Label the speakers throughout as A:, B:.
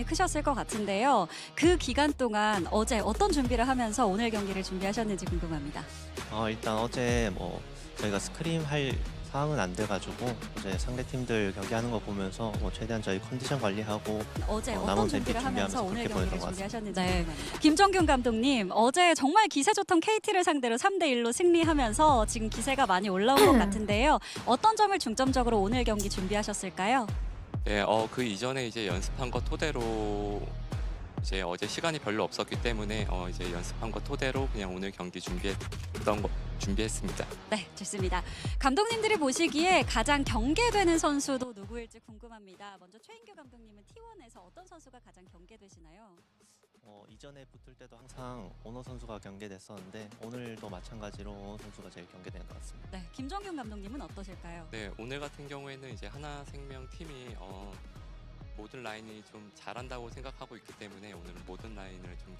A: 부담이 크셨을 것 같은데요. 그 기간 동안 어제 어떤 준비를 하면서 오늘 경기를 준비하셨는지 궁금합니다.
B: 일단 어제 저희가 스크림 할 상황은 안 돼가지고 어제 상대 팀들 경기하는 거 보면서 최대한 저희 컨디션 관리하고
A: 어제 어떤
B: 남은
A: 준비를
B: 잼피
A: 하면서
B: 준비하면서
A: 오늘
B: 그렇게
A: 경기를
B: 보냈던 것 같습니다.
A: 준비하셨는지 궁금합니다. 김정균 감독님, 어제 정말 기세 좋던 KT를 상대로 3대1로 승리하면서 지금 기세가 많이 올라온 것 같은데요. 어떤 점을 중점적으로 오늘 경기 준비하셨을까요?
C: 네, 그 이전에 이제 연습한 거 토대로 이제 어제 시간이 별로 없었기 때문에 이제 연습한 거 토대로 그냥 오늘 경기 준비했습니다.
A: 네, 좋습니다. 감독님들이 보시기에 가장 경계되는 선수도 누구일지 궁금합니다. 먼저 최인규 감독님은 T1에서 어떤 선수가 가장 경계되시나요?
B: 이전에 붙을 때도 항상 오너 선수가 경계됐었는데 오늘도 마찬가지로 오너 선수가 제일 경계되는 것 같습니다.
A: 네, 김정균 감독님은 어떠실까요?
C: 네, 오늘 같은 경우에는 이제 하나생명 팀이 모든 라인이 좀 잘한다고 생각하고 있기 때문에 오늘 모든 라인을 좀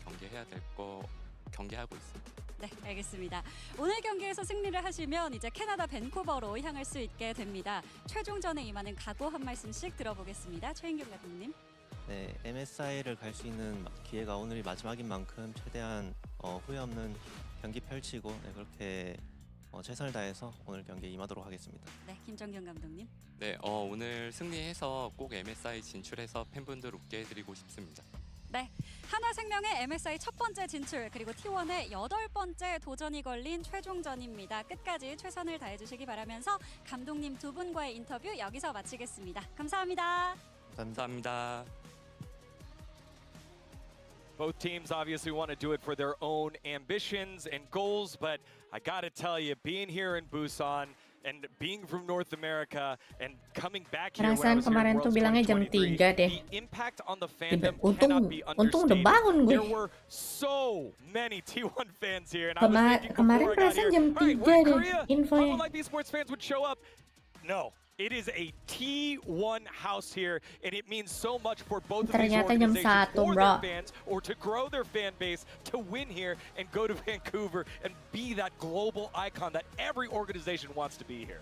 C: 경계하고 있습니다.
A: 네, 알겠습니다. 오늘 경기에서 승리를 하시면 이제 캐나다 밴쿠버로 향할 수 있게 됩니다. 최종전에 임하는 각오 한 말씀씩 들어보겠습니다. 최인규 감독님.
B: 네, MSI를 갈 수 있는 기회가 오늘이 마지막인 만큼 최대한 후회 없는 경기 펼치고 그렇게 최선을 다해서 오늘 경기에 임하도록 하겠습니다.
A: 네, 김정균 감독님.
C: 네, 오늘 승리해서 꼭 MSI 진출해서 팬분들 웃게 해드리고 싶습니다.
A: 네, 하나생명의 MSI 첫 번째 진출 그리고 T1의 8번째 도전이 걸린 최종전입니다. 끝까지 최선을 다해주시기 바라면서 감독님 두 분과의 인터뷰 여기서 마치겠습니다. 감사합니다.
C: 감사합니다.
D: Both teams obviously want to do it for their own ambitions and goals, but I gotta tell you, being here in Busan and being from North America and coming back here when I was here in
E: Kemarin tuh
D: Worlds
E: bilangnya jam
D: 2023,
E: 3 deh.
D: the impact on the fandom
E: Untung
D: cannot be
E: udah
D: understated.
E: bangun gue.
D: There were so many T1 fans here, and I was thinking
E: Kemarin
D: before I got
E: perasaan
D: here,
E: jam
D: all right,
E: 3
D: we're in
E: deh
D: Korea.
E: infonya.
D: How like these sports fans would show up? No. It is a T1 house here, and it means so much for both of these
E: Ternyata jam
D: organizations,
E: 1,
D: for
E: bro.
D: their fans, or to grow their fan base, to win here and go to Vancouver and be that global icon that every organization wants to be here.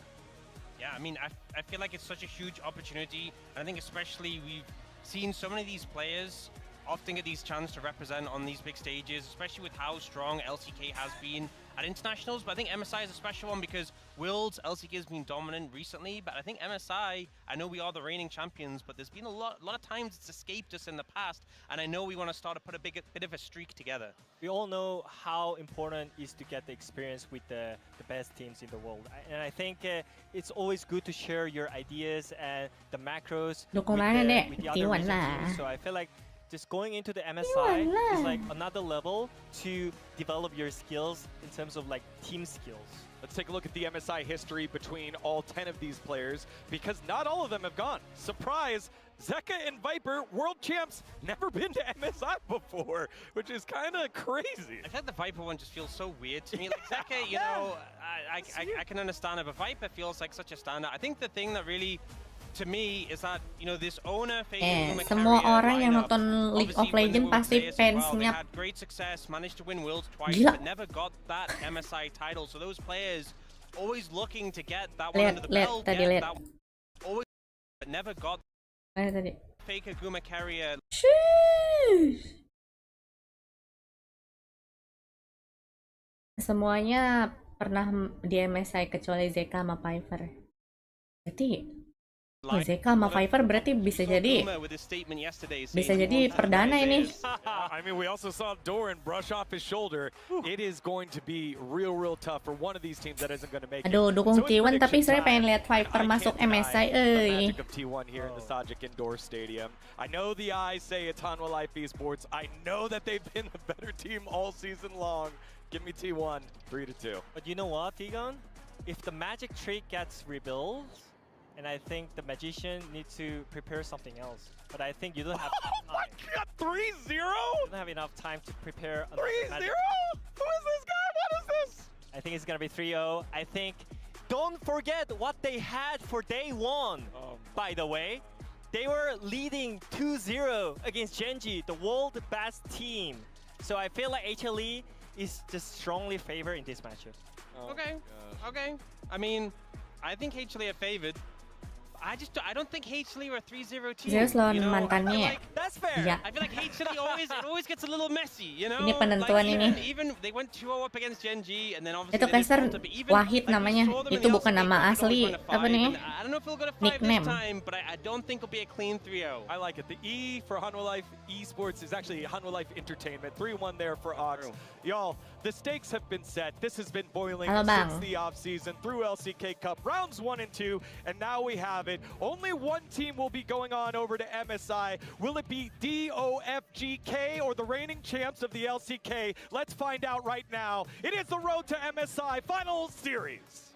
F: Yeah, I mean, I feel like it's such a huge opportunity. I think especially we've seen so many of these players often get these chances to represent on these big stages, especially with how strong LCK has been at internationals. But I think MSI is a special one because Worlds, LCK has been dominant recently, but I think MSI, I know we are the reigning champions, but there's been a lot of times it's escaped us in the past, and I know we want to start to put a bit of a streak together.
G: We all know how important it is to get the experience with the best teams in the world. And I think it's always good to share your ideas and the macros with
E: Dukung mana, Dek?
G: the other
E: T1
G: region
E: lah.
G: teams. So I feel like just going into the MSI
E: lah.
G: is like another level to develop your skills in terms of like team skills.
D: Let's take a look at the MSI history between all 10 of these players, because not all of them have gone. Surprise! Zeka and Viper, world champs, never been to MSI before, which is kind of crazy.
F: I feel like the Viper one just feels so weird to me. Like Zeka, you know, I can understand it, but Viper feels like such a standout. I think the thing that really, to me, is that, you know, this owner
E: semua orang yang nonton League of Legends pasti fansnya
F: had great success, managed to win Worlds twice,
E: Gila.
F: but never got that MSI title. So those players always looking to get that one under the belt,
E: lihat.
F: always, but never got
E: Mana tadi?
F: Faker Guma carrier.
E: Shush. Semuanya pernah di MSI kecuali Zeka sama Piper. Berarti Zeka sama Viper berarti bisa jadi perdana ini.
D: I mean, we also saw Doran brush off his shoulder. It is going to be real tough for one of these teams that isn't going to make it.
E: Aduh, dukung
D: So
E: T1 tapi saya
D: prediction
E: pengen
D: time,
E: lihat Viper
D: I
E: masuk
D: can't deny
E: MSI,
D: the
E: euy.
D: magic of T1 here in the Sajik Indoor Stadium. I know the eyes say it's Hanwha Life Esports. I know that they've been the better team all season long. Give me T1, 3-2.
G: But you know what, Tigon? If the magic trick gets rebuilt, and I think the magician needs to prepare something else. But I think you don't have
D: Oh my
G: time.
D: god, 3-0?
G: You don't have enough time to prepare another
D: 3-0?
G: magic.
D: Who is this guy? What is this?
G: I think it's gonna be 3-0. I think don't forget what they had for day one. By the way, they were leading 2-0 against Genji, the world best team. So I feel like HLE is just strongly favored in this matchup.
F: Okay. I mean, I think HLE are favored. I don't think H-Lee are a 3-0 team.
E: Zeus lawan
F: you know? I feel
E: mantannya.
F: like-
G: That's fair.
E: Iya.
F: I feel like H-Lee always gets a little messy, you know?
E: Ini penentuan
F: like
E: ini.
F: even they went 2-0 up against Genji and then obviously
E: Itu
F: they did
E: caster
F: Volta, but even,
E: Wahid
F: like, we
E: namanya.
F: saw them in
E: Itu
F: the
E: bukan
F: LCK
E: nama
F: Cup, it
E: asli.
F: always went to
E: Apa
F: 5,
E: nih?
F: and I don't know if it'll go to 5
E: Nickname.
F: this time, but I don't think it'll be a clean 3-0.
D: I like it. The E for Hanwha Life Esports is actually Hanwha Life Entertainment. 3-1 there for Ox. Y'all, the stakes have been set. This has been boiling
E: Halo,
D: since
E: Bang.
D: the offseason through LCK Cup. Rounds 1 and 2, and now we have it. Only one team will be going on over to MSI. Will it be DOFGK or the reigning champs of the LCK? Let's find out right now. It is the road to MSI Final Series.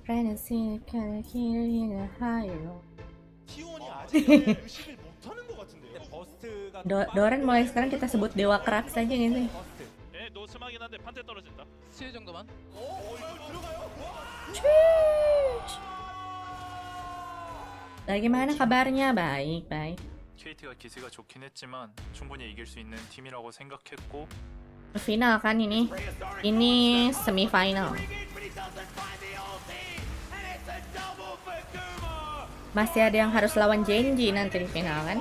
E: Pregnancy can hear in a high low.
H: T1이 아직 의식을 못하는 것 같은데요.
G: 버스트가
E: Doran mulai sekarang kita sebut Dewa Krugs aja gitu.
H: 네, 노스막이긴 한데 판테 떨어진다.
I: 스틸 정도만.
H: 이거 들어가요?
E: Bagaimana kabarnya? Baik, baik.
J: KT가 기세가 좋긴 했지만 충분히 이길 수 있는 팀이라고 생각했고
E: Final kan ini? Ini semifinal. Masih ada yang harus lawan Genji nanti di final kan?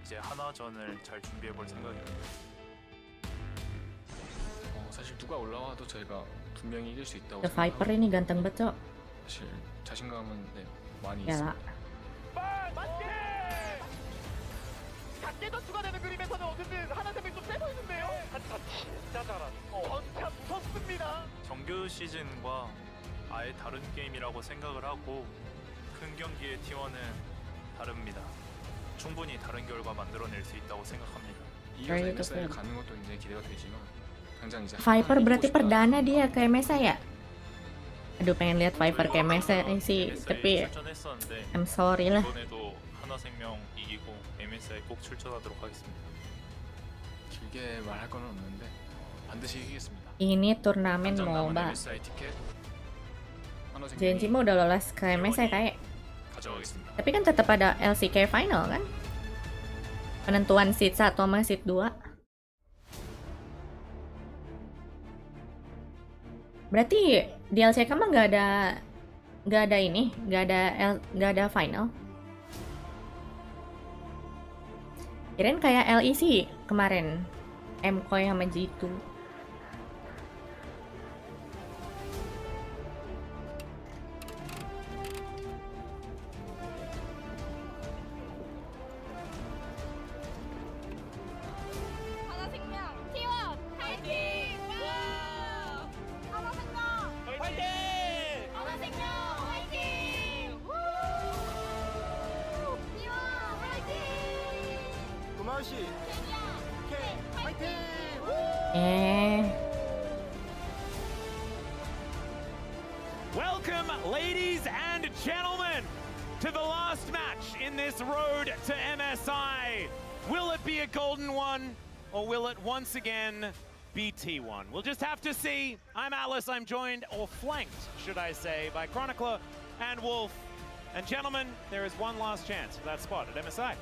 J: 이제 하나전을 잘 준비해 볼 생각입니다.
I: 사실 누가 올라와도 저희가 분명히 이길 수 있다고
E: The Viper ini ganteng banget, Cok.
I: 사실 자신감은 네, 많이
E: Gila.
H: 각계전투가 되는 그림에서는 어쨌든 하나생명이 좀 세고 있는데요. 한타 진짜 잘하네. 전차 무섭습니다.
J: 정규 시즌과 아예 다른 게임이라고 생각을 하고 큰 경기의 T1은 다릅니다. 충분히 다른 결과 만들어낼 수 있다고 생각합니다.
I: 이어서
E: Right,
I: MSI
E: okay.
I: 가는 것도 굉장히 기대가 되지만 당장 이제
E: Viper
I: 하나
E: berarti
I: 이기고 싶다.
E: perdana dia ke MSI ya? Aduh pengen lihat Viper ke MSI sih,
J: MSI
E: tapi
J: 출전했었는데
E: I'm sorry lah.
J: 이번에도 하나생명 이기고 MSI 꼭 출전하도록 하겠습니다.
I: 길게 말할 건 없는데 반드시 이기겠습니다.
E: Ini turnamen
I: 당장 남은
E: MOBA.
I: MSI 티켓 하나생명이
E: Genji mah udah lolos ke MSI kayak.
I: 가져가겠습니다.
E: Tapi kan tetap ada LCK final kan? Penentuan seed 1 sama seed 2. Berarti di LCK mah nggak ada ini, nggak ada final. Kirain kayak LEC kemarin, MKOI sama G2.
K: 하나생명 T1 파이팅! 와! 하나생명
G: 파이팅!
K: 하나생명 파이팅! 우! T1 파이팅!
H: 구마우 씨,
K: 케냐
H: 오케이, 파이팅!
D: Welcome, ladies and gentlemen, to the last match in this road to MSI. Will it be a golden one, or will it once again be T1? We'll just have to see. I'm Alice. I'm joined, or flanked, should I say, by Chronicler and Wolf. And gentlemen, there is one last chance for that spot at MSI.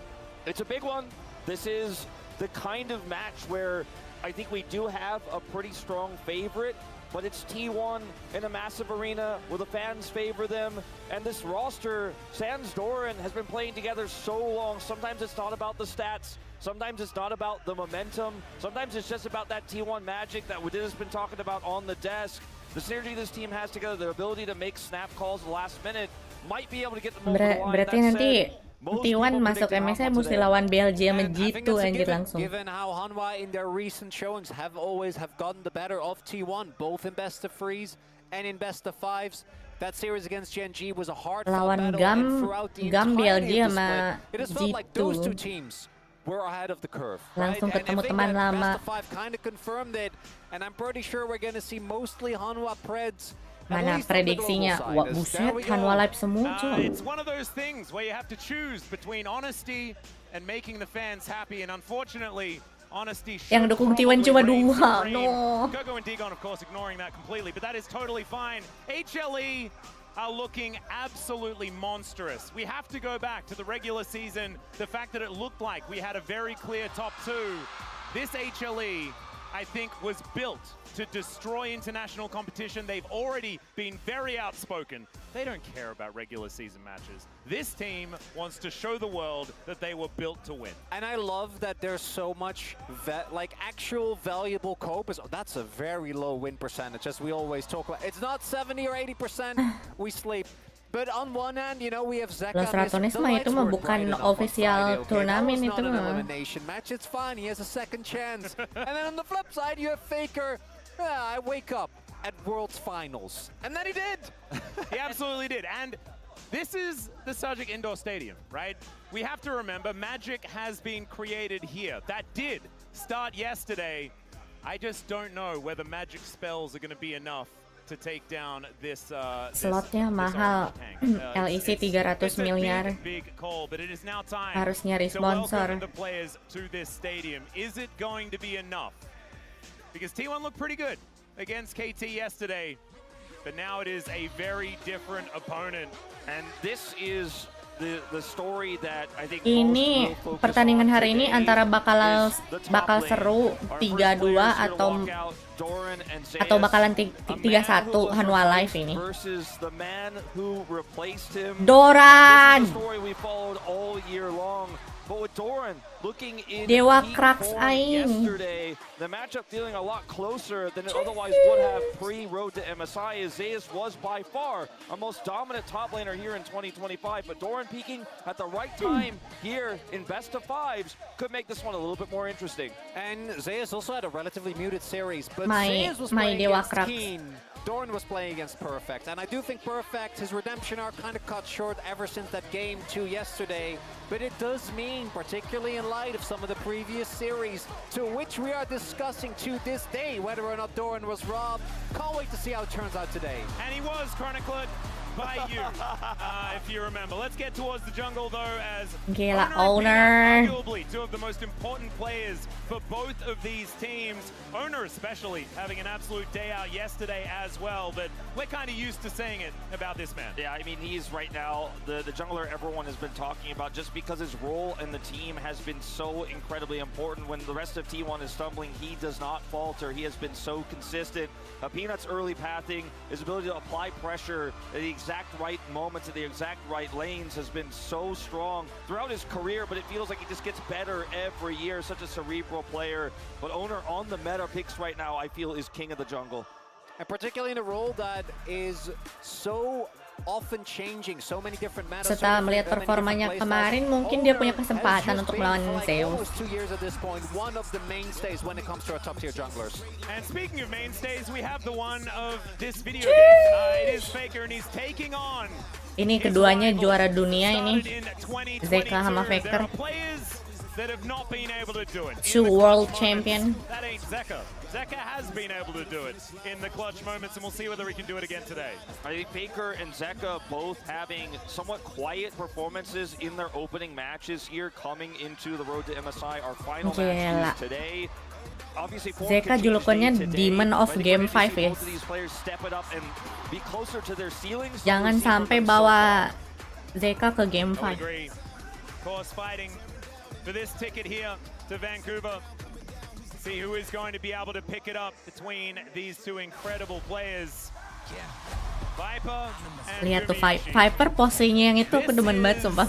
L: It's a big one. This is the kind of match where I think we do have a pretty strong favorite, but it's T1 in a massive arena where the fans favor them. And this roster, Sans Doran, has been playing together so long. Sometimes it's not about the stats. Sometimes it's not about the momentum. Sometimes it's just about that T1 magic that we just been talking about on the desk. The synergy this team has together, the ability to make snap calls last minute, might be able to get them over the line.
E: Berarti
L: That
E: nanti
L: said, most
E: T1
L: people
E: masuk
L: predicted
E: MSI
L: Hanwha
E: mesti
L: today.
E: lawan BLG sama
M: And I think
E: G2
M: that's a
E: anjir
M: given,
E: langsung.
M: given how Hanwha in their recent showings have always gotten the better of T1, both in best of threes and in best of fives. That series against Genji was a hard
E: Lawan
M: battle,
E: Gam-
M: and throughout the
E: Gam
M: entirety
E: BLG
M: of the
E: sama
M: split, it has felt like those two
E: G2.
M: teams were ahead of the curve.
E: Langsung
M: right?
E: ketemu
M: And I think
E: teman
M: that
E: lama.
M: best of five kind of confirmed it, and I'm pretty sure we're going to see mostly Hanwha Preds. at
E: Mana
M: least on the global
E: prediksinya?
M: side,
E: Wah
M: as
E: buset,
M: there we go.
E: Hanwha Live semua cuy.
D: It's one of those things where you have to choose between honesty and making the fans happy, and unfortunately, honesty
E: Yang
D: should
E: dukung T1
D: probably
E: cuma
D: reign
E: 2,
D: supreme.
E: no.
D: Gogo and Digon, of course, ignoring that completely, but that is totally fine. HLE,
H: are looking absolutely monstrous. We have to go back to the regular season, the fact that it looked like we had a very clear top two. This HLE, I think, was built to destroy international competition. They've already been very outspoken. They don't care about regular season matches. This team wants to show the world that they were built to win.
M: And I love that there's so much like actual valuable copers. That's a very low win percentage, as we always talk about. It's not 70 or 80%. We sleep. But on one hand, you know, we have Zeka.
E: Los Ratones mah itu mah bukan official turnamen itu mah.
M: Elimination match. It's fine. He has a second chance. And then on the flip side, you have Faker. I wake up at World's Finals, and then he did.
H: He absolutely did. And this is the Sajik Indoor Stadium, right? We have to remember Magic has been created here. That did start yesterday. I just don't know whether Magic spells are going to be enough to take down this.
E: Slotnya mahal, LEC 300 miliar. Harus nyari sponsor.
H: Is it going to be enough? Because T1 looked pretty good against KT yesterday, but now it is a very different opponent.
L: And this is the story that I think
E: ini pertandingan hari ini antara bakal seru 3-2 atau bakalan 3-1 Hanwha Live ini. Doran.
L: But with Doran looking in
E: Dewa Krugs
L: yesterday, the matchup feeling a lot closer than it otherwise would have pre-Road to MSI, as Zeus was by far our most dominant top laner here in 2025. But Doran peaking at the right time here in best of fives could make this one a little bit more interesting.
M: And Zeus also had a relatively muted series, but
E: My
M: Zeus was playing
E: Dewa
M: against
E: Krugs.
M: Keen. Doran was playing against Perfect, and I do think Perfect, his redemption arc kind of cut short ever since that game 2 yesterday, but it does mean, particularly in light of some of the previous series, to which we are discussing to this day, whether or not Doran was robbed. Can't wait to see how it turns out today.
H: And he was chronicled by you, if you remember. Let's get towards the jungle, though, as
E: Gila,
H: Owner, arguably two of the most important players for both of these teams. Owner especially having an absolute day out yesterday as well, but we're kind of used to saying it about this man.
L: Yeah, I mean, he's right now the jungler everyone has been talking about, just because his role in the team has been so incredibly important. When the rest of T1 is stumbling, he does not falter. He has been so consistent. Peanut's early pathing, his ability to apply pressure at the exact right moments, at the exact right lanes has been so strong throughout his career, but it feels like he just gets better every year. Such a cerebral player. But Owner on the meta picks right now, I feel, is king of the jungle.
M: And particularly in a role that is so often changing, so many different metas.
E: Setelah melihat performanya kemarin, mungkin dia punya kesempatan untuk melawan Zeus.
M: 2 years at this point, one of the mainstays when it comes to our top tier junglers.
H: And speaking of mainstays, we have the one of this video game. It is Faker, and he's taking on.
E: Ini keduanya juara dunia ini, Zeka sama Faker.
H: That have not been able to do it.
E: 2 world champion.
H: That ain't Zeka. Zeka has been able to do it in the clutch moments, and we'll see whether he can do it again today.
L: I think Faker and Zeka both having somewhat quiet performances in their opening matches here, coming into the Road to MSI, our final match today.
E: Zeka julukannya Demon of Game 5 ya. Jangan sampai bawa Zeka ke Game 5.
H: Of course, fighting for this ticket here to Vancouver. See who is going to be able to pick it up between these two incredible players. Viper and
E: Lihat tuh Viper posenya yang itu aku demen banget sumpah.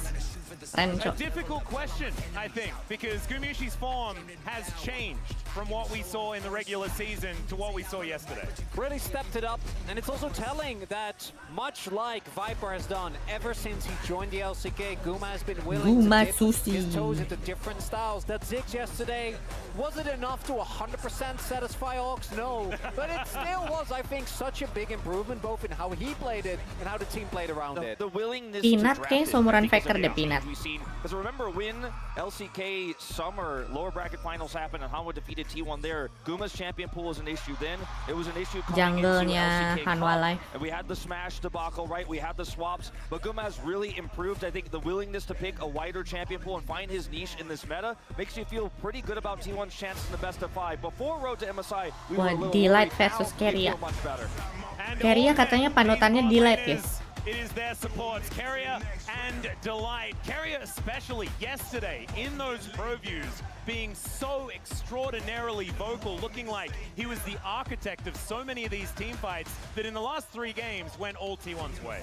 H: A difficult question, I think, because Gumushi's form has changed from what we saw in the regular season to what we saw yesterday.
M: Really stepped it up, and it's also telling that much like Viper has done ever since he joined the LCK, Guma has been willing to dip his toes into different styles. That Ziggs yesterday, was it enough to 100% satisfy Hawks? No, but it still was, I think, such a big improvement both in how he played it and how the team played around it.
L: The willingness
E: Peanut
L: to
E: kayak seumuran Faker deh, Peanut.
L: Because remember when LCK summer lower bracket finals happened and Hanwha defeated T1 there, Guma's champion pool was an issue then. It was an issue coming into LCK Cup. And we had the Smash debacle, right? We had the swaps, but Guma has really improved. I think the willingness to pick a wider champion pool and find his niche in this meta makes you feel pretty good about T1's chances in the best of 5. Before Road to MSI, we were a little
E: Delight versus Keria.
H: much better.
E: Keria katanya panutannya Delight, guys.
H: it is their supports, Carrier and Delight. Carrier especially yesterday in those pro views being so extraordinarily vocal, looking like he was the architect of so many of these team fights that in the last 3 games went all T1's way.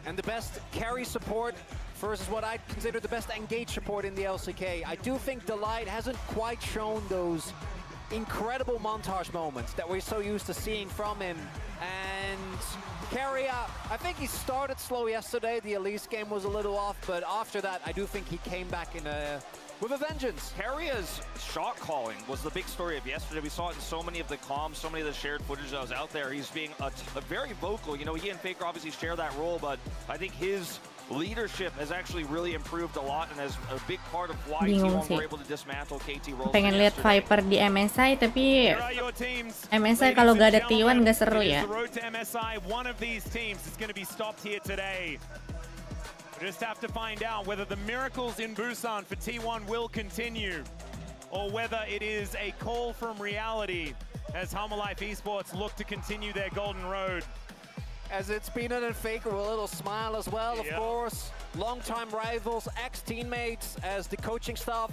M: And the best carry support versus what I'd consider the best engaged support in the LCK. I do think Delight hasn't quite shown those incredible montage moments that we're so used to seeing from him. And Carrier, I think he started slow yesterday. The Elise game was a little off, but after that, I do think he came back with a vengeance.
L: Carrier's shot calling was the big story of yesterday. We saw it in so many of the comms, so many of the shared footage that was out there. He's being a very vocal. You know, he and Faker obviously share that role, but I think his leadership has actually really improved a lot and is a big part of why T1 were able to dismantle KT Rolls.
E: Pengen lihat Viper di MSI, tapi MSI kalau gak ada T1 gak seru ya.
H: The road to MSI, one of these teams is going to be stopped here today. We just have to find out whether the miracles in Busan for T1 will continue, or whether it is a call from reality as Life Esports look to continue their golden road.
M: As it's Peanut and Faker with a little smile as well, of course. Longtime rivals, ex-teammates, as the coaching staff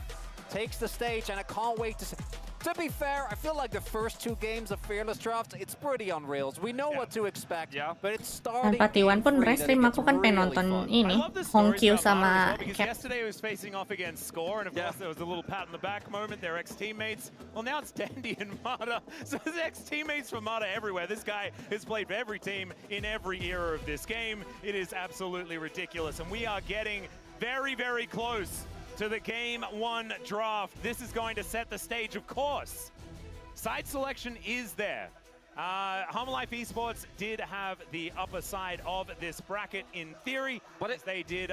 M: takes the stage, and I can't wait to see. To be fair, I feel like the first 2 games of Fearless Draft, it's pretty on rails. We know what to expect, but it's starting.
E: Tanpa T1 pun restream aku kan pengen nonton ini Hongkyu sama Cap.
H: Yesterday he was facing off against Score, and of course there was a little pat in the back moment. Their ex-teammates. Well, now it's Dandy and Mata. So there's ex-teammates for Mata everywhere. This guy has played for every team in every era of this game. It is absolutely ridiculous, and we are getting very, very close to the Game 1 draft. This is going to set the stage, of course. Side selection is there. Life Esports did have the upper side of this bracket in theory, but they did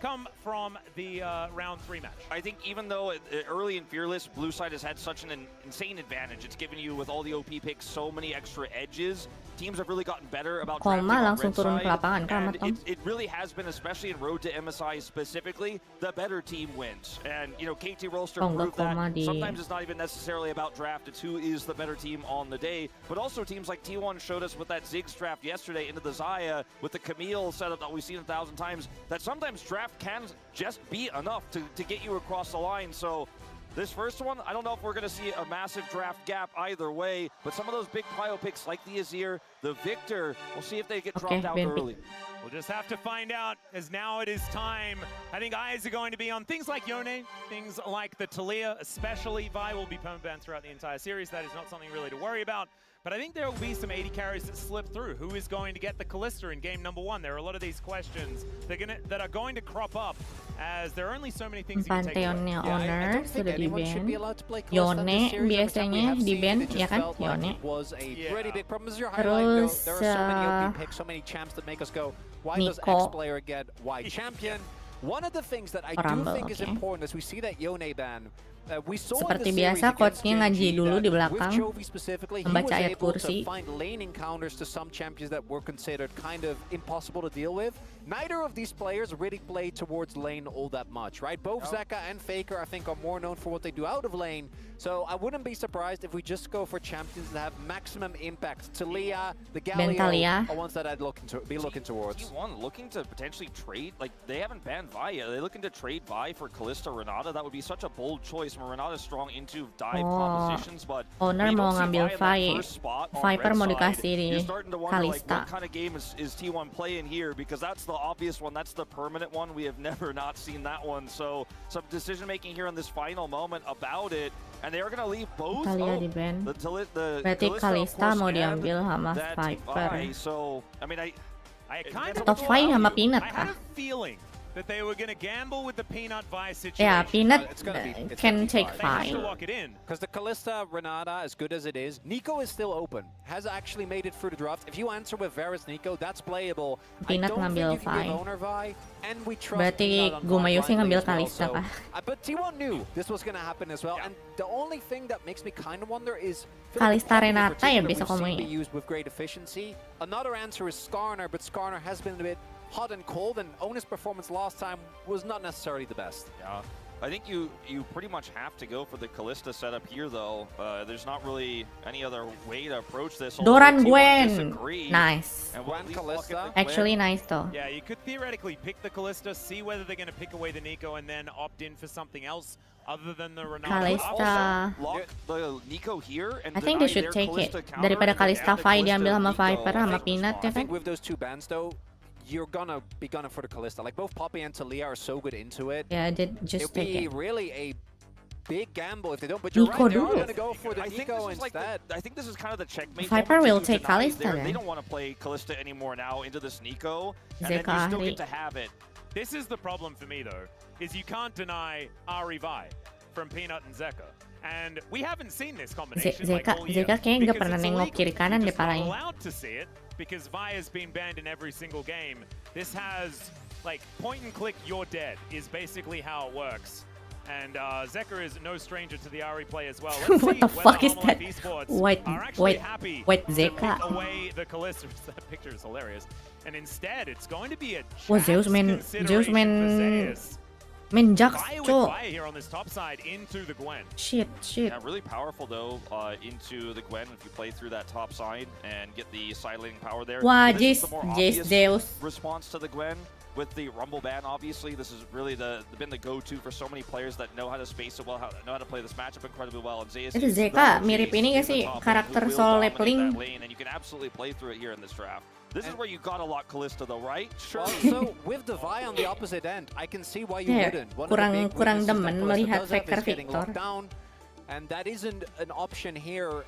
H: come from the round 3 match.
L: I think even though early in Fearless, Blue Side has had such an insane advantage. It's given you, with all the OP picks, so many extra edges. Teams have really gotten better about drafting on
E: langsung
L: red
E: turun
L: side,
E: ke lapangan kan,
L: and it really has been, especially in Road to MSI specifically, the better team wins. And you know, KT Rolster proved that. Sometimes it's not even necessarily about draft, it's who is the better team on the day. But also teams like T1 showed us with that Ziggs draft yesterday into the Xayah, with the Camille setup that we've seen 1,000 times, that sometimes draft can just be enough to get you across the line. So this first one, I don't know if we're going to see a massive draft gap either way, but some of those big prio picks like the Azir, the Victor, we'll see if they get dropped out early.
H: We'll just have to find out, as now it is time. I think eyes are going to be on things like Yone, things like the Talia, especially. Vi will be permabanned throughout the entire series. That is not something really to worry about. But I think there will be some 80 carries that slip through. Who is going to get the Kalista in game number 1? There are a lot of these questions that are going to crop up, as there are only so many things you can take away.
E: Pantheonnya Owner sudah di-ban. Yone biasanya di-ban, ya kan? Yone. Terus Nico.
M: One of the things that I do think is important is we see that Yone ban.
E: Seperti biasa, coachnya ngaji dulu di belakang, membaca ayat kursi.
M: Neither of these players really play towards lane all that much, right? Both Zeka and Faker, I think, are more known for what they do out of lane. So I wouldn't be surprised if we just go for champions that have maximum impact. Talia, the Galio are ones that I'd be looking towards.
L: T1 looking to potentially trade, like they haven't banned Vi yet. They're looking to trade Vi for Kalista Renata. That would be such a bold choice. Renata's strong into dive compositions, but
E: Owner mau ngambil Viper mau dikasih di Kalista.
L: What kind of game is T1 playing here? Because that's the obvious one, that's the permanent one. We have never not seen that one. So some decision making here in this final moment about it, and they are going to leave both.
E: Berarti Kalista mau diambil sama Viper.
L: So I mean,
E: atau Vi sama Peanut kah?
H: That they were going to gamble with the Peanut Vi situation.
E: Yeah, Peanut can take Vi.
M: Because the Kalista Renata, as good as it is, Nico is still open. Has actually made it through the draft. If you answer with Varus Nico, that's playable.
E: Peanut ngambil
M: Vi. And we trust
E: berarti Gumayusi ngambil Kalista kah?
M: But T1 knew this was going to happen as well. And the only thing that makes me kind of wonder is
E: Kalista Renata ya bisa
M: be used with great efficiency. Another answer is Skarner, but Skarner has been a bit hot and cold, and Ona's performance last time was not necessarily the best.
H: Yeah.
L: I think you pretty much have to go for the Callista setup here, though. There's not really any other way to approach this.
E: Doran Gwen. Nice.
L: And
F: Gwen Callista.
E: Actually nice though.
H: Yeah, you could theoretically pick the Callista, see whether they're going to pick away the Nico, and then opt in for something else other than the Ronaldo.
E: Kalista.
L: Lock the Nico here and
E: I think they should take it. Daripada Kalista Vi diambil sama Viper sama Peanut ya
M: I
E: kan.
M: think with those two bans though, you're gonna be gunning for the Callista. Like both Poppy and Talia are so good into it.
E: Yeah, just
M: It'd
E: take
M: be
E: it.
M: really a big gamble if they don't. But you're
E: Nico
M: right, they're
E: dulu.
M: gonna go for the Nico instead.
L: I think this is kind of the checkmate.
E: Viper
L: moment
E: will
L: to
E: take
L: deny
E: Kalista
L: They
E: then.
L: don't want to play Callista anymore now into this Nico, and then
E: Zeka
L: you still
E: Ahri.
L: get to have it.
H: This is the problem for me, though, is you can't deny Ahri Vi from Peanut and Zeka. And we haven't seen this combination like all year.
E: Zeka kayaknya nggak
H: because
E: pernah
H: it's
E: nengok
H: illegal.
E: kiri kanan
H: You're
E: deh
H: just not
E: palanya.
H: allowed to see it because Vi has been banned in every single game. This has, like, point and click, you're dead is basically how it works. And Zeka is no stranger to the Ahri play as well. Let's
E: What
H: see
E: the fuck
H: whether
E: is that?
H: Hololive Esports
E: White-
H: are actually
E: white-
H: happy
E: white
H: to
E: Zeka.
H: pick away the Callista. That picture is hilarious. And instead, it's going to be a
E: Wah, Zeus main Jax, cok.
H: Vi here on this top side into the Gwen.
E: Shit.
L: Yeah, really powerful though into the Gwen if you play through that top side and get the side laning power there.
E: Wah,
L: This is
E: Jace,
L: the more
E: Jace,
L: obvious
E: Zeus.
L: response to the Gwen with the Rumble ban. Obviously, this has really been the go-to for so many players that know how to space it well, know how to play this matchup incredibly well. And Zeus
E: Itu
L: is the
E: Zeka
L: OG
E: mirip ini gak
L: in the
E: sih
L: top lane
E: karakter
L: who will
E: Soul
L: dominate
E: Leveling?
L: that lane, and you can absolutely play through it here in this draft. This is where you gotta lock Callista though, right? Sure.
M: So with the Vi on the opposite end, I can see why you
E: Yeah,
M: wouldn't. One
E: kurang
M: of the big
E: kurang
M: weaknesses that
E: demen
M: Callista
E: melihat
M: does have
E: Faker
M: is getting
E: Victor.
M: locked down, and that isn't an option here.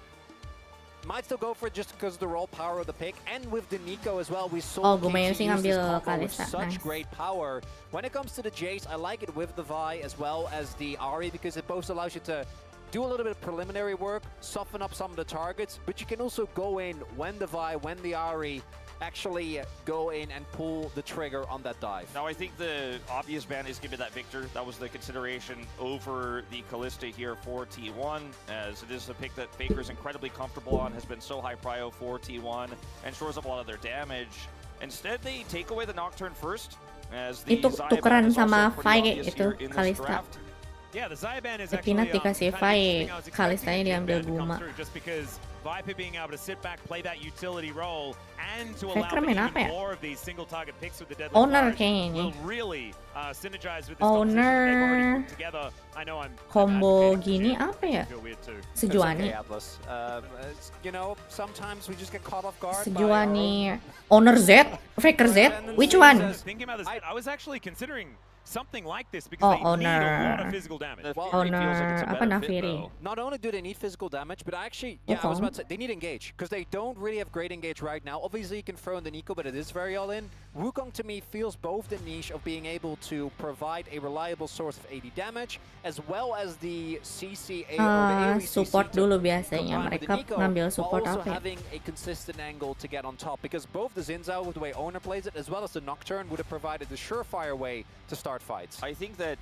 M: Might still go for it just because of the raw power of the pick, and with the Nico as well, we saw
E: Oh, Gumayan sih
M: KT use this
E: ngambil
M: combo with
E: Kalista.
M: such
E: Nice.
M: great power. When it comes to the Jace, I like it with the Vi as well as the Ahri because it both allows you to do a little bit of preliminary work, soften up some of the targets, but you can also go in when the Vi, when the Ahri actually go in and pull the trigger on that dive.
L: Now I think the obvious ban is going to be that Victor. That was the consideration over the Callista here for T1, as it is a pick that Faker is incredibly comfortable on, has been so high prio for T1, and shores up a lot of their damage. Instead, they take away the Nocturne first, as the
E: Itu
L: Xayah
E: tukeran
L: ban is
E: sama
L: also pretty
E: Vi
L: obvious
E: itu
L: here in this
E: Kalista.
L: draft.
H: Yeah, the Xayah ban is
E: Si
H: actually
E: Peanut dikasih
H: kind of
E: Vi,
H: interesting. I was expecting
E: Kalistanya
H: the Jin
E: diambil
H: ban to come
E: Guma.
H: through just because Viper being able to sit back, play that utility role, and to allow
E: Faker
H: for
E: main
H: even
E: apa ya?
H: more of these single target picks with the deadly
E: Owner
H: flash
E: kayaknya ini.
H: will really synergize with this
E: Owner.
H: composition they've already put together. I know I'm
E: Combo
H: advocating
E: gini
H: for Jin.
E: apa ya?
H: I feel weird too.
E: Sejuani.
M: It's okay, Atlas. You know, sometimes we just get caught off guard.
E: Sejuani. Owner Z? Faker Z? Which one?
H: Thinking about this, I was actually considering something like this because they need a lot of physical damage.
E: Owner apa Nafiri?
M: Not only do they need physical damage, but actually, yeah, I was about to say, they need engage, because they don't really have great engage right now. Obviously, you can throw in the Nico, but it is very all-in. Wukong, to me, feels both the niche of being able to provide a reliable source of AD damage, as well as the CCA or the AoE
E: Support
M: CC to
E: dulu biasanya.
M: combine with the
E: Mereka
M: Nico,
E: ngambil
M: while
E: support
M: also
E: apa ya?
M: having a consistent angle to get on top, because both the Xin Zhao, with the way Owner plays it, as well as the Nocturne, would have provided the surefire way to start fights.
L: I think that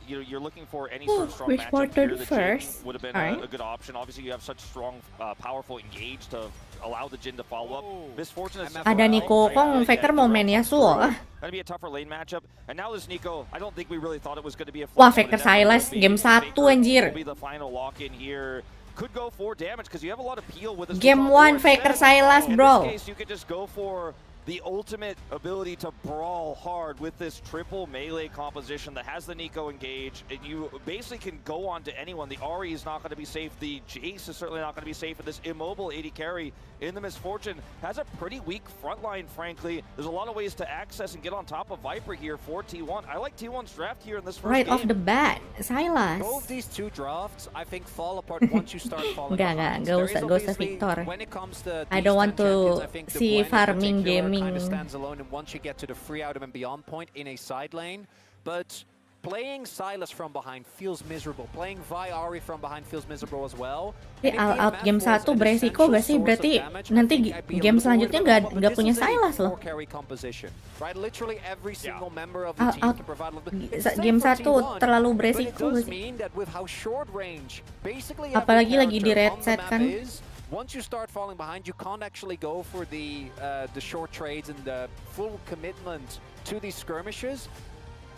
L: you're looking for any sort of strong
E: Which
L: matchup
E: partner
L: here. The Jin
E: first?
L: would have been
E: Alright.
L: a good option. Obviously, you have such strong, powerful engage to allow the Jin to follow up. Misfortune is
E: Ada Nico Kong, Faker mau main Yasuo.
L: Gonna be a tougher lane matchup. And now this Nico, I don't think we really thought it was going to be a
E: Wah,
L: flush, but
E: Faker
L: it ended up
E: Silas,
L: being
E: game
L: Faker
E: 1 anjir.
L: will be the final lock in here. Could go for damage because you have a lot of peel with this.
E: Game 1 Faker Silas, bro.
L: In this case, you could just go for the ultimate ability to brawl hard with this triple melee composition that has the Nico engage, and you basically can go on to anyone. The Ahri is not going to be safe. The Jace is certainly not going to be safe. And this immobile AD carry in the Misfortune has a pretty weak front line, frankly. There's a lot of ways to access and get on top of Viper here for T1. I like T1's draft here in this first
E: Right
L: game.
E: off the bat, Silas.
M: Both these two drafts, I think, fall apart once you start falling behind.
E: Gak
M: There
E: usah,
M: is
E: gak usah
M: obviously,
E: Victor.
M: when it comes to
E: I
M: these
E: don't want
M: 10 champions,
E: to
M: I think the
E: see
M: Gwen in
E: farming
M: particular
E: gaming.
M: kind of stands alone, and once you get to the free item and beyond point in a side lane, but playing Silas from behind feels miserable. Playing Vi Ahri from behind feels miserable as well.
E: Tapi out game 1 beresiko gak sih? Berarti nanti game selanjutnya gak punya Silas loh.
M: Right, literally every single member of
E: the
M: team can provide a little bit.
E: Game 1 terlalu beresiko gak sih?
M: Mean that with how short range, basically
E: Apalagi lagi di
M: every
E: red
M: character
E: set
M: on the
E: kan.
M: map is, once you start falling behind, you can't actually go for the short trades and the full commitment to these skirmishes.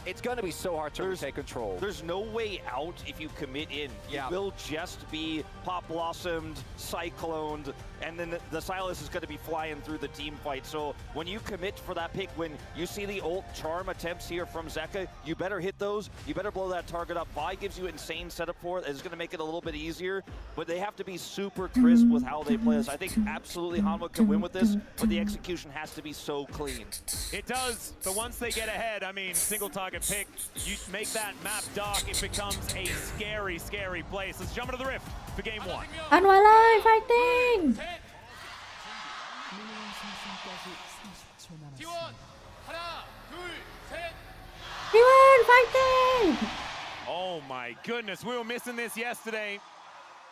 M: it's going to be so hard to take control.
L: There's no way out if you commit in.
M: Yeah.
L: You will just be pop blossomed, cycloned, and then the Silas is going to be flying through the team fight. So when you commit for that pick, when you see the ult charm attempts here from Zeka, you better hit those. You better blow that target up. Vi gives you insane setup for it. It's going to make it a little bit easier, but they have to be super crisp with how they play this. I think absolutely Hanwha can win with this, but the execution has to be so clean.
H: It does, but once they get ahead, I mean, single target pick, you make that map dark, it becomes a scary, scary place. Let's jump into the rift for game one.
E: Hanwha live fighting. T1 fighting.
H: Oh my goodness, we were missing this yesterday,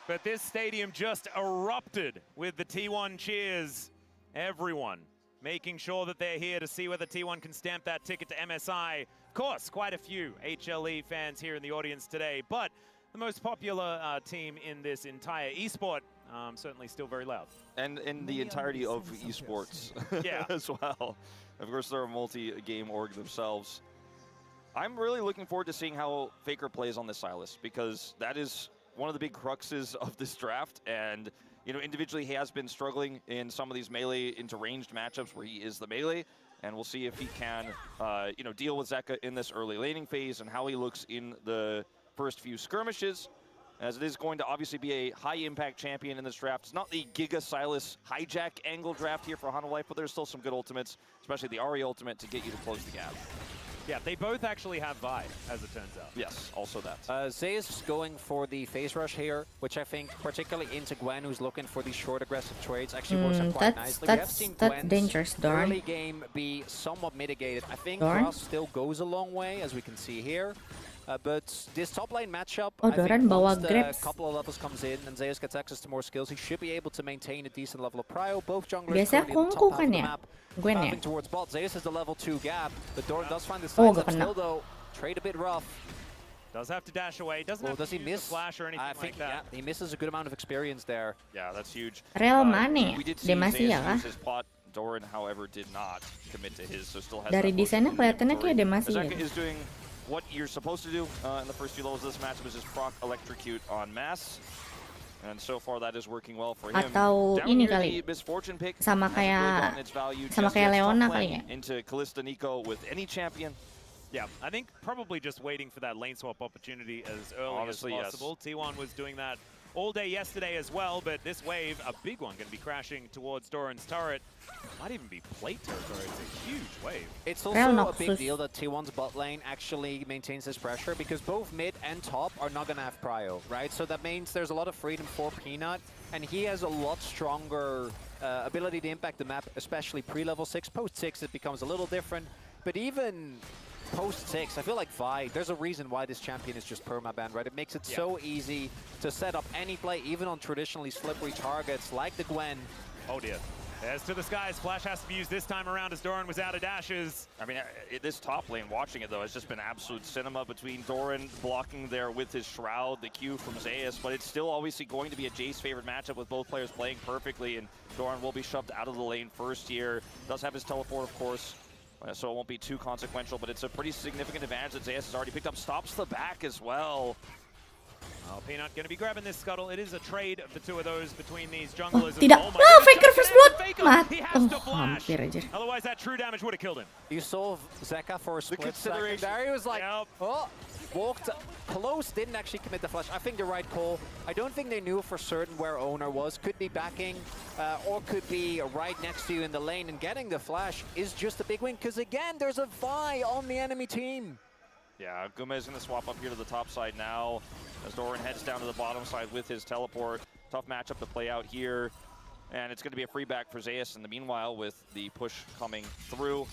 H: but this stadium just erupted with the T1 cheers. Everyone making sure that they're here to see whether T1 can stamp that ticket to MSI. Of course, quite a few HLE fans here in the audience today, but the most popular team in this entire esport, certainly still very loud.
L: And in the entirety of esports
H: Yeah.
L: as well. Of course, they're a multi-game org themselves. I'm really looking forward to seeing how Faker plays on this Silas, because that is one of the big cruxes of this draft. And you know, individually he has been struggling in some of these melee into ranged matchups where he is the melee, and we'll see if he can, you know, deal with Zeka in this early laning phase and how he looks in the first few skirmishes, as it is going to obviously be a high-impact champion in this draft. It's not the Giga Silas hijack angle draft here for Hanwha Life, but there's still some good ultimates, especially the Ahri ultimate to get you to close the gap.
H: Yeah, they both actually have Vi, as it turns out.
L: Yes, also that.
M: Zeus going for the phase rush here, which I think, particularly into Gwen, who's looking for these short aggressive trades, actually works out quite nicely. We have seen
E: that's
M: Gwen's
E: dangerous, Dorn.
M: early game be somewhat mitigated. I think
E: Dorn?
M: Cross still goes a long way, as we can see here. But this top lane matchup,
E: Oh,
M: I think
E: Doran bawa
M: once the
E: grips.
M: couple of levels comes in and Zeus gets access to more skills, he should be able to maintain a decent level of prio. Both junglers
E: Biasanya
M: currently at the
E: Kungku
M: top half
E: kan
M: of the
E: ya?
M: map,
E: Gwen ya?
M: moving towards bot. Zeus has the level 2 gap, but Doran does find the
E: Oh,
M: sides
E: gak
M: up
E: kena.
M: still though. Trade a bit rough.
H: Does have to dash away. Doesn't
M: Well,
H: have
M: does
H: to
M: he
H: use
M: miss?
H: the flash or anything
M: I think,
H: like that.
M: yeah, he misses a good amount of experience there.
L: Yeah, that's huge.
E: Real mana ya?
L: We did see
E: Dia masih ya
L: Zeus
E: kah?
L: use his plot. Doran, however, did not commit to his, so still has
E: Dari
L: that
E: desainnya
L: motion
E: kelihatannya
L: inventory.
E: kayak dia masih
L: Zeka
E: ya.
L: is doing what you're supposed to do in the first few levels of this match, which is proc electrocute on mass. And so far that is working well for him.
E: Atau
L: Down
E: ini
L: here,
E: kali,
L: the misfortune pick
E: sama
L: hasn't really
E: kayak
L: gotten its value
E: sama
L: just
E: kayak
L: yet. Top
E: Leona
L: lane
E: kali ya.
L: into Kalista Nico with any champion.
H: Yeah, I think probably just waiting for that lane swap opportunity as early
L: Honestly,
H: as
L: yes.
H: possible. T1 was doing that all day yesterday as well, but this wave, a big one, going to be crashing towards Doran's turret. Might even be plate territory. It's a huge wave.
M: It's also a big deal that T1's bot lane actually maintains this pressure, because both mid and top are not going to have prio, right? So that means there's a lot of freedom for Peanut, and he has a lot stronger ability to impact the map, especially pre-level 6. Post-6 it becomes a little different, but even post-6, I feel like Vi, there's a reason why this champion is just perma-banned, right? It makes it so easy to set up any play, even on traditionally slippery targets like the Gwen.
H: Oh dear. As to the skies, Flash has to be used this time around as Doran was out of dashes.
L: I mean, this top lane, watching it though, has just been absolute cinema between Doran blocking there with his Shroud, the Q from Zeus, but it's still obviously going to be a Jace favorite matchup with both players playing perfectly, and Doran will be shoved out of the lane first here. Does have his teleport, of course, so it won't be too consequential, but it's a pretty significant advantage that Zeus has already picked up. Stops the back as well.
H: Oh, Peanut going to be grabbing this scuttle. It is a trade of the two of those between these junglers.
E: Tidak.
H: Oh my
E: Ah,
H: goodness,
E: Faker first blood. Mati.
H: He has to
E: Oh,
H: flash.
E: hampir aja.
H: Otherwise, that true damage would have killed him.
M: You saw Zeka for a split second
L: consideration.
M: there. He was like, oh, walked close, didn't actually commit the flash. I think the right call. I don't think they knew for certain where Owner was. Could be backing or could be right next to you in the lane, and getting the flash is just a big win, because again, there's a Vi on the enemy team.
L: Yeah, Gume is going to swap up here to the top side now as Doran heads down to the bottom side with his teleport. Tough matchup to play out here, and it's going to be a free back for Zeus in the meanwhile with the push coming through.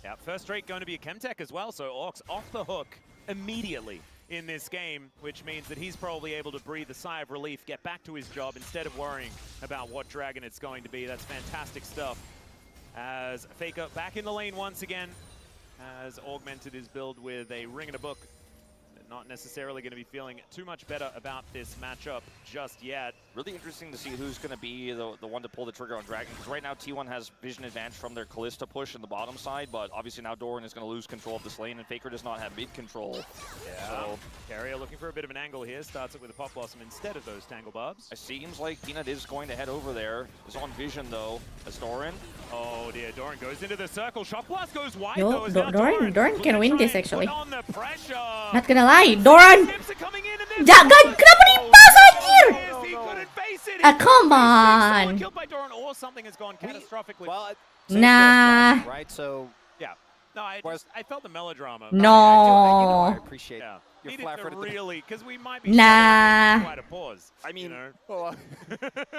H: Yeah, first straight going to be a Chemtech as well, so Orcs off the hook immediately in this game, which means that he's probably able to breathe a sigh of relief, get back to his job instead of worrying about what dragon it's going to be. That's fantastic stuff. As Faker back in the lane once again, has augmented his build with a ring and a book.
D: not necessarily going to be feeling too much better about this matchup just yet.
L: Really interesting to see who's going to be the one to pull the trigger on Dragon, because right now T1 has vision advantage from their Callista push in the bottom side, but obviously now Doran is going to lose control of this lane, and Faker does not have mid control.
D: Yeah. So Carrier looking for a bit of an angle here, starts it with a Pop Blossom instead of those Tangle Barbs.
L: It seems like Peanut is going to head over there. Is on vision though, as Doran.
D: Oh dear, Doran goes into the circle. Shock Blast goes wide
E: Yo,
D: though. As now
E: Doran can win this actually.
D: on the pressure.
E: Not gonna lie, Doran! Jangan! Kenapa dipas anjir?
D: He couldn't face it.
E: Ah, come on.
D: Killed by Doran, or something has gone catastrophically.
M: Well,
E: Nah.
M: right? So
D: yeah. No, I felt the melodrama.
E: No.
M: I appreciate
D: Yeah.
M: your
D: Needed
M: flat
D: to
M: foot at the
D: really, because we might be
E: Nah.
D: quite a pause.
L: I mean,
D: you know?
M: Well,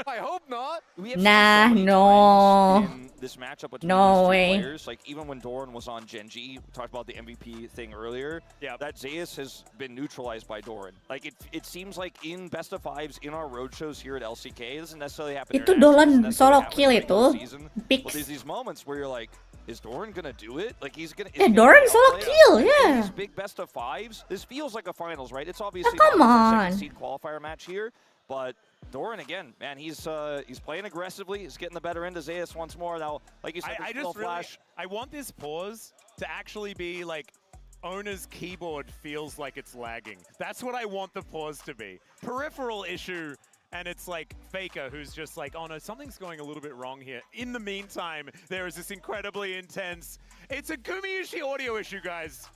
M: I hope not.
L: We have
E: Nah,
L: seen so many
E: no.
L: times in this matchup between
E: No
L: these two
E: way.
L: players, like even when Doran was on Genji, we talked about the MVP thing earlier.
D: Yeah.
L: That Zeus has been neutralized by Doran. Like it seems like in best of fives in our roadshows here at LCK, it doesn't necessarily happen.
E: Itu
L: internationally,
E: Dolan
L: it doesn't necessarily
E: solo
L: happen
E: kill
L: in the regular
E: itu.
L: season.
E: Pix.
L: But there's these moments where you're like, is Doran gonna do it? Like he's gonna.
E: Yeah, Doran solo
L: outplay us.
E: kill,
L: Like,
E: yeah.
L: These big best of fives. This feels like a finals, right? It's obviously
E: come
L: not a
E: on.
L: second seed qualifier match here, but Doran again, man, he's playing aggressively. He's getting the better end of Zeus once more. Now, like you said,
D: I
L: there's no
D: just really,
L: flash.
D: I want this pause to actually be like, owner's keyboard feels like it's lagging. That's what I want the pause to be. Peripheral issue, and it's like Faker who's just like, oh no, something's going a little bit wrong here. In the meantime, there is this incredibly intense, it's a Gumayushi audio issue, guys.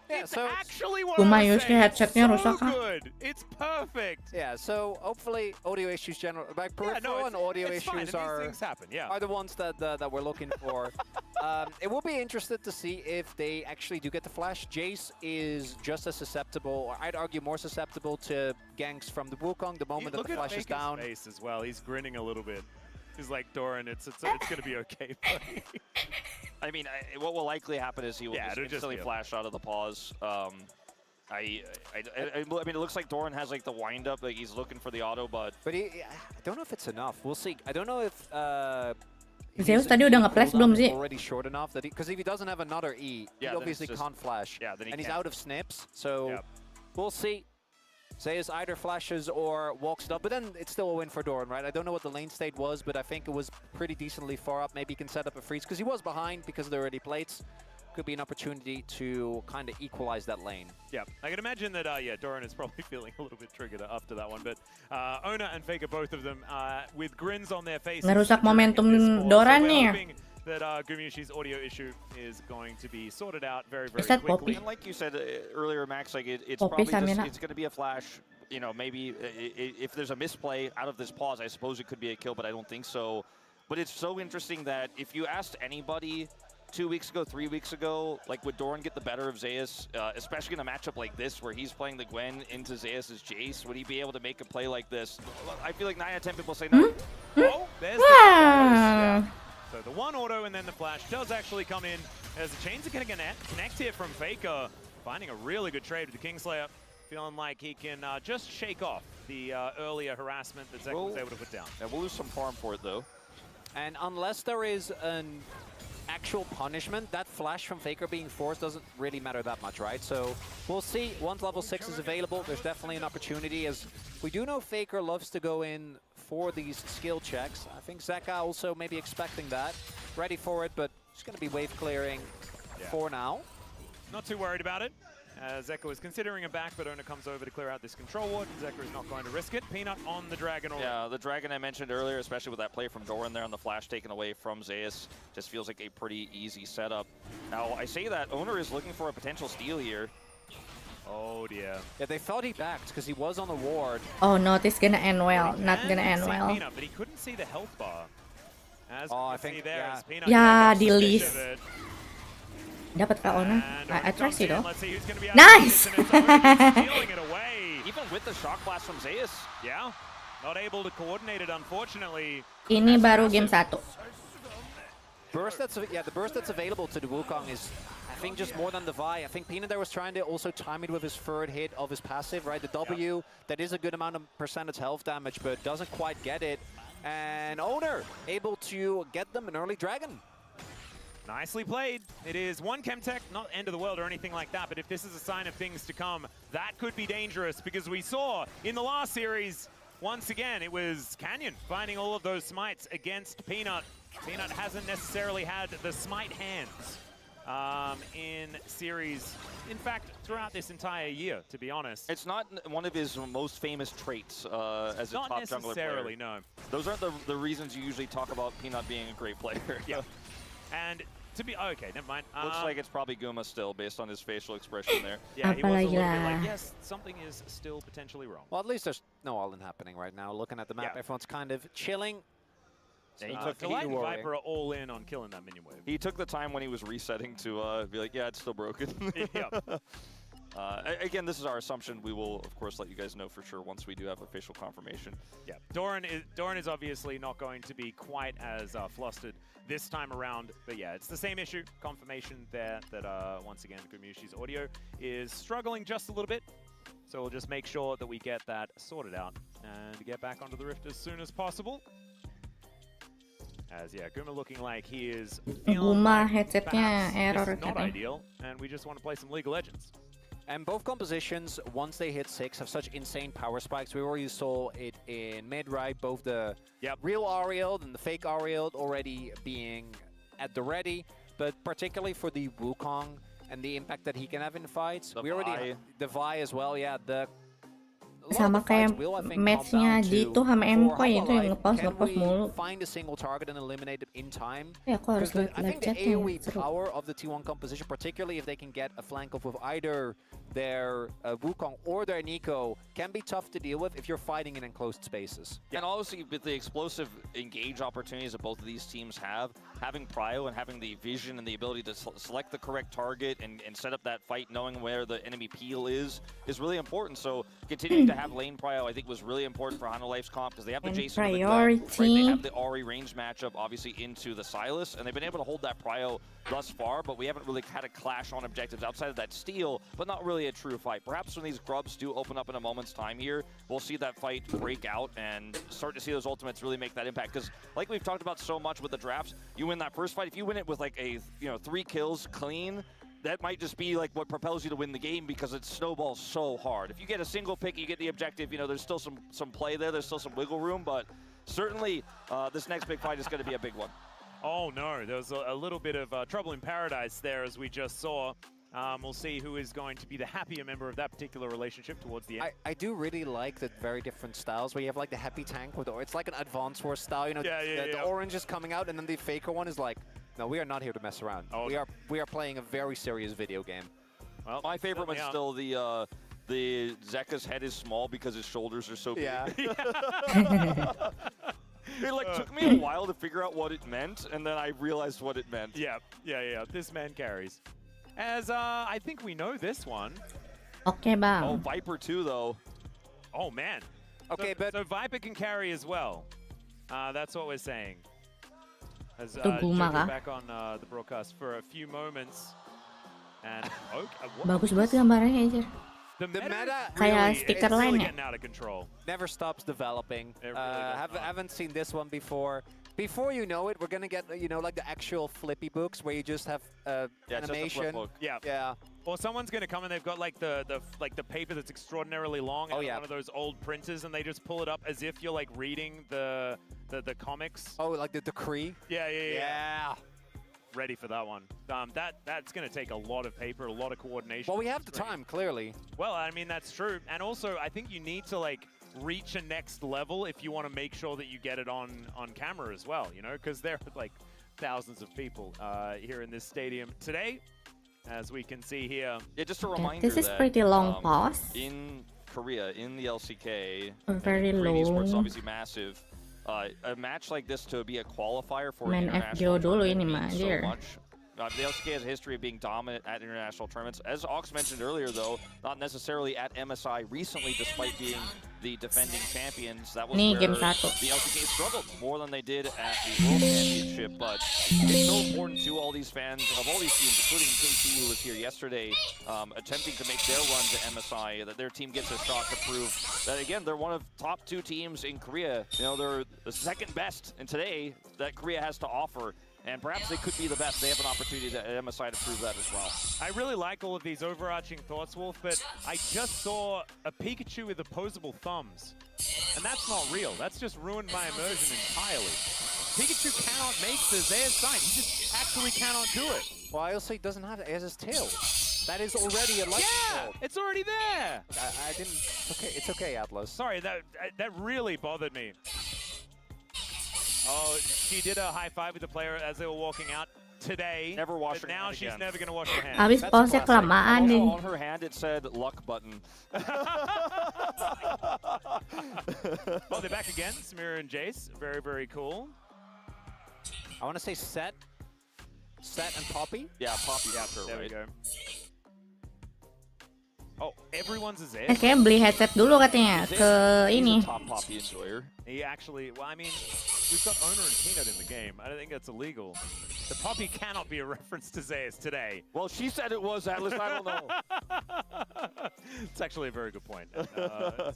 M: Yeah,
D: it's
M: so
D: actually what
E: Gumayushi
D: I was saying.
E: headsetnya
D: It's
E: rusak
D: so
E: ah.
D: good. It's perfect.
M: yeah, so hopefully audio issues general, like peripheral and audio
D: it's fine,
M: issues
D: and
M: are
D: these things happen. Yeah.
M: the ones that we're looking for. It will be interesting to see if they actually do get the flash. Jace is just as susceptible, or I'd argue more susceptible to ganks from the Wukong the moment that the flash is down.
D: Look at Faker's face as well. He's grinning a little bit. He's like, Doran, it's gonna be okay, buddy.
L: I mean, what will likely happen is he will just
D: it'll just
L: instantly
D: be a-
L: flash out of the pause. I mean, it looks like Doran has like the wind up, like he's looking for the auto, but
M: I don't know if it's enough. We'll see. I don't know if
E: Zeus tadi udah nge-flash belum sih?
M: already short enough that because if he doesn't have another E, he
L: Yeah, then
M: obviously
L: it's just-
M: can't flash.
L: yeah, then he
M: and he's
L: can't.
M: out of snips, so
D: Yep.
M: we'll see. Zeus either flashes or walks it up, but then it's still a win for Doran, right? I don't know what the lane state was, but I think it was pretty decently far up. Maybe he can set up a freeze because he was behind because of the early plates. Could be an opportunity to kind of equalize that lane.
D: Yeah, I can imagine that, Doran is probably feeling a little bit triggered after that one, but Ona and Faker, both of them, with grins on their faces.
E: Ngerusak
D: during
E: momentum
D: this pause.
E: Doran
D: So we're
E: nih.
D: hoping that Gumayushi's audio issue is going to be sorted out very, very
E: Is that
D: quickly.
E: Poppy?
L: and like you said earlier, Max, like it's
E: Poppy
L: probably just,
E: Samina.
L: it's going to be a flash. You know, maybe if there's a misplay out of this pause, I suppose it could be a kill, but I don't think so. But it's so interesting that if you asked anybody 2 weeks ago, 3 weeks ago, like would Doran get the better of Zeus, especially in a matchup like this where he's playing the Gwen into Zeus's Jace, would he be able to make a play like this? I feel like 9 out of 10 people say no.
D: Oh, there's the
E: Wow.
D: So the one auto and then the flash does actually come in as the chains are going to connect here from Faker, finding a really good trade with the Kingslayer, feeling like he can just shake off the earlier harassment that Zeka was able to put down.
L: And we'll lose some farm for it though.
M: And unless there is an actual punishment, that flash from Faker being forced doesn't really matter that much, right? So we'll see. Once level 6 is available, there's definitely an opportunity, as we do know Faker loves to go in for these skill checks. I think Zeka also maybe expecting that. Ready for it, but just going to be wave clearing for now.
D: Not too worried about it. Zeka is considering a back, but Ona comes over to clear out this control ward. Zeka is not going to risk it. Peanut on the Dragon already.
L: Yeah, the Dragon I mentioned earlier, especially with that play from Doran there on the flash taken away from Zeus, just feels like a pretty easy setup. Now, I say that Owner is looking for a potential steal here.
D: Oh dear.
M: Yeah, they thought he backed because he was on the ward.
E: Oh no, this gonna end well. Not gonna end
D: See
E: well.
D: Peanut, but he couldn't see the health bar. As
M: Oh,
D: we
M: I
D: can see
M: think,
D: there,
M: yeah.
D: as Peanut
E: Yeah,
D: got
E: di
D: suspicious
E: list.
D: of it.
E: Dapat kah Ona?
D: And
E: I try
D: comes
E: sih
D: in.
E: though.
D: Let's see who's gonna be out
E: Nice!
D: of this, and it's Ona stealing it away.
L: Even with the shock blast from Zeus.
D: Yeah, not able to coordinate it, unfortunately.
E: Ini baru game 1.
M: Burst that's the burst that's available to the Wukong is, I think, just more than the Vi. I think Peanut there was trying to also time it with his third hit of his passive, right? The W, that is a good amount of percentage health damage, but doesn't quite get it. And Owner able to get them an early Dragon.
D: Nicely played. It is one Chemtech, not end of the world or anything like that, but if this is a sign of things to come, that could be dangerous because we saw in the last series, once again, it was Canyon finding all of those smites against Peanut. Peanut hasn't necessarily had the smite hands in series, in fact, throughout this entire year, to be honest.
L: It's not one of his most famous traits as a top jungler player.
D: Not necessarily, no.
L: Those aren't the reasons you usually talk about Peanut being a great player.
D: Yeah. And to be okay, never mind.
L: Looks like it's probably Guma still, based on his facial expression there.
D: Yeah, he was a little bit
E: Apalagi
D: like,
E: lah.
D: yes, something is still potentially wrong.
M: Well, at least there's no all-in happening right now. Looking at the map,
D: Yeah.
M: everyone's kind of chilling.
L: He took
D: Delight and
M: worrying.
D: Viper are all in on killing that minion wave.
L: He took the time when he was resetting to be like, yeah, it's still broken.
D: Yeah.
L: Again, this is our assumption. We will, of course, let you guys know for sure once we do have official confirmation.
D: Yeah, Doran is obviously not going to be quite as flustered this time around, but yeah, it's the same issue. Confirmation there that once again, Gumushi's audio is struggling just a little bit. So we'll just make sure that we get that sorted out and get back onto the Rift as soon as possible. As yeah, Guma looking like he is feeling
E: Guma
D: like
E: headsetnya
D: perhaps
E: error
D: this is not
E: katanya.
D: ideal, and we just want to play some League of Legends.
M: And both compositions, once they hit 6, have such insane power spikes. We already saw it in mid, right? Both the real Ariel and the fake Ariel already being at the ready. But particularly for the Wukong and the impact that he can have in fights.
L: The
M: we already
L: Vi.
M: the Vi as well, yeah.
E: Sama kayak matchnya G2 sama MK itu yang ngepost mulu.
M: Find a single target and eliminate it in time.
E: Ya, aku harus lihat
M: I
E: live
M: think the
E: chatnya.
M: AoE
E: Seru.
M: power of the T1 composition, particularly if they can get a flank off of either their Wukong or their Nico, can be tough to deal with if you're fighting in enclosed spaces.
L: And obviously, with the explosive engage opportunities that both of these teams have, having Prio and having the vision and the ability to select the correct target and set up that fight, knowing where the enemy peel is really important. So continuing to have lane Prio, I think, was really important for Hanalife's comp because they have the
E: And
L: Jason and the
E: priority.
L: Glenn, right? They have the Ahri range matchup, obviously, into the Silas, and they've been able to hold that Prio thus far, but we haven't really had a clash on objectives outside of that steal, but not really a true fight. Perhaps when these grubs do open up in a moment's time here, we'll see that fight break out and start to see those ultimates really make that impact. Because like we've talked about so much with the drafts, you win that first fight, if you win it with like a 3 kills clean, that might just be like what propels you to win the game because it snowballs so hard. If you get a single pick, you get the objective, there's still some play there, there's still some wiggle room, but certainly this next big fight is going to be a big one.
D: Oh no, there was a little bit of trouble in paradise there, as we just saw. We'll see who is going to be the happier member of that particular relationship towards the end.
M: I do really like the very different styles where you have like the happy tank with it's like an advanced war style, the orange is coming out and then the faker one is like, no, we are not here to mess around.
D: Oh,
M: we are playing a very serious video game.
D: Well,
L: my favorite one's still the Zeka's head is small because his shoulders are so big.
M: Yeah.
L: It took me a while to figure out what it meant, and then I realized what it meant.
D: Yeah. This man carries. As I think we know this one.
E: Oke, Bang.
L: Oh, Viper too, though.
D: Oh man.
M: Okay,
D: so Viper can carry as well. That's what we're saying. As
E: Guma kah?
D: back on the broadcast for a few moments. And
E: Bagus banget gambarnya anjir.
D: The meta
E: Kayak
D: really,
E: stiker
D: it's really
E: lainnya.
D: getting out of control.
M: Never stops developing.
D: It really does not.
M: Haven't seen this one before. Before you know it, we're gonna get like the actual flippy books where you just have animation.
D: Yeah. Or someone's gonna come and they've got like the paper that's extraordinarily long.
M: Oh,
D: and
M: yeah.
D: One of those old printers, and they just pull it up as if you're like reading the comics.
M: Oh, like the decree.
D: Yeah. Ready for that one. That's going to take a lot of paper, a lot of coordination.
M: Well, we have the time, clearly.
D: Well, I mean, that's true. And also, I think you need to, reach a next level if you want to make sure that you get it on camera as well, because there are, thousands of people here in this stadium today, as we can see here.
L: Yeah, just a reminder
E: This is
L: that,
E: pretty long pause.
L: in Korea, in the LCK,
E: Very
L: 3D sports is
E: long.
L: obviously massive. A match like this to be a qualifier for
E: Main
L: international
E: FGO dulu
L: tournament
E: ini mah,
L: means so
E: anjir.
L: much. The LCK has a history of being dominant at international tournaments. As Ox mentioned earlier, though, not necessarily at MSI recently, despite being the defending champions. That was
E: Nih,
L: where
E: game
L: the
E: 1.
L: LCK struggled more than they did at the World Championship. But it's so important to all these fans of all these teams, including KT, who was here yesterday, attempting to make their run to MSI, that their team gets a shot to prove that, again, they're one of top 2 teams in Korea. They're the second best, and today that Korea has to offer. And perhaps they could be the best. They have an opportunity at MSI to prove that as well.
D: I really like all of these overarching thoughts, Wolf, but I just saw a Pikachu with opposable thumbs. And that's not real. That's just ruined my immersion entirely. Pikachu cannot make the Zeus sign. He just actually cannot do it.
M: Well, I also he doesn't have it as his tail. That is already a lightning bolt.
D: It's already there.
M: I didn't. It's okay, Atlas.
D: Sorry, that really bothered me. Oh, she did a high five with the player as they were walking out today.
L: Never wash her
D: now
L: hand
D: she's
L: again.
D: never gonna wash her hands.
E: Habis pause-nya kelamaan
L: Also,
E: nih.
L: on her hand it said luck button.
D: Oh, they're back again. Samira and Jace. Very, very cool.
M: I want to say Set and Poppy.
L: Yeah, Poppy after,
D: There we
L: right?
D: go. Oh, everyone's a Zeus.
E: Kayaknya beli headset dulu katanya ke ini.
L: He's a top Poppy enjoyer.
D: He actually, well, I mean, we've got Owner and Peanut in the game. I don't think that's illegal. The Poppy cannot be a reference to Zeus today.
L: Well, she said it was, Atlas. I don't know.
D: It's actually a very good point.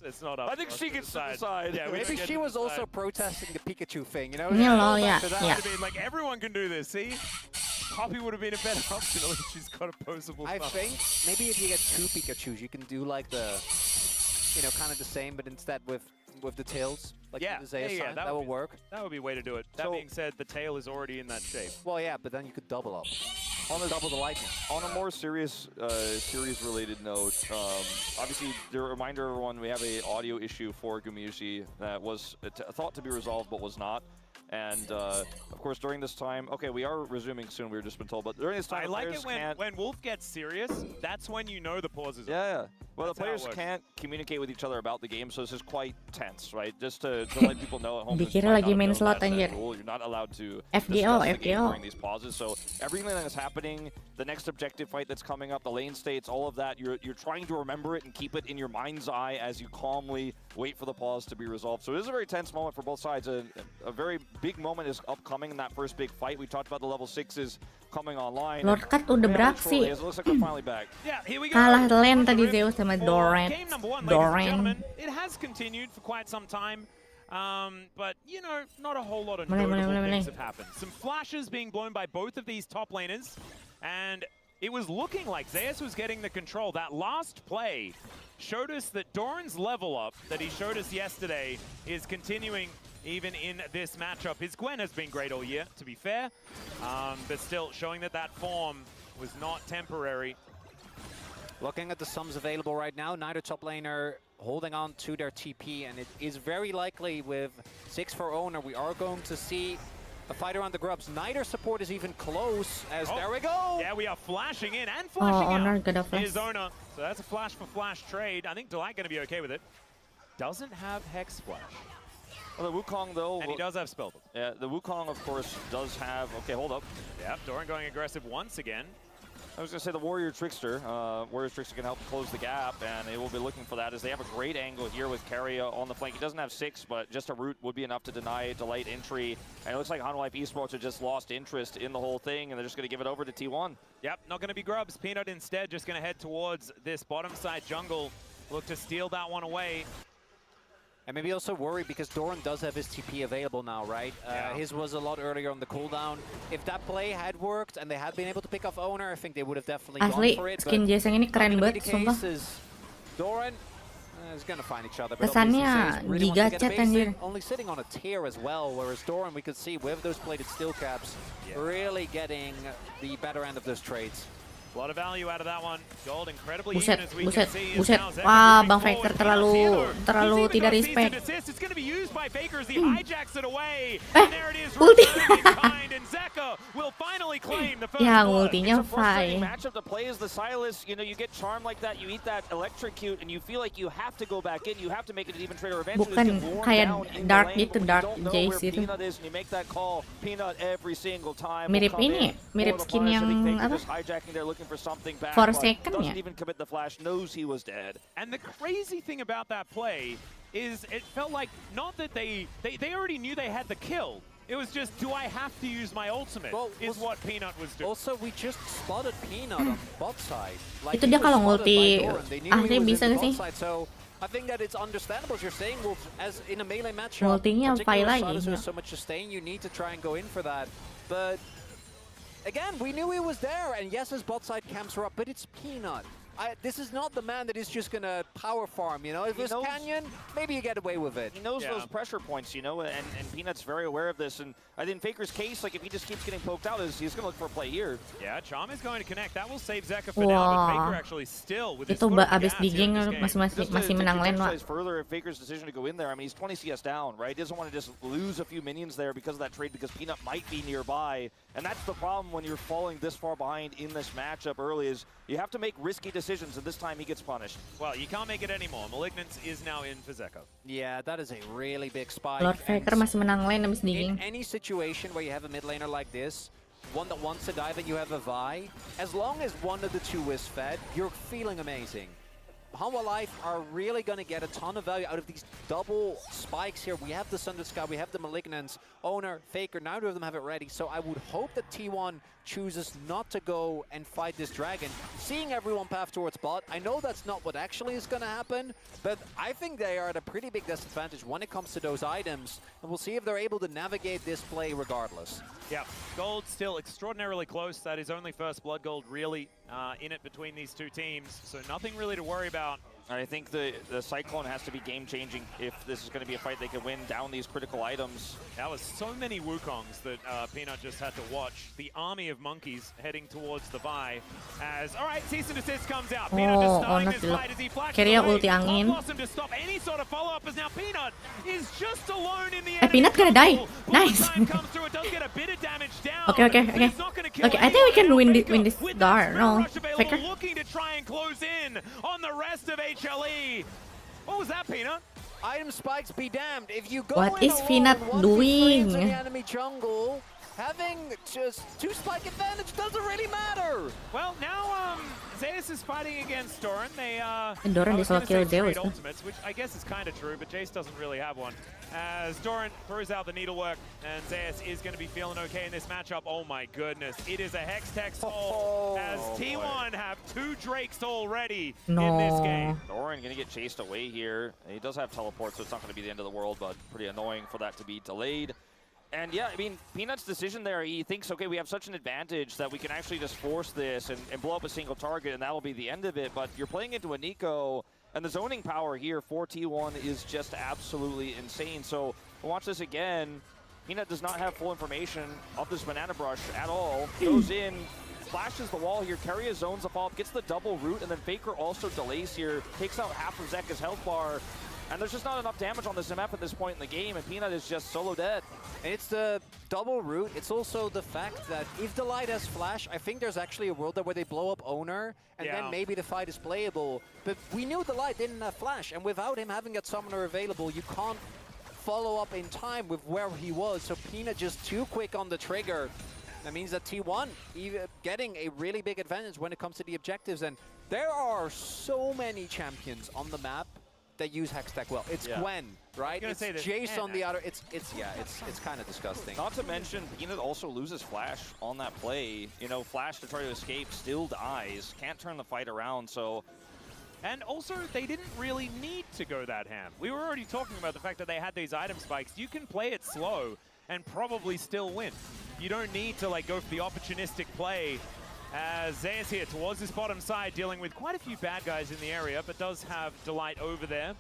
D: It's not up.
L: I think she gets to decide.
D: Yeah,
M: Maybe she was also protesting the Pikachu thing, you know?
E: Ini loh ya,
D: So that
E: ya.
D: would have been like, everyone can do this, see? Poppy would have been a better option, at least she's got opposable
M: I
D: thumbs.
M: think maybe if you get 2 Pikachus, you can do like the, you know, kind of the same, but instead with the tails. Like
D: Yeah,
M: the Zeus sign, that will work.
D: That would be a way to do it. That
L: So-
D: being said, the tail is already in that shape.
M: Well, yeah, but then you could double up. Double the lightning.
L: On a more serious, series-related note, obviously, the reminder everyone, we have a audio issue for Gumiushi that was thought to be resolved but was not. And of course, during this time, okay, we are resuming soon. We've just been told, but during this time,
D: I
L: the
D: like
L: players
D: it when,
L: can't.
D: when Wolf gets serious, that's when you know the pause is over.
L: Yeah. Well,
D: That's
L: the
D: how it
L: players
D: works.
L: can't communicate with each other about the game, so this is quite tense, right? Just to let people know at home. since
E: Dikira
L: you might
E: lagi
L: not
E: main
L: know
E: slot,
L: that's the
E: anjir.
L: rule. You're not allowed to
E: FGO,
L: discuss the game
E: FGO.
L: during these pauses. So everything that is happening, the next objective fight that's coming up, the lane states, all of that, you're trying to remember it and keep it in your mind's eye as you calmly wait for the pause to be resolved. So it is a very tense moment for both sides. A very big moment is upcoming in that first big fight. We talked about the level 6s coming online.
E: Lord Cut udah berapa sih?
L: It looks like we're finally back.
D: Yeah, here we go.
E: Kalah lane
D: On the
E: tadi
D: rip
E: Zeus sama
D: for
E: Doran.
D: Game number 1, ladies and
E: Doran.
D: gentlemen. It has continued for quite some time. But, you know, not a whole lot of
E: Mulai,
D: notable
E: mulai.
D: things have happened. Some flashes being blown by both of these top laners. And it was looking like Zeus was getting the control. That last play showed us that Doran's level up that he showed us yesterday is continuing even in this matchup. His Gwen has been great all year, to be fair. But still, showing that that form was not temporary.
M: Looking at the sums available right now, neither top laner holding on to their TP, and it is very likely with 6 for owner, we are going to see a fight around the grubs. Neither support is even close, as there we go!
D: Yeah, we are flashing in and flashing
E: Owner
D: out.
E: got a flash.
D: Is owner. So that's a flash for flash trade. I think Delight going to be okay with it. Doesn't have Hex Flash.
L: Well, the Wukong, though...
D: And he does have Spellbook.
L: Yeah, the Wukong, of course, does have... Okay, hold up.
D: Yep, Doran going aggressive once again.
L: I was going to say the Warrior Trickster. Warrior Trickster can help close the gap, and they will be looking for that as they have a great angle here with Carrier on the flank. He doesn't have 6, but just a root would be enough to deny Delight entry. And it looks like Hanwha Life Esports have just lost interest in the whole thing, and they're just going to give it over to T1.
D: Yep, not going to be Grubs. Peanut instead just going to head towards this bottom side jungle. Look to steal that one away.
M: And maybe also worry because Doran does have his TP available now, right?
D: Yeah.
M: His was a lot earlier on the cooldown. If that play had worked and they had been able to pick off owner, I think they would have definitely
E: Asli,
M: gone for it.
E: skin Jace yang ini keren banget, sumpah.
M: Doran is going to find each other. But
E: Kesannya
M: obviously Zeus really wants to get a
E: gigachat,
M: base
E: anjir.
M: in, only sitting on a tier as well, whereas Doran, we could see with those plated steel caps, really getting the better end of those trades.
D: A lot of value out of that one. Gold incredibly
E: Buset,
D: even as we
E: buset,
D: can see.
E: buset. Wah, Bang Faker terlalu tidak respect.
D: It's going to be used by Faker as he hijacks it away.
E: Eh,
D: And there it is.
E: ulti.
D: returning in kind, and Zeka will finally claim the first
E: Yang
D: blood.
E: ultinya
L: Frustrating
E: Fai.
L: matchup to play as the Silas. You know, you get charmed like that, you eat that electrocute, and you feel like you have to go back in. You have to make it an even trader. Eventually,
E: Bukan
L: just get worn
E: kayak
L: down in the
E: Dark
L: lane,
E: gitu,
L: but we
E: Dark
L: don't know
E: Jace
L: where
E: itu.
L: Peanut is, and you make that call. Peanut every single time.
E: Mirip
L: will come
E: ini,
L: in
E: mirip
L: for the
E: skin
L: punish. I think
E: yang
L: Faker
E: apa?
L: just hijacking there, looking for something back.
E: Forsaken
L: but doesn't
E: ya?
L: even commit the flash. Knows he was dead.
D: And the crazy thing about that play is it felt like not that they already knew they had the kill. It was just, do I have to use my ultimate? Is what Peanut was doing.
M: Also, we just spotted Peanut on bot side.
E: Itu
M: he
E: dia
M: was
E: kalau
M: spotted
E: ngulti
M: by Doran. They knew he
E: ahli
M: was
E: bisa
M: in
E: nggak
M: bot
E: sih?
M: side, so I think that it's understandable as you're saying, Wolf, as in a melee matchup,
E: Multinya Fai
M: particularly
E: lagi.
M: Silas with so much sustain, you need to try and go in for that. but again, we knew he was there, and yes, his bot side camps are up, but it's Peanut. This is not the man that is just gonna power farm, you know? If it was Canyon, maybe you get away with it.
L: He knows those pressure points, you know, and Peanut's very aware of this. And I think Faker's case, like, if he just keeps getting poked out, he's gonna look for a play here.
H: Yeah, Charm is going to connect. That will save Zeka for now, but Faker actually still with his
E: Itu
H: foot on the
E: abis
H: gas here in
E: digging
H: this game.
E: masih menang lane, Wak.
L: Further, if Faker's decision to go in there, I mean, he's 20 CS down, right? He doesn't want to just lose a few minions there because of that trade, because Peanut might be nearby. And that's the problem when you're falling this far behind in this matchup early, is you have to make risky decisions, and this time he gets punished.
H: Well, you can't make it anymore. Malignance is now in for Zeka.
M: Yeah, that is a really big spike.
E: Lord Faker masih menang lane abis digging.
M: In any situation where you have a mid laner like this, one that wants to dive and you have a Vi, as long as one of the two is fed, you're feeling amazing. Hanwha Life are really going to get a ton of value out of these double spikes here. We have the Sundered Sky, we have the Malignance, Owner, Faker, neither of them have it ready. So I would hope that T1 chooses not to go and fight this dragon. Seeing everyone path towards bot, I know that's not what actually is going to happen, but I think they are at a pretty big disadvantage when it comes to those items, and we'll see if they're able to navigate this play regardless.
H: Yeah, gold still extraordinarily close. That is only first blood gold really in it between these two teams, so nothing really to worry about.
L: I think the Cyclone has to be game-changing if this is going to be a fight they can win down these critical items.
H: That was so many Wukongs that Peanut just had to watch. The army of monkeys heading towards the Vi as, all right, cease and desist comes out. Peanut just starting this fight as he flashes away.
E: ulti angin.
H: Blossom to stop any sort of follow-up as now Peanut is just alone in the enemy.
E: Peanut gonna die. Nice.
H: Comes through. It does get a bit of damage down.
E: Okay. Okay, I think we can win this Dar. No, Faker.
H: Looking to try and close in on the rest of HLE. What was that, Peanut?
M: Item spikes be damned. If you go
E: What
M: in
E: is
M: alone,
E: Peanut
M: 1v3
E: doing?
M: into the enemy jungle, having just 2 spike advantage doesn't really matter.
H: Well, now Zeus is fighting against Doran. They
E: Doran
H: I was gonna
E: dislocate
H: say
E: Zeus,
H: trade ultimates, which I guess is kind of true, but Jace doesn't really have one. As Doran throws out the needlework, and Zeus is going to be feeling okay in this matchup. Oh my goodness, it is a Hex-Tech Soul as T1 have 2 Drakes already in this game.
L: Doran going to get chased away here. He does have teleport, so it's not going to be the end of the world, but pretty annoying for that to be delayed. And yeah, I mean, Peanut's decision there, he thinks, okay, we have such an advantage that we can actually just force this and blow up a single target, and that'll be the end of it. But you're playing into a Nico, and the zoning power here for T1 is just absolutely insane. So we'll watch this again. Peanut does not have full information of this Banana Brush at all. Goes in, flashes the wall here, Keria zones the follow-up, gets the double root, and then Faker also delays here, takes out half of Zeka's health bar. And there's just not enough damage on this map at this point in the game, and Peanut is just solo dead.
M: It's the double root. It's also the fact that if the light has flash, I think there's actually a world there where they blow up Owner, and then maybe the fight is playable. But we knew the light didn't have flash, and without him having that summoner available, you can't follow up in time with where he was. So Peanut just too quick on the trigger. That means that T1 even getting a really big advantage when it comes to the objectives. And there are so many champions on the map that use Hex-Tech well. It's Gwen, right? It's Jace on the other. It's kind of disgusting.
L: Not to mention, Peanut also loses Flash on that play. You know, Flash to try to escape still dies. Can't turn the fight around, so...
H: And also, they didn't really need to go that ham. We were already talking about the fact that they had these item spikes. You can play it slow and probably still win. You don't need to like go for the opportunistic play. As Zeus here towards this bottom side, dealing with quite a few bad guys in the area, but does have Delight over there.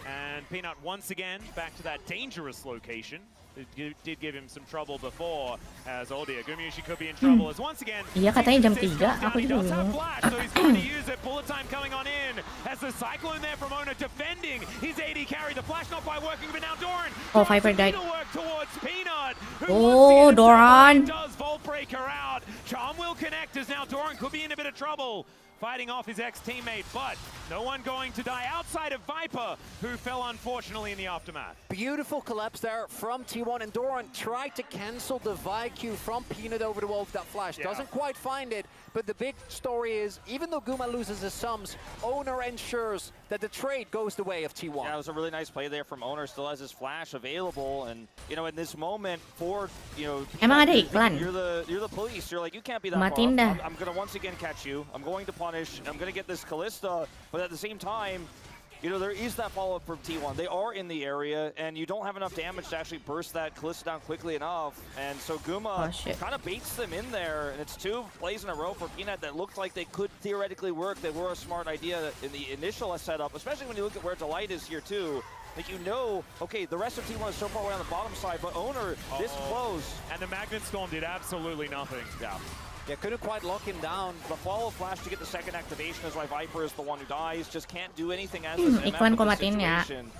H: And Peanut once again back to that dangerous location. It did give him some trouble before, as oh dear, Gumiushi could be in trouble as once again.
E: Iya katanya jam 3, aku
H: He
E: juga
H: does have
E: bingung.
H: flash, so he's going to use it. Bullet time coming on in as the Cyclone there from Ono defending his AD carry. The flash not quite working, but now Doran.
E: Oh, Viper died.
H: Work towards Peanut.
E: Oh, Doran.
H: Does Volt Breaker out. Charm will connect as now Doran could be in a bit of trouble, fighting off his ex-teammate, but no one going to die outside of Viper, who fell unfortunately in the aftermath.
M: Beautiful collapse there from T1, and Doran tried to cancel the Vi Q from Peanut over the wall with that flash. Doesn't quite find it, but the big story is, even though Guma loses his sums, Owner ensures that the trade goes the way of T1.
L: Yeah, it was a really nice play there from Owner. Still has his flash available, and you know, in this moment, for
E: Emang ada iklan?
L: you're the police. You're like, you can't be that
E: Matiin
L: far.
E: dah.
L: I'm gonna once again catch you. I'm going to punish. I'm gonna get this Callista, but at the same time, there is that follow-up from T1. They are in the area, and you don't have enough damage to actually burst that Kalista down quickly enough. And so Guma kind of baits them in there, and it's 2 plays in a row for Peanut that looked like they could theoretically work. They were a smart idea in the initial setup, especially when you look at where Delight is here too. Like, okay, the rest of T1 is so far away on the bottom side, but Owner, this close.
H: And the Magnet Storm did absolutely nothing.
M: Yeah, couldn't quite lock him down.
L: The follow flash to get the second activation is why Viper is the one who dies. Just can't do anything as this
E: Ikwan ko
L: MF
E: matiin ya.
L: situation.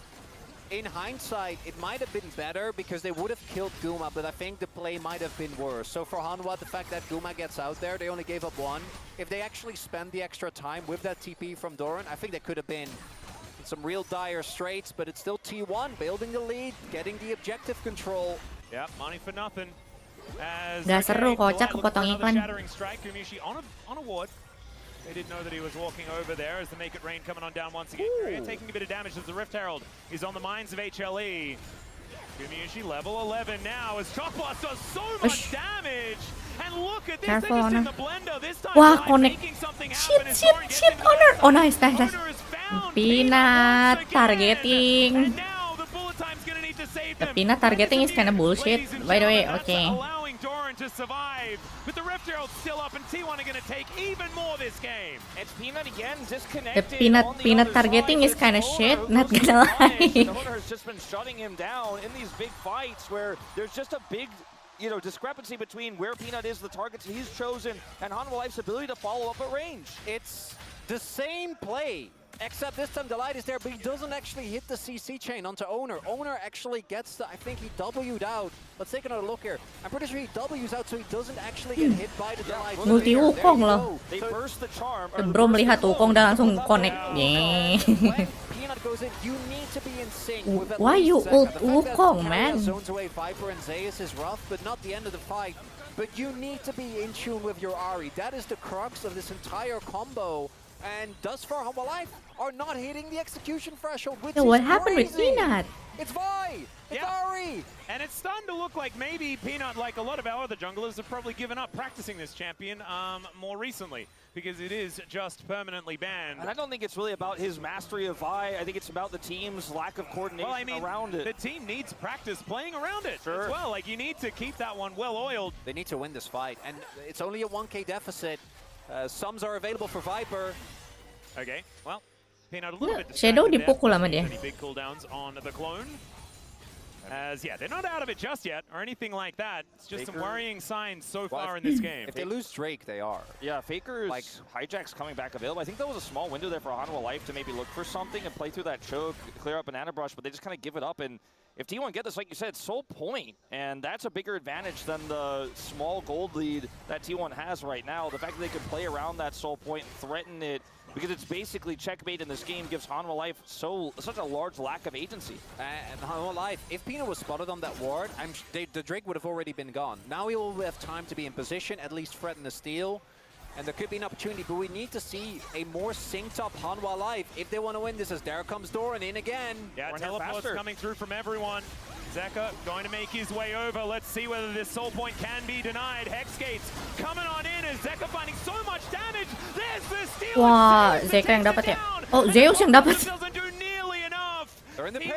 M: In hindsight, it might have been better because they would have killed Guma, but I think the play might have been worse. So for Hanwha, the fact that Guma gets out there, they only gave up 1. If they actually spend the extra time with that TP from Doran, I think they could have been in some real dire straits, but it's still T1 building the lead, getting the objective control.
H: Yeah, money for nothing. As
E: Gak seru, kocak kepotong iklan.
H: shattering strike, Kumishi on a ward. They didn't know that he was walking over there as the Make It Rain coming on down once again. Korea taking a bit of damage as the Rift Herald is on the minds of HLE. Kumishi level 11 now as Shock Blast does so much damage. And look at this, they just in the blender this time.
E: Wah, connect.
H: Making something
E: Shit,
H: happen.
E: shit, Owner. Oh, nice. Peanut targeting. The Peanut targeting is kind of bullshit, by the way. Okay.
H: Allowing Doran to survive, but the Rift Herald's still up, and T1 are going to take even more this game.
L: It's Peanut again,
E: The
L: disconnected.
E: peanut targeting is kind of shit, not gonna lie.
L: Owner has just been shutting him down in these big fights where there's just a big discrepancy between where Peanut is, the targets he's chosen, and Hanwha Life's ability to follow up at range.
M: It's the same play, except this time Delight is there, but he doesn't actually hit the CC chain onto Owner. Owner actually gets the, I think he W'd out. Let's take another look here. I'm pretty sure he W's out, so he doesn't actually get hit by the Delight.
E: Multi Wukong loh.
L: They burst the charm.
E: Bro melihat Wukong dan langsung connect. Yeah.
M: Goes in, you need to be in sync with at
E: Why
M: least
E: you
M: Zeka.
E: ult
M: The fact
E: Wukong,
M: that
E: man?
M: Zones away Viper and Zeus is rough, but not the end of the fight. But you need to be in tune with your Ahri. That is the crux of this entire combo. And thus far, Hanwha Life are not hitting the execution threshold, which is
E: What happened with
M: crazy.
E: Peanut?
M: It's Vi! It's Ahri!
H: And it's starting to look like maybe Peanut, like a lot of our other junglers, have probably given up practicing this champion more recently, because it is just permanently banned.
L: And I don't think it's really about his mastery of Vi. I think it's about the team's lack of coordination around it.
H: The team needs practice playing around it as well. Like, you need to keep that one well oiled.
M: They need to win this fight, and it's only a 1k deficit. Sums are available for Viper.
H: Okay, well, Peanut a little bit
E: Shadow
H: distracted
E: dipukul
H: there.
E: sama dia.
H: Any big cooldowns on the clone. As, yeah, they're not out of it just yet, or anything like that. It's just some worrying signs so far in this game.
M: If they lose Drake, they are.
L: Yeah, Faker's hijack's coming back available. I think that was a small window there for Hanwha Life to maybe look for something and play through that choke, clear up Banana Brush, but they just kind of give it up. And if T1 get this, like you said, Soul Point, and that's a bigger advantage than the small gold lead that T1 has right now. The fact that they can play around that Soul Point and threaten it, because it's basically checkmate in this game, gives Hanwha Life such a large lack of agency.
M: And Hanwha Life, if Peanut was spotted on that ward, the Drake would have already been gone. Now he will have time to be in position, at least threaten the steal. And there could be an opportunity, but we need to see a more synced up Hanwha Life if they want to win this, as there comes Doran in again.
H: Yeah, teleports coming through from everyone. Zeka going to make his way over. Let's see whether this soul point can be denied. Hex Gates coming on in as Zeka finding so much damage. There's the steal.
E: Wah, Zeka yang dapat ya. Oh, Zeus yang dapat.
H: Doesn't do nearly enough.
M: They're in the pit.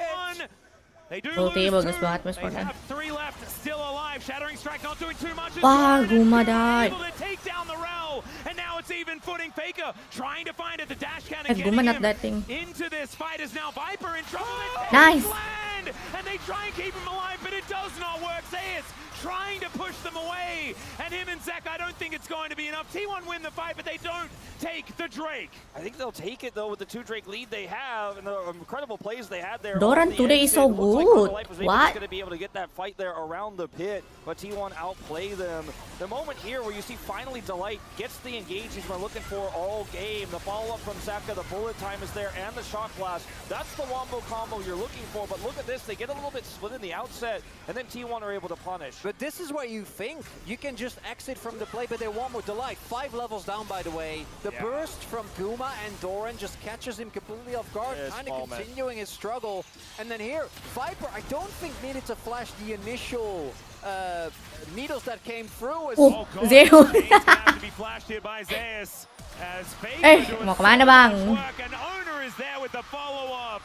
H: They do
E: Ulti
H: lose
E: bagus
H: two.
E: banget Mas
H: They
E: Morgan.
H: have 3 left, still alive. Shattering Strike not doing too much.
E: Wah, Guma died.
H: Able to take down the Rel, and now it's even footing. Faker trying to find it. The dash cannon
E: And
H: getting
E: Guma not
H: him
E: that thing.
H: into this fight is now Viper in trouble.
E: Nice.
H: Land, and they try and keep him alive, but it does not work. Zeus trying to push them away, and him and Zek, I don't think it's going to be enough. T1 win the fight, but they don't take the Drake.
L: I think they'll take it, though, with the 2 Drake lead they have and the incredible plays they had there.
E: Doran today is so good. What?
L: Going to be able to get that fight there around the pit, but T1 outplay them. The moment here where you see finally Delight gets the engage he's been looking for all game. The follow-up from Zeka, the bullet time is there, and the shock blast. That's the wombo combo you're looking for, but look at this. They get a little bit split in the outset, and then T1 are able to punish.
M: But this is what you think. You can just exit from the play, but they want more Delight. 5 levels down, by the way. The burst from Guma and Doran just catches him completely off guard, kind of continuing his struggle. And then here, Viper, I don't think needed to flash the initial needles that came through.
E: Oh, Zeus.
H: Have to be flashed here by Zeus. As
E: mau kemana bang?
H: And Owner is there with the follow-up.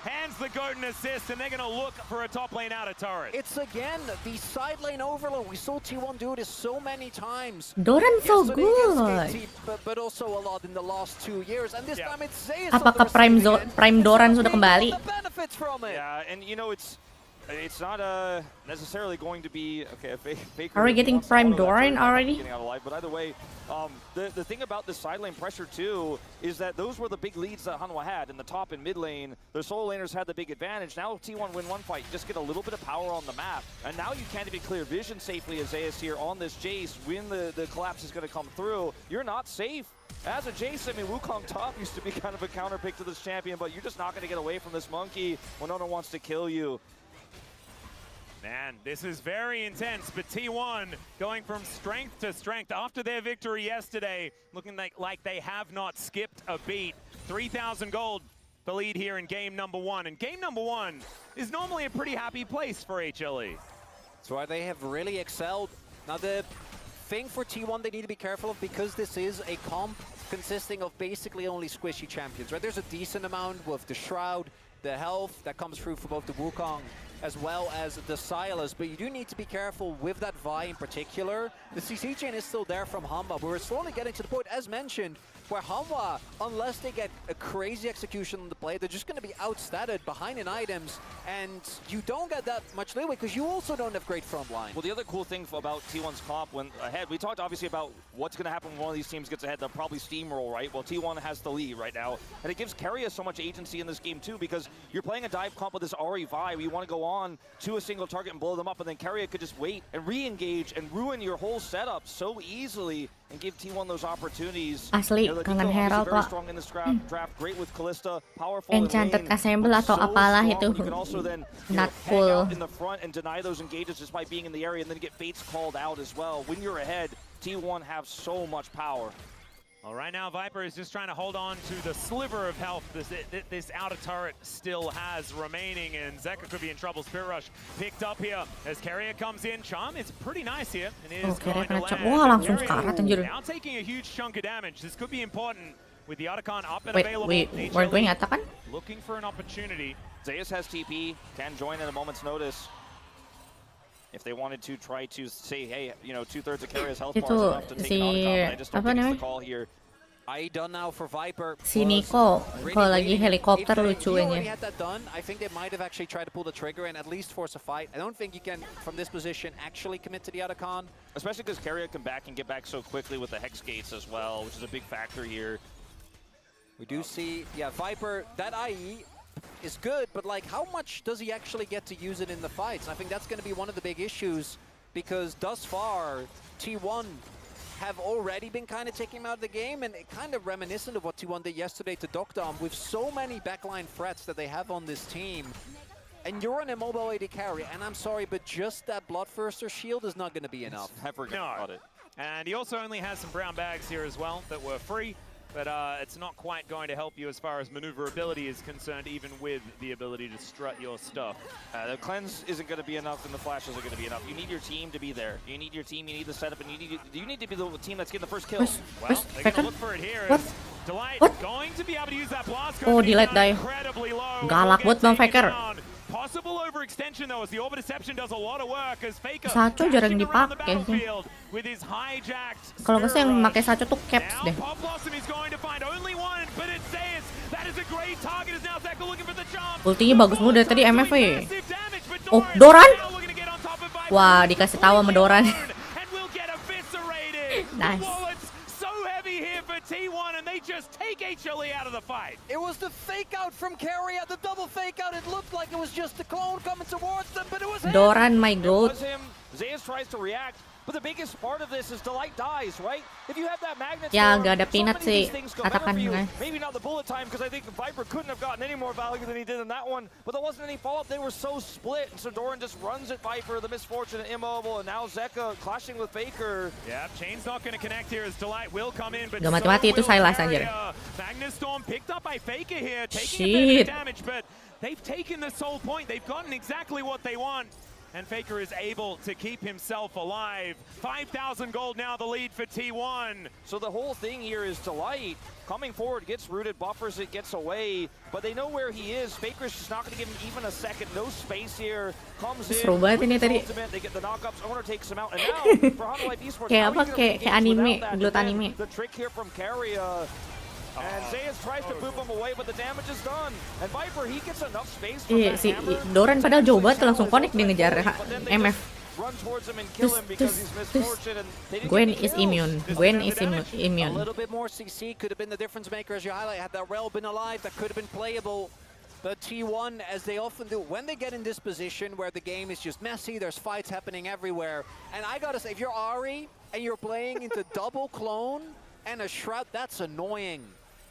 H: Hands the golden assist, and they're going to look for a top lane out of turret.
M: It's again the side lane overload. We saw T1 do this so many times.
E: Doran so
M: Yesterday against
E: good.
M: KT, but also a lot in the last 2 years. And this time it's Zeus.
E: Apakah Prime Doran sudah kembali?
M: The benefits from it.
L: Yeah, and you know it's not necessarily going to be okay. Faker
E: Are we getting Prime Doran already?
L: Getting out alive, but either way, the thing about the side lane pressure too is that those were the big leads that Hanwha had in the top and mid lane. The solo laners had the big advantage. Now T1 win one fight, just get a little bit of power on the map, and now you can't even clear vision safely as Zeus here on this Jace. When the collapse is going to come through, you're not safe. As a Jace, I mean, Wukong top used to be kind of a counter pick to this champion, but you're just not going to get away from this monkey when no one wants to kill you.
H: Man, this is very intense, but T1 going from strength to strength after their victory yesterday, looking like they have not skipped a beat. 3,000 gold, the lead here in game number 1. And game number 1 is normally a pretty happy place for HLE.
M: That's why they have really excelled. Now the thing for T1 they need to be careful of, because this is a comp consisting of basically only squishy champions, right? There's a decent amount with the Shroud, the health that comes through for both the Wukong as well as the Silas, but you do need to be careful with that Vi in particular. The CC chain is still there from Hanwha, but we're slowly getting to the point, as mentioned, where Hanwha, unless they get a crazy execution on the play, they're just going to be outstatted behind in items, and you don't get that much leeway because you also don't have great front line.
L: Well, the other cool thing about T1's comp when ahead, we talked obviously about what's going to happen when one of these teams gets ahead. They'll probably steamroll, right? Well, T1 has the lead right now, and it gives Keria so much agency in this game too, because you're playing a dive comp with this Ahri Vi, where you want to go on to a single target and blow them up, and then Keria could just wait and re-engage and ruin your whole setup so easily and give T1 those opportunities.
E: Asli, kangen Herald kok.
L: Strong in this draft, great with Kalista, powerful
E: Enchanted Assemble atau apalah itu.
L: You can also then
E: Not
L: hang
E: cool.
L: out in the front and deny those engages just by being in the area, and then get fates called out as well. When you're ahead, T1 have so much power.
H: Well, right now Viper is just trying to hold on to the sliver of health this outer turret still has remaining, and Zeka could be in trouble. Spirit Rush picked up here as Keria comes in. Charm is pretty nice here and is going to land.
E: Wah, langsung sekarat anjir.
H: Now taking a huge chunk of damage. This could be important with the Otacon up and
E: Wait,
H: available.
E: we're going Atakan?
H: Looking for an opportunity.
L: Zeus has TP, can join at a moment's notice. If they wanted to try to say, hey, you know, 2/3 of Keria's health bar is enough to take an Otacon, I just don't think it's the call here.
M: I done now for Viper.
E: Si Nico, kalau lagi helikopter lucunya.
M: Had that done, I think they might have actually tried to pull the trigger and at least force a fight. I don't think you can, from this position, actually commit to the Otacon.
L: Especially because Keria can back and get back so quickly with the Hex Gates as well, which is a big factor here.
M: We do see, yeah, Viper, that IE is good, but like, how much does he actually get to use it in the fights? I think that's going to be one of the big issues, because thus far, T1 have already been kind of taking him out of the game, and it kind of reminiscent of what T1 did yesterday to Dokdom, with so many backline threats that they have on this team. And you're an immobile AD carry, and I'm sorry, but just that Bloodthirster shield is not going to be enough.
L: Never got it.
H: And he also only has some brown bags here as well that were free, but it's not quite going to help you as far as maneuverability is concerned, even with the ability to strut your stuff.
L: The cleanse isn't going to be enough, and the flash isn't going to be enough. You need your team to be there. You need your team, you need the setup, and you need to be the team that's getting the first kill.
H: Well, they're going to look for it here.
E: What?
H: Delight going to be able to use that blast.
E: Oh, Delight die. Galak buat Bang Faker.
H: Possible overextension though, as the Orbit Deception does a lot of work, as Faker
E: Sacho jarang dipakai sih.
H: with his hijacked.
E: Kalau nggak sih yang pakai Sacho tuh Caps deh.
H: Pop Blossom is going to find only one, but it says that is a great target. Is now Zeka looking for the jump.
E: Ultinya bagus mulu dari tadi MFA. Oh, Doran? Wah, dikasih tahu sama Doran. Nice.
H: T1, and they just take HLE out of the fight.
M: It was the fake out from Keria, the double fake out. It looked like it was just the clone coming towards them, but it was him.
E: Doran, my goat.
L: It was him. Zeus tries to react, but the biggest part of this is Delight dies, right? If you have that magnet,
E: Ya, nggak ada peanut sih. Katakan guys.
L: Maybe not the bullet time, because I think Viper couldn't have gotten any more value than he did in that one. But there wasn't any follow-up. They were so split, and so Doran just runs at Viper, the misfortunate immobile, and now Zeka clashing with Faker.
H: Yeah, Chain's not going to connect here as Delight will come in, but
E: Gak mati-mati itu Silas anjir.
H: Magnus Storm picked up by Faker here, taking a bit of damage, but they've taken the soul point. They've gotten exactly what they want. and Faker is able to keep himself alive. 5,000 gold now, the lead for T1.
L: So the whole thing here is Delight coming forward, gets rooted, buffers it, gets away, but they know where he is. Faker's just not going to give him even a second. No space here. Comes in.
E: Seru banget ini tadi.
L: Ultimate, they get the knockups. Owner takes him out, and now for Honda Life Esports,
E: Kayak
L: how
E: apa?
L: are you gonna
E: Kayak
L: engage
E: anime,
L: without that?
E: gelut
L: And then
E: anime.
L: The trick here from Karia. And Zayas tries to boop him away, but the damage is done. And Viper, he gets enough space from
E: Iya
L: that
E: si
L: hammer.
E: Doran padahal jauh banget langsung connect dia ngejar MF.
L: Run towards him and kill him because he's misfortune, and they didn't
E: Gwen
L: get the
E: is
L: kills.
E: immune. Gwen is
M: A
E: immune.
M: little bit more CC could have been the difference maker, as you highlight. Had that Rel been alive, that could have been playable. But T1, as they often do, when they get in this position where the game is just messy, there's fights happening everywhere. And I gotta say, if you're Ari and you're playing into double clone and a Shroud, that's annoying.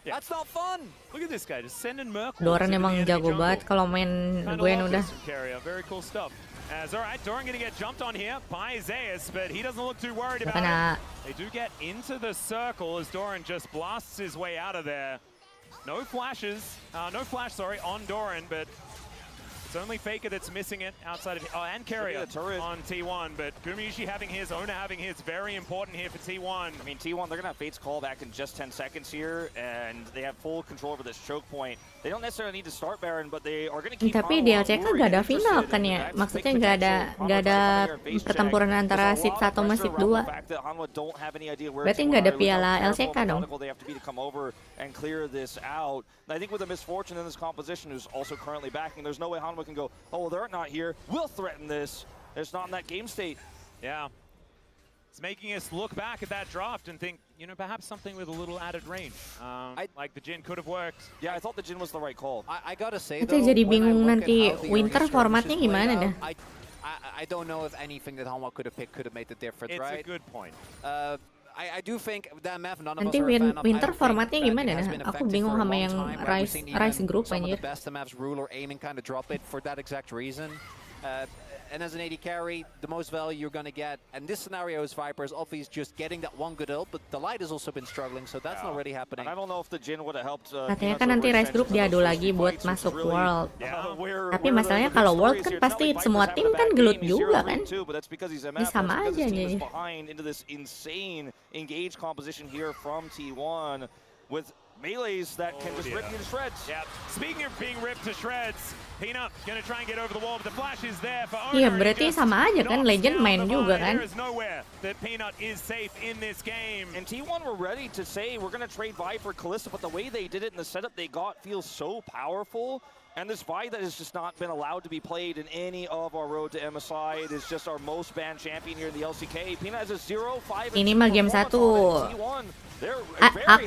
M: That's not fun.
H: Look at this guy, just sending Merc.
E: Doran emang jago banget kalau main Gwen udah.
H: Very cool stuff. As alright, Doran gonna get jumped on here by Zayas, but he doesn't look too worried about
E: Kena.
H: it. They do get into the circle as Doran just blasts his way out of there. No flash, on Doran, but it's only Faker that's missing it outside of and Carrier on T1, but Gumiushi having his, Owner having his, very important here for T1.
L: I mean, T1, they're going to have Fate's call back in just 10 seconds here, and they have full control over this choke point. They don't necessarily need to start Baron, but they are going to keep
E: Tapi di LCK gak ada final kan ya? Maksudnya gak ada pertempuran antara seed 1 sama seed 2. Berarti gak ada piala LCK dong.
L: They have to be to come over and clear this out. And I think with the misfortune in this composition, who's also currently backing, there's no way Hanwha can go, oh, well, they're not here. We'll threaten this. It's not in that game state.
H: Yeah. It's making us look back at that draft and think, you know, perhaps something with a little added range. Like the Jhin could have worked.
L: Yeah, I thought the Jhin was the right call.
M: I gotta say,
E: Itu jadi bingung nanti winter formatnya gimana dah.
M: I don't know if anything that Hanwha could have picked could have made the difference,
H: It's
M: right?
H: a good point.
M: I do think that map none of
E: Nanti
M: us are a fan of.
E: winter
M: I think
E: formatnya
M: that
E: gimana
M: it has
E: dah?
M: been
E: Aku
M: effective
E: bingung
M: for a
E: sama
M: long
E: yang
M: time, right? We've seen
E: Rise
M: even
E: group
M: some of
E: anjir.
M: the best maps, Rule or Aiming, kind of drop it for that exact reason. And as an AD carry, the most value you're going to get, and this scenario is Viper's obviously just getting that one good ult, but the Light has also been struggling, so that's not really happening.
L: And I don't know if the Jhin would have helped.
E: Katanya kan nanti Rise Group diadu lagi buat masuk World. Tapi masalahnya kalau World kan pasti semua tim kan gelut juga kan? Ini sama aja nih.
L: Into this insane engaged composition here from T1 with melees that can just rip you to shreds.
H: Yeah. Speaking of being ripped to shreds, Peanut gonna try and get over the wall, but the flash is there for Owner.
E: Iya berarti sama aja kan, Legend main juga kan?
H: There is nowhere that Peanut is safe in this game.
L: And T1 were ready to say we're gonna trade Vi for Kalista, but the way they did it and the setup they got feels so powerful. And this Vi that has just not been allowed to be played in any of our road to MSI. It is just our most banned champion here in the LCK. Peanut has a 0-5.
E: Ini mah game 1.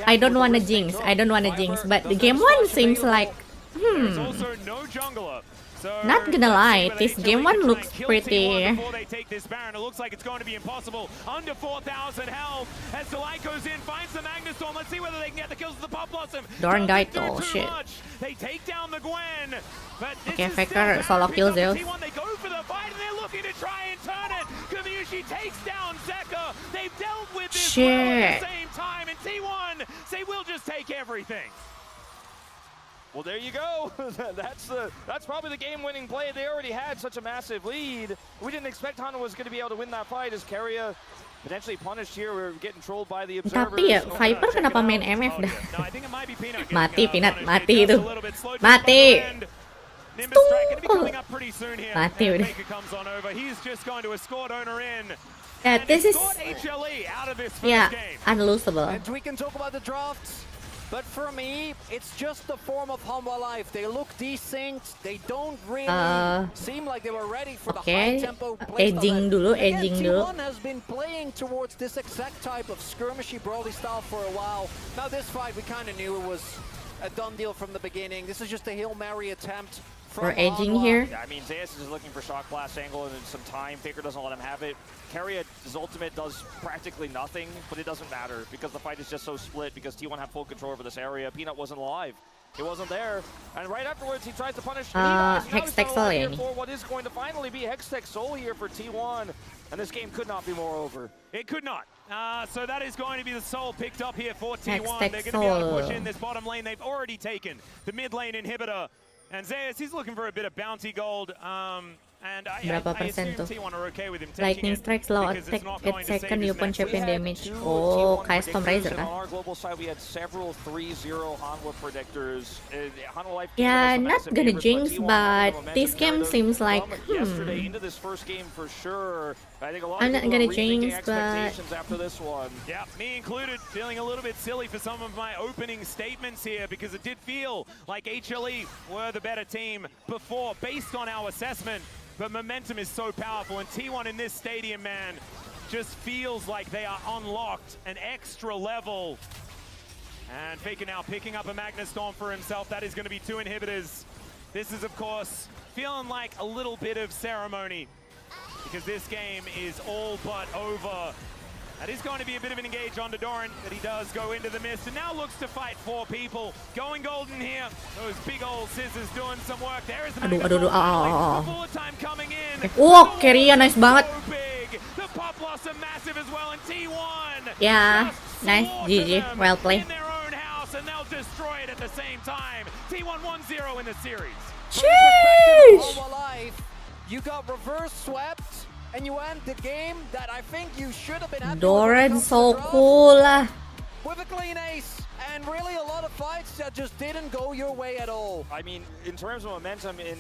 E: I don't wanna jinx. But the game 1 seems like not gonna lie, this game 1 looks pretty.
H: Before they take this Baron, it looks like it's going to be impossible. Under 4,000 health as Delight goes in, finds the Magnustorm. Let's see whether they can get the kills with the Pop Blossom.
E: Doran died though, shit.
H: They take down the Gwen.
E: Okay, Faker solo kill Zeus.
H: They go for the fight and they're looking to try and turn it. Gumiushi takes down Zeka. They've dealt with this well at the same time, and T1 say we'll just take everything.
L: Well, there you go. That's probably the game-winning play. They already had such a massive lead. We didn't expect Hanwha was going to be able to win that fight as Karia potentially punished here. We're getting trolled by the observers.
E: Tapi ya, Viper kenapa main MF dah? Mati Peanut, mati itu. Mati. Mati udah. Yeah, this is unlosable.
M: And we can talk about the drafts. But for me, it's just the form of Hanwha life. They look desynced. They don't really seem like they were ready for the high tempo play.
E: Edging dulu.
M: T1 has been playing towards this exact type of skirmishy brawly style for a while. Now this fight, we kind of knew it was a done deal from the beginning. This is just a Hail Mary attempt.
E: We're edging here.
L: Yeah, I mean, Zayas is looking for Shock Blast angle and some time. Faker doesn't let him have it. Karia's ultimate does practically nothing, but it doesn't matter because the fight is just so split because T1 have full control over this area. Peanut wasn't alive. He wasn't there. And right afterwards, he tries to punish
E: Hextech Soul
L: for what is going to finally be Hextech Soul here for T1. And this game could not be more over.
H: It could not. So that is going to be the soul picked up here for T1.
E: Hextech
H: They're going to be able to push
E: Soul.
H: in this bottom lane. They've already taken the mid lane inhibitor. And Zayas, he's looking for a bit of bounty gold. And
E: Berapa
H: I
E: persen
H: assume
E: tuh?
H: T1 are okay with him taking
E: Lightning
H: it
E: strike slow
H: because
E: attack
H: it's not
E: at
H: going to save
E: second
H: his
E: upon
H: next
E: champion
H: win.
E: damage.
L: Two
E: Oh,
L: T1
E: kayak Storm Razor
L: predictors, and
E: kah?
L: on our global side, we had several 3-0 Hanwha predictors. Hanwha Life
E: Yeah,
L: came
E: not
L: with some massive
E: gonna
L: favorites, but
E: jinx,
L: T1 having the
E: but
L: momentum
E: this game
L: narrative
E: seems like,
L: from yesterday into this first game for sure. I think a lot
E: I'm
L: of
E: not
L: people are
E: gonna
L: rethinking
E: jinx, but
L: expectations after this one.
H: Yeah, me included, feeling a little bit silly for some of my opening statements here because it did feel like HLE were the better team before, based on our assessment. But momentum is so powerful, and T1 in this stadium, man, just feels like they are unlocked an extra level. And Faker now picking up a Magna Storm for himself. That is going to be 2 inhibitors. This is, of course, feeling like a little bit of ceremony because this game is all but over. That is going to be a bit of an engage on Doran, but he does go into the mist and now looks to fight 4 people. Going golden here. Those big old scissors doing some work. There is the
E: aduh.
H: the bullet time coming in.
E: Oh, Keria nice banget.
H: So big. The pop loss are massive as well, and T1
E: Yeah,
H: just
E: nice.
H: slaughter
E: GG.
H: them
E: Well played.
H: in their own house, and they'll destroy it at the same time. T1 1-0 in the series.
E: Sheesh!
M: Life, you got reverse swept, and you end the game that I think you should have been happy
E: Doran
M: with
E: so cool lah.
M: with a clean ace, and really a lot of fights that just didn't go your way at all.
L: I mean, in terms of momentum, in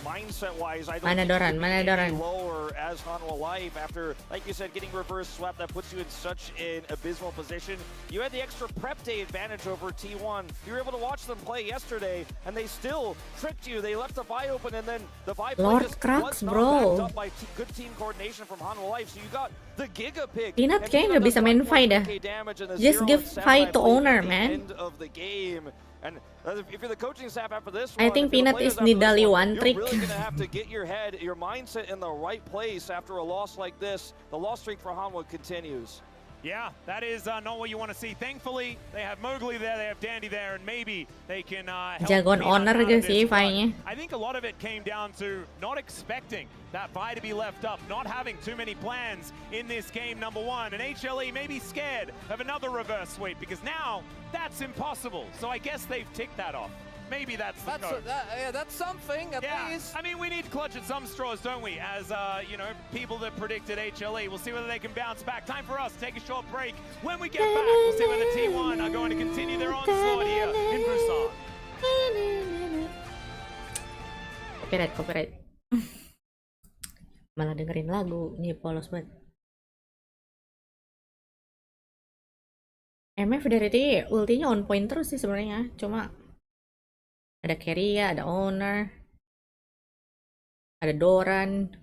L: mindset-wise, I don't
E: Mana
L: think
E: Doran,
L: you
E: mana
L: can be any
E: Doran.
L: lower as Hanwha Life after, like you said, getting reverse swept. That puts you in such an abysmal position. You had the extra prep day advantage over T1. You were able to watch them play yesterday, and they still tricked you. They left the buy open, and then the buy play
E: Lord
L: just
E: Krugs,
L: was not
E: bro.
L: backed up by good team coordination from Hanwha Life. So you got the Giga pick.
E: Peanut
L: and
E: kayak
L: even
E: nggak
L: the
E: bisa main
L: 5.4K
E: fight dah.
L: damage and the
E: Just
L: 0
E: give
L: and 7,
E: fight
L: I
E: to
L: believe,
E: owner,
L: at the
E: man.
L: end of the game. And if you're the coaching staff after this
E: I
L: one,
E: think
L: if you're the
E: Peanut
L: players
E: is
L: after this
E: Nidali
L: one,
E: one trick.
L: You're really gonna have to get your head, your mindset in the right place after a loss like this. The loss streak for Hanwha continues.
H: Yeah, that is not what you want to see. Thankfully, they have Mowgli there, they have Dandy there, and maybe they can help
E: Jagoan
H: Peanut
E: owner
H: out of
E: gak
H: this
E: sih
H: run.
E: fight-nya?
H: I think a lot of it came down to not expecting that buy to be left up, not having too many plans in this game, number one. And HLE may be scared of another reverse sweep because now that's impossible. So I guess they've ticked that off. Maybe that's the code.
M: That's something, at least.
H: I mean, we need to clutch at some straws, don't we? As, you know, people that predicted HLE. We'll see whether they can bounce back. Time for us to take a short break. When we get back, we'll see whether T1 are going to continue their onslaught here in Busan.
E: Copyright. Malah dengerin lagu, ini polos banget. MF dari tadi ultinya on point terus sih sebenarnya, cuma ada Keria, ada Owner, ada Doran.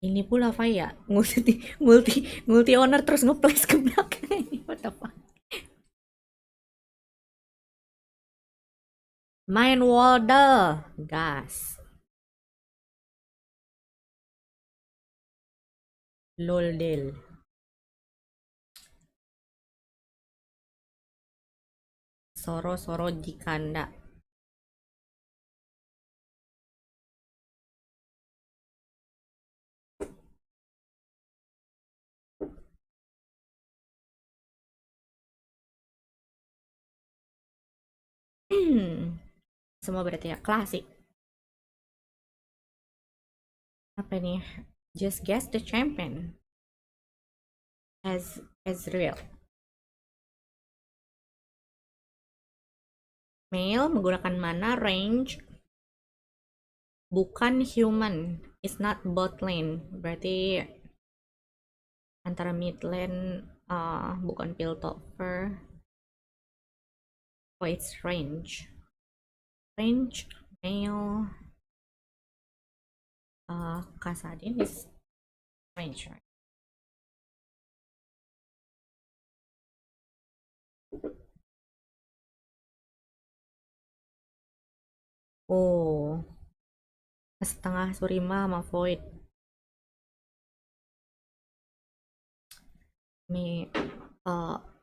E: Ini pula Faya multi owner terus nge-place ke belakang ini, what the fuck. Main Waddle, gas. Loldel. Soro jikanda. Semua berarti ya klasik. Apa nih? Just guess the champion. As real. Male menggunakan mana range bukan human, is not bot lane, berarti antara mid lane, bukan piltover. Oh, it's range male. Kasadin is range, right? Oh, setengah Surima sama Void.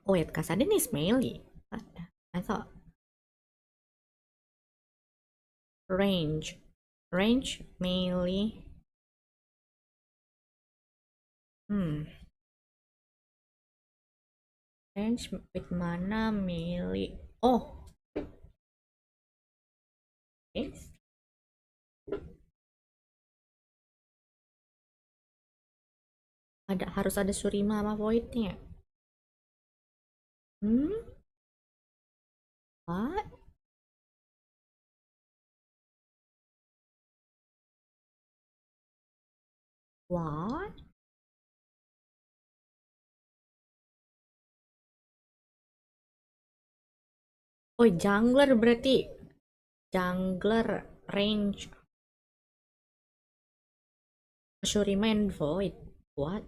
E: Wait, Kasadin is melee. I thought range melee. Range with mana melee. Oh, Yes. Harus ada Surima sama Void-nya. What? What? Oh, jungler berarti. Jungler range. Shurima and Void. What?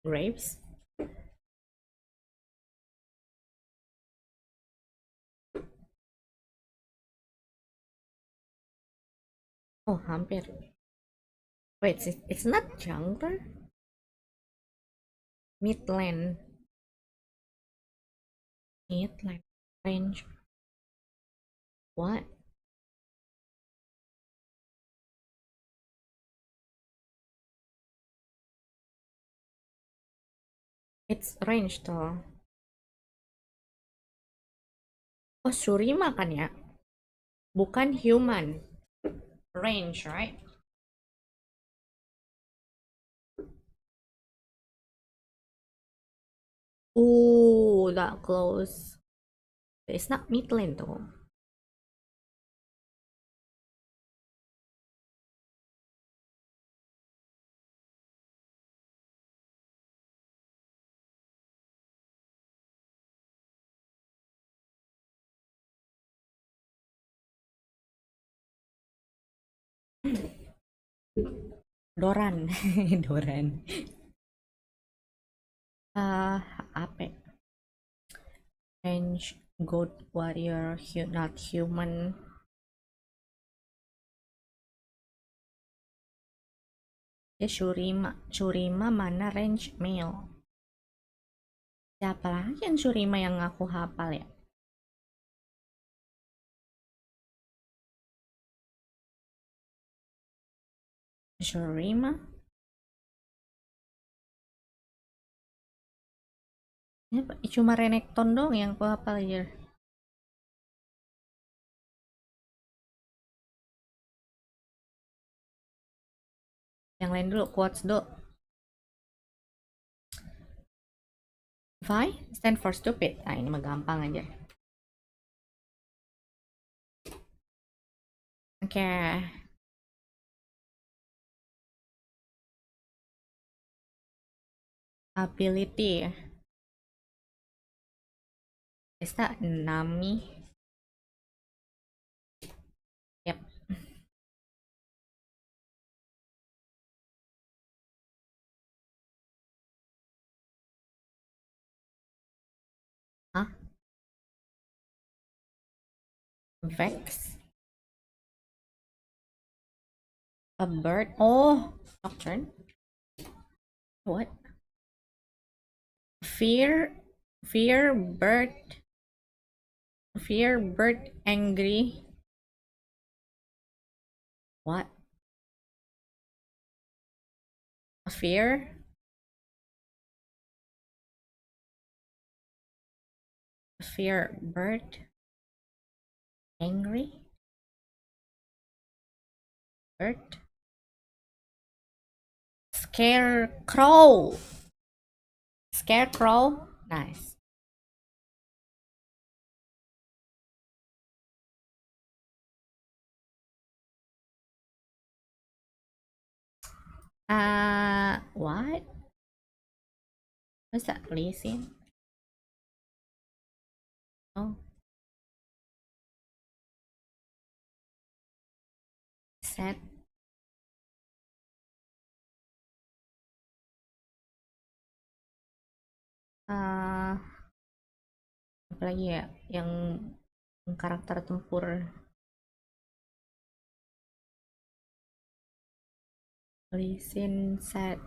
E: Graves? Oh, hampir. Wait, it's not jungler? Midland. Midland range. What? It's range toh. Oh, Surima kan ya? Bukan human. Range, right? Ooh, that close. It's not Midland though. Doran. Doran. Apa? Range, goat, warrior, not human. Ya, Shurima mana range male. Siapa lagi yang Shurima yang aku hafal ya? Shurima? Ini cuma Renekton dong yang aku hafal aja. Yang lain dulu, quotes dulu. Vi stand for stupid. Nah, ini mah gampang aja. Oke. Ability. Is that Nami? Yep. Hah? Vex? A bird? Oh, nocturne. What? Fear, bird, angry. What? Fear? Bird, angry. Bird. Scarecrow. Nice. What? What's that? Listen. Oh. Set. Apa lagi ya yang karakter tempur? Listen, set.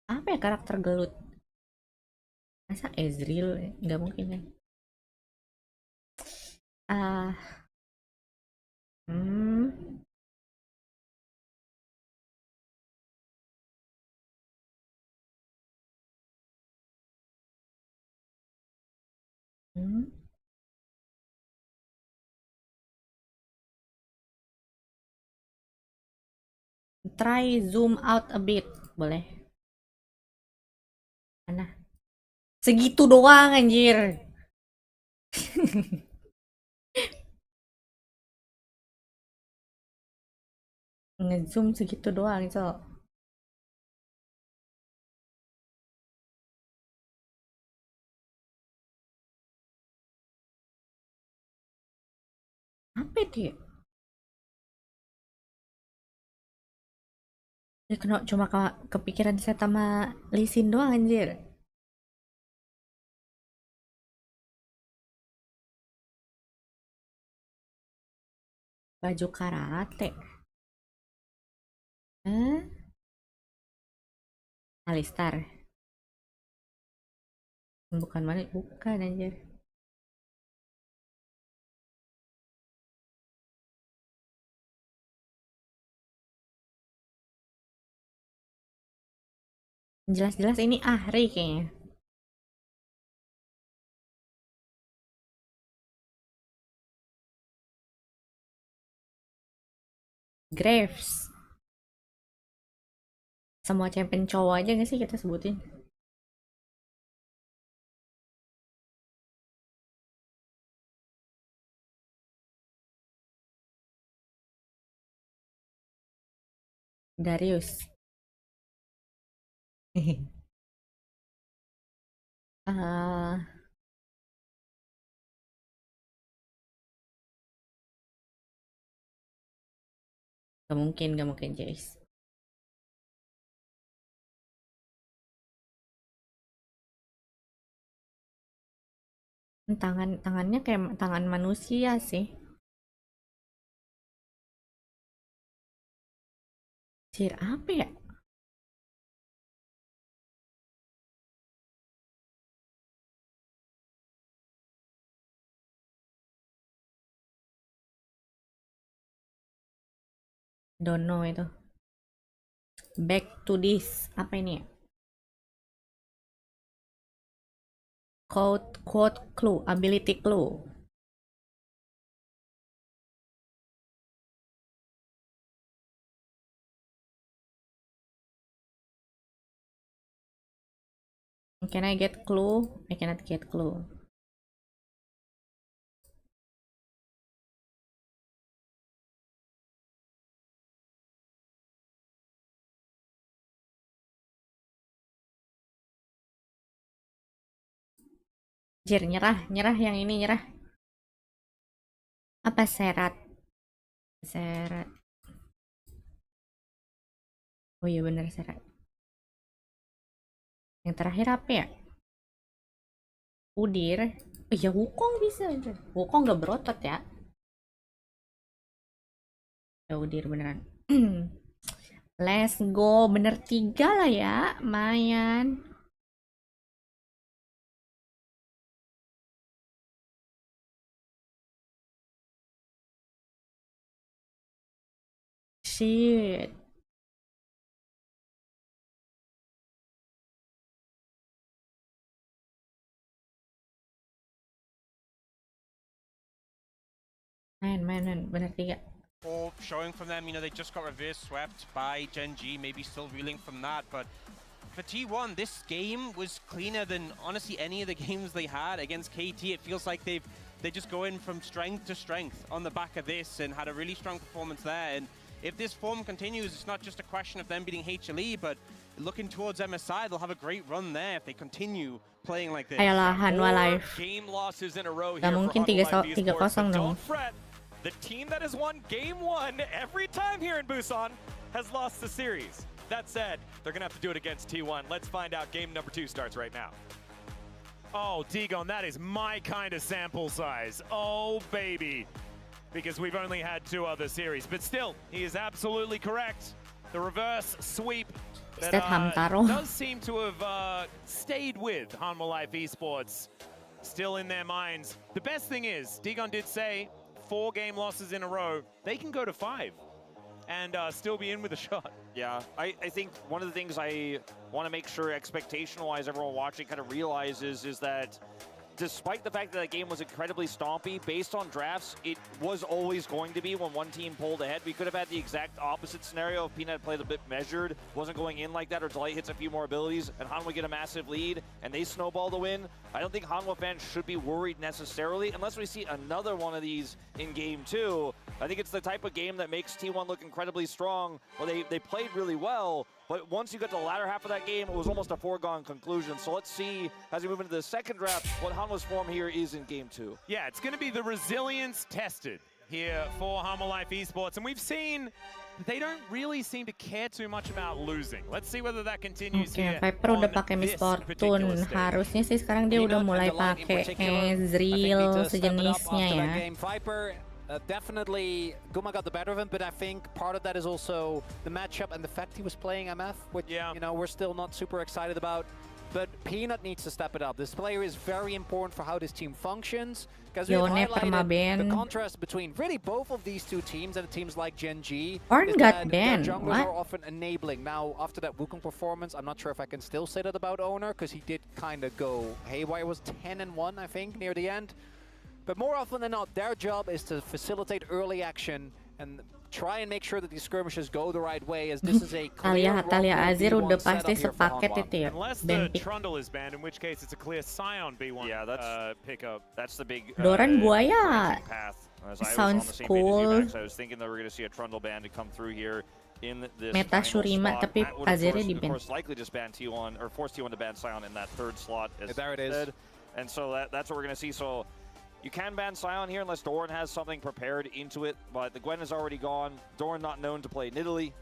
E: Apa ya karakter gelut? Masa Ezreal? Nggak mungkin ya. Ah, hmm. Hmm. Try zoom out a bit, boleh? Mana? Segitu doang anjir. Ngezoom segitu doang, so. Apa dia? Ya kena cuma kepikiran saya sama Lisin doang anjir. Baju karate. Alistar. Bukan mana? Bukan anjir. Jelas-jelas ini Ahri kayaknya. Graves. Semua champion cowok aja gak sih kita sebutin? Darius. Gak mungkin Jace. Tangannya kayak tangan manusia sih. Sir apa ya? Don't know itu. Back to this. Apa ini ya? Quote clue, ability clue. Can I get clue? I cannot get clue. Jir, nyerah yang ini nyerah. Apa serat? Oh iya bener serat. Yang terakhir apa ya? Udir. Oh iya Wukong bisa. Wukong gak berotot ya. Ya Udir beneran. Let's go. Bener 3 lah ya. Mayan. Shit. Man, bener 3.
F: Or showing from them, they just got reverse swept by Genji, maybe still reeling from that, but for T1, this game was cleaner than honestly any of the games they had against KT. It feels like they just go in from strength to strength on the back of this and had a really strong performance there. And if this form continues, it's not just a question of them beating HLE, but looking towards MSI, they'll have a great run there if they continue playing like this.
E: Ayolah, Hanwha live.
D: Game losses in a row
E: Gak
D: here
E: mungkin
D: for Hanwha Live
E: 3-0
D: Esports, but
E: dong.
D: don't fret. The team that has won game 1 every time here in Busan has lost the series. That said, they're going to have to do it against T1. Let's find out. Game number 2 starts right now.
H: Oh, Dagon, that is my kind of sample size. Oh, baby. Because we've only had 2 other series. But still, he is absolutely correct. The reverse sweep that
E: Instead Hamtaro.
H: does seem to have stayed with Hanwha Life Esports, still in their minds. The best thing is, Digon did say 4 game losses in a row. They can go to 5 and still be in with a shot.
L: Yeah, I think one of the things I want to make sure expectation-wise everyone watching kind of realizes is that despite the fact that that game was incredibly stompy, based on drafts, it was always going to be when one team pulled ahead. We could have had the exact opposite scenario if Peanut played a bit measured, wasn't going in like that, or Delight hits a few more abilities, and Hanwha get a massive lead, and they snowball the win. I don't think Hanwha fans should be worried necessarily, unless we see another one of these in Game 2. I think it's the type of game that makes T1 look incredibly strong. Well, they played really well, but once you got to the latter half of that game, it was almost a foregone conclusion. So let's see, as we move into the second draft, what Hanwha's form here is in Game 2.
H: Yeah, it's going to be the resilience tested here for Hanwha Life Esports. And we've seen they don't really seem to care too much about losing. Let's see whether that continues here.
E: Viper udah pakai Miss Fortune. Harusnya sih sekarang dia udah mulai pakai Ezreal sejenisnya ya.
M: Viper, definitely Guma got the better of him, but I think part of that is also the matchup and the fact he was playing MF, which you know we're still not super excited about. But Peanut needs to step it up. This player is very important for how this team functions. Because we've highlighted the contrast between really both of these two teams and teams like Gen G.
E: Ornn got banned.
M: Their junglers are often enabling. Now, after that Wukong performance, I'm not sure if I can still say that about Owner, because he did kind of go haywire. Was 10-1, I think, near the end. But more often than not, their job is to facilitate early action and try and make sure that these skirmishes go the right way, as this is a clear
E: Talia Azir udah pasti sepaket itu ya.
H: Unless the Trundle is banned, in which case it's a clear Scion B1 pickup.
L: That's the big
E: Doran Buaya
L: path.
E: sounds cool.
L: I was thinking that we're going to see a Trundle ban to come through here in this
E: Meta Shurima, tapi Azirnya di ban.
L: Of course, likely just ban T1 or force T1 to ban Scion in that third slot.
M: There it is.
L: And so that's what we're going to see. So you can ban Scion here unless Doran has something prepared into it, but the Gwen is already gone. Doran not known to play Nidalee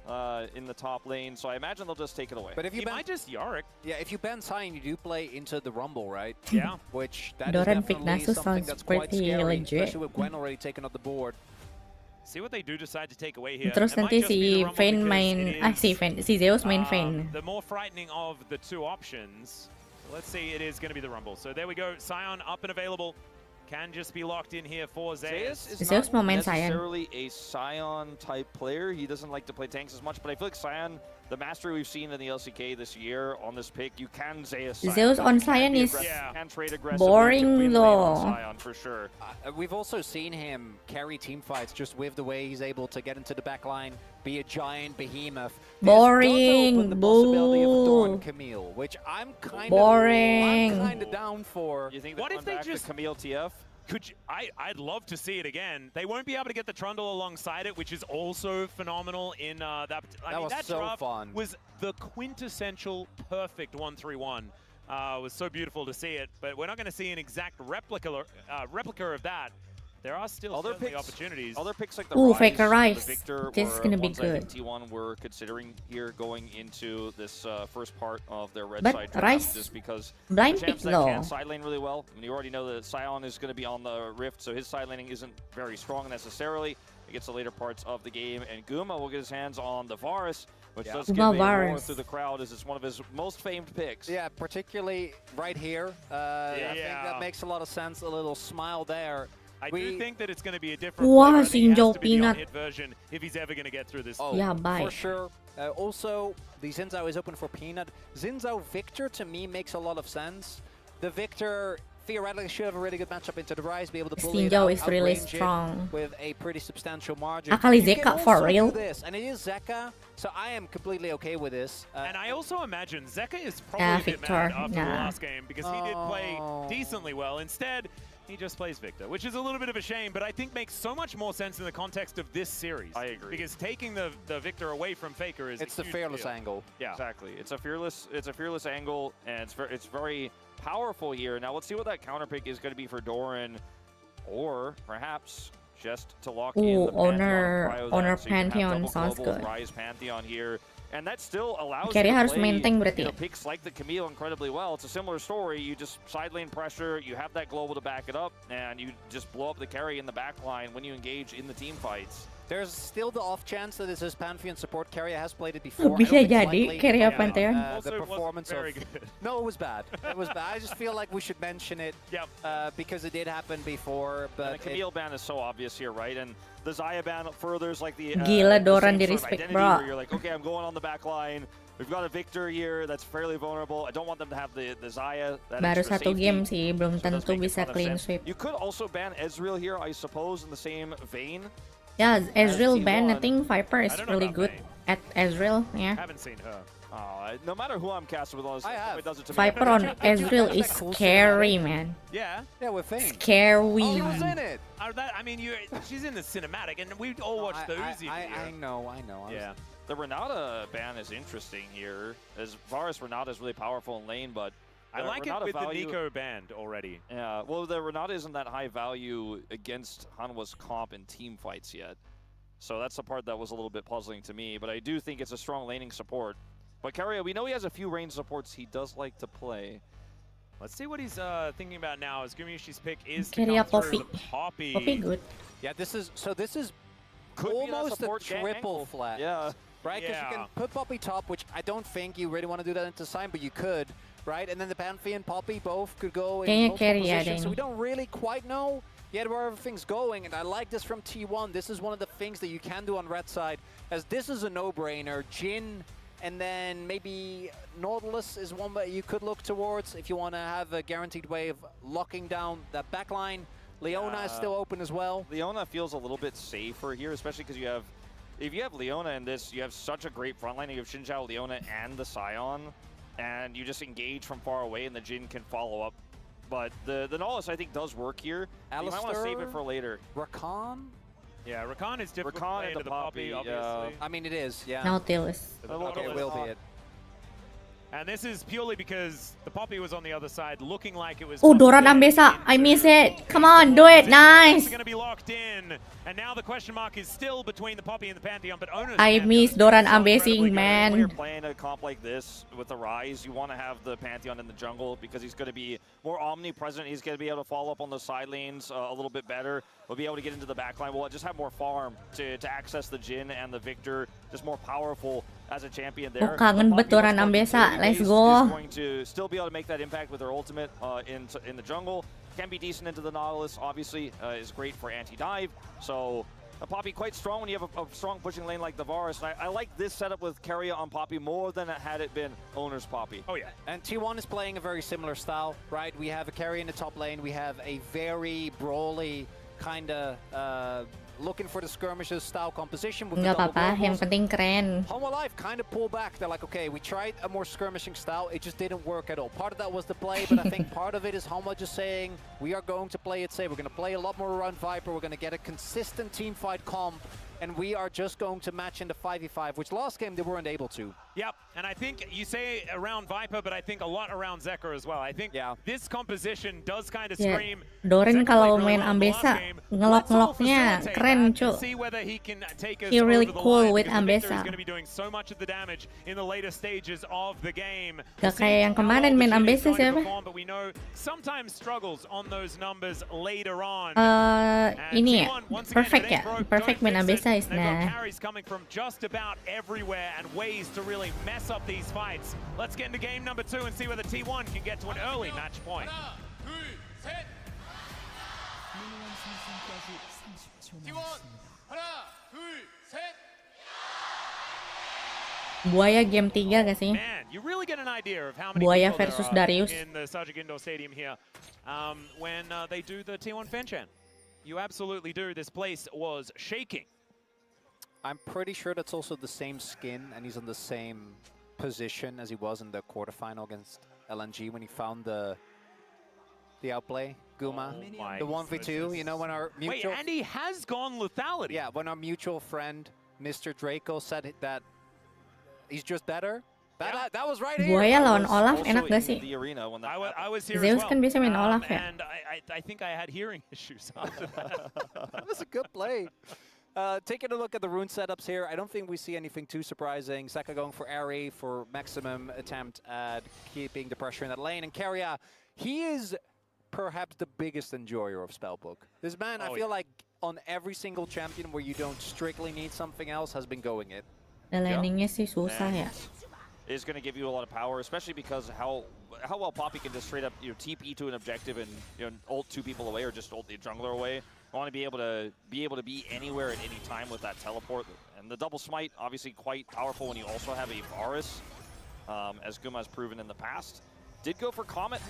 L: in the top lane, so I imagine they'll just take it away.
M: But if you
H: might just Yorick.
M: Yeah, if you ban Scion, you do play into the Rumble, right?
H: Yeah.
M: Which that
E: Doran
M: is definitely
E: Vignasus
M: something
E: sounds
M: that's quite
E: pretty
M: scary,
E: legit.
M: especially with Gwen already taken off the board.
H: See what they do decide to take away here.
E: Terus nanti si Vayne main, si Zeus main Vayne.
H: The more frightening of the two options. Let's see, it is going to be the Rumble. So there we go, Scion up and available. Can just be locked in here for Zeus.
L: Zeus not necessarily a Scion type player. He doesn't like to play tanks as much, but I feel like Scion, the mastery we've seen in the LCK this year on this pick, you can Zeus
E: on Scion is
L: boring
E: though.
L: Scion for sure.
M: We've also seen him carry team fights just with the way he's able to get into the back line, be a giant behemoth.
E: Boring,
M: boo. Camille, which I'm kind of down for.
L: You think
H: what if they just
L: Camille TF?
H: I'd love to see it again. They won't be able to get the Trundle alongside it, which is also phenomenal in that. That
M: so
H: draft
M: fun.
H: Was the quintessential perfect 1-3-1. Was so beautiful to see it, but we're not going to see an exact replica of that. There are still
L: other
H: opportunities.
L: Other picks like the
E: Faker Rise.
L: The Victor,
E: This is gonna be
L: ones
E: good.
L: I think T1 were considering here going into this first part of their red
E: But
L: side
E: Rise
L: draft, just because
E: blind
L: the
E: pick
L: champs that
E: though.
L: can side lane really well. I mean, you already know that Scion is going to be on the Rift, so his side laning isn't very strong necessarily. It gets the later parts of the game, and Guma will get his hands on the Varus, which does give a roar through the crowd as it's one of his most famed picks.
M: Yeah, particularly right here. I think that makes a lot of sense. A little smile there.
H: I do think that it's going to be a different
E: Wah,
H: Sinjo
E: Peanut.
H: version if he's ever going to get through this.
M: For sure. Also, the Xin Zhao is open for Peanut. Xin Zhao Victor, to me, makes a lot of sense. The Victor theoretically should have a really good matchup into the Rise, be able to bully it out,
E: is really
M: outrange it
E: strong.
M: with a pretty substantial margin.
E: Akali
M: You can
E: Zeka for
M: also
E: real.
M: do this, and it is Zeka, so I am completely okay with this.
H: And I also imagine Zeka is probably a bit
E: Victor,
H: mad after the last game because he did play decently well. Instead, he just plays Victor, which is a little bit of a shame, but I think makes so much more sense in the context of this series.
L: I agree.
H: Because taking the Victor away from Faker is
M: It's the fearless angle.
L: Yeah, exactly. It's a fearless angle, and it's very powerful here. Now let's see what that counter pick is going to be for Doran, or perhaps just to lock in the
E: Owner Pantheon sounds good.
L: Rise Pantheon here. And that still allows
E: Carry
L: you to
E: harus
L: play,
E: main tank berarti.
L: picks like the Camille incredibly well. It's a similar story. You just side lane pressure, you have that global to back it up, and you just blow up the carry in the back line when you engage in the team fights.
M: There's still the off chance that this is Pantheon support. Keria has played it before. I don't
E: Bisa
M: think it's
E: jadi
M: likely,
E: Keria
M: depending
E: Pantheon.
M: on,
D: Also,
M: the
D: it wasn't
M: performance
D: very
M: of.
D: good.
M: No, it was bad. It was bad. I just feel like we should mention it.
D: Yep.
M: Because it did happen before,
L: And
M: but
L: the Camille ban is so obvious here, right? And the Zaya ban furthers like the
E: Gila,
L: the
E: Doran
L: same
E: di
L: sort of
E: respect,
L: identity
E: bro.
L: where you're like, okay, I'm going on the back line. We've got a Victor here that's fairly vulnerable. I don't want them to have the Zaya. That
E: Baru
L: extra
E: satu
L: safety.
E: game sih, belum
L: So it does
E: tentu
L: make a
E: bisa
L: ton of
E: clean
L: sense.
E: sweep.
L: You could also ban Ezreal here, I suppose, in the same vein.
E: Yeah, Ezreal ban. I
L: T1.
E: think Viper is
D: I don't know
E: really
D: about
E: good
D: Baik.
E: at Ezreal. Yeah.
D: Haven't seen her.
L: No matter who I'm casting with, honestly,
M: I have.
L: it does it to me.
E: Viper on Ezreal is scary, man.
D: Yeah.
M: yeah, we're Fane.
E: Scary.
M: She was in it.
D: I mean, she's in the cinematic, and we all watched the Uzi video.
M: I know.
D: Yeah.
L: The Renata ban is interesting here, as Varus Renata is really powerful in lane, but
D: I like
L: Renata
D: it with
L: value,
D: the Nico band already.
L: Yeah, well, the Renata isn't that high value against Hanwha's comp in team fights yet. So that's the part that was a little bit puzzling to me, but I do think it's a strong laning support. But Keria, we know he has a few range supports he does like to play.
D: Let's see what he's thinking about now, as Gumiushi's pick is to
E: Keria
D: come through
E: Poppy.
D: the Poppy.
E: Poppy good.
M: Yeah, this is
L: Could be that
M: almost a
L: support gang
M: triple
L: angle.
M: flat.
L: Yeah.
M: Right? Because you
D: Yeah.
M: can put Poppy top, which I don't think you really want to do that into Sign, but you could, right? And then the Pantheon Poppy both could go in
E: Kayaknya
M: multiple
E: carry ada
M: positions, so
E: ini.
M: we don't really quite know yet where everything's going. And I like this from T1. This is one of the things that you can do on red side, as this is a no-brainer. Jhin, and then maybe Nautilus is one that you could look towards if you want to have a guaranteed way of locking down that backline. Leona is still open as well.
L: Leona feels a little bit safer here, especially because you have, if you have Leona in this, you have such a great front line. You have Xinjiao, Leona, and the Scion, and you just engage from far away, and the Jhin can follow up. But the Nautilus, I think, does work here. You might want to save it for later.
M: Rakan?
D: Yeah, Rakan is difficult
L: Rakan
D: to play
L: and
D: into
L: the
D: the Poppy,
L: Poppy,
D: obviously.
M: I mean, it is, yeah.
E: Nautilus.
M: Okay, it will be it.
D: And this is purely because the Poppy was on the other side, looking like it was.
E: Oh, Doran Ambessa. I miss it. Come on, do it. Nice.
D: Going to be locked in, and now the question mark is still between the Poppy and the Pantheon. But owners.
E: I miss Doran Ambessa,
L: When you're
E: man.
L: playing a comp like this with the Rise, you want to have the Pantheon in the jungle because he's going to be more omnipresent. He's going to be able to follow up on the side lanes a little bit better. We'll be able to get into the backline. We'll just have more farm to access the Jhin and the Victor. Just more powerful as a champion there.
E: Oh, kangen bet Doran Ambessa. Let's go.
L: Is going to still be able to make that impact with their ultimate in the jungle. Can be decent into the Nautilus, obviously, is great for anti-dive. So Poppy quite strong when you have a strong pushing lane like the Varus. And I like this setup with Keria on Poppy more than had it been Owner's Poppy.
D: Oh yeah.
M: And T1 is playing a very similar style, right? We have a carry in the top lane. We have a very brawly kind of looking for the skirmishes style composition with the
E: Nggak
M: double
E: apa-apa, yang
M: globals.
E: penting keren.
M: Hanwha Life kind of pulled back. They're like, okay, we tried a more skirmishing style. It just didn't work at all. Part of that was the play, but I think part of it is Hanwha just saying, we are going to play it safe. We're going to play a lot more around Viper. We're going to get a consistent team fight comp. And we are just going to match in the 5v5, which last game they weren't able to.
D: Yep, and I think you say around Viper, but I think a lot around Zeka as well. I think this composition does kind of
E: Ya,
D: scream.
E: Doran
D: Zeka
E: kalau
D: played really
E: main
D: well in the last
E: Ambessa,
D: game. Let's all
E: ngelok-ngeloknya
D: facilitate
E: keren,
D: that
E: cu.
D: and see whether he can take us
E: He really
D: over the
E: cool
D: line,
E: with
D: because the Victor
E: Ambessa.
D: is going to be doing so much of the damage in the later stages of the game.
E: Gak kayak yang kemarin main Ambessa siapa?
D: But we know sometimes struggles on those numbers later on.
E: Ini ya, perfect ya, perfect main Ambessa is
D: They've got
E: nah.
D: carries coming from just about everywhere and ways to really mess up these fights. Let's get into game number 2 and see whether T1 can get to an early match point.
E: Buaya game 3 gak sih?
D: Man, you really get an idea of how many
E: Buaya
D: people
E: versus
D: there are
E: Darius.
D: in the Sajik Indoor Stadium here when they do the T1 Fanchan. You absolutely do. This place was shaking.
M: I'm pretty sure that's also the same skin, and he's on the same position as he was in the quarterfinal against LNG when he found the outplay, Guma.
D: my
M: The 1v2, you know, when our mutual...
D: Wait, and he has gone lethality.
M: Yeah, when our mutual friend, Mr. Draco, said that he's just better. That was right here.
E: Buaya lawan Olaf
L: Also
E: enak gak
L: in
E: sih?
L: the arena when that
D: I was here
E: Zeus
D: as well.
E: kan biasa main Olaf ya?
D: And I think I had hearing issues after that.
M: That was a good play. Taking a look at the rune setups here, I don't think we see anything too surprising. Seka going for Ari for maximum attempt at keeping the pressure in that lane. And Keria, he is perhaps the biggest enjoyer of Spellbook. This man, I feel like on every single champion where you don't strictly need something else has been going it.
E: Landingnya sih susah ya.
L: Is going to give you a lot of power, especially because how well Poppy can just straight up TP to an objective and ult 2 people away or just ult the jungler away. I want to be able to be anywhere at any time with that teleport. And the double smite obviously quite powerful when you also have a Varus, as Guma has proven in the past. Did go for Comet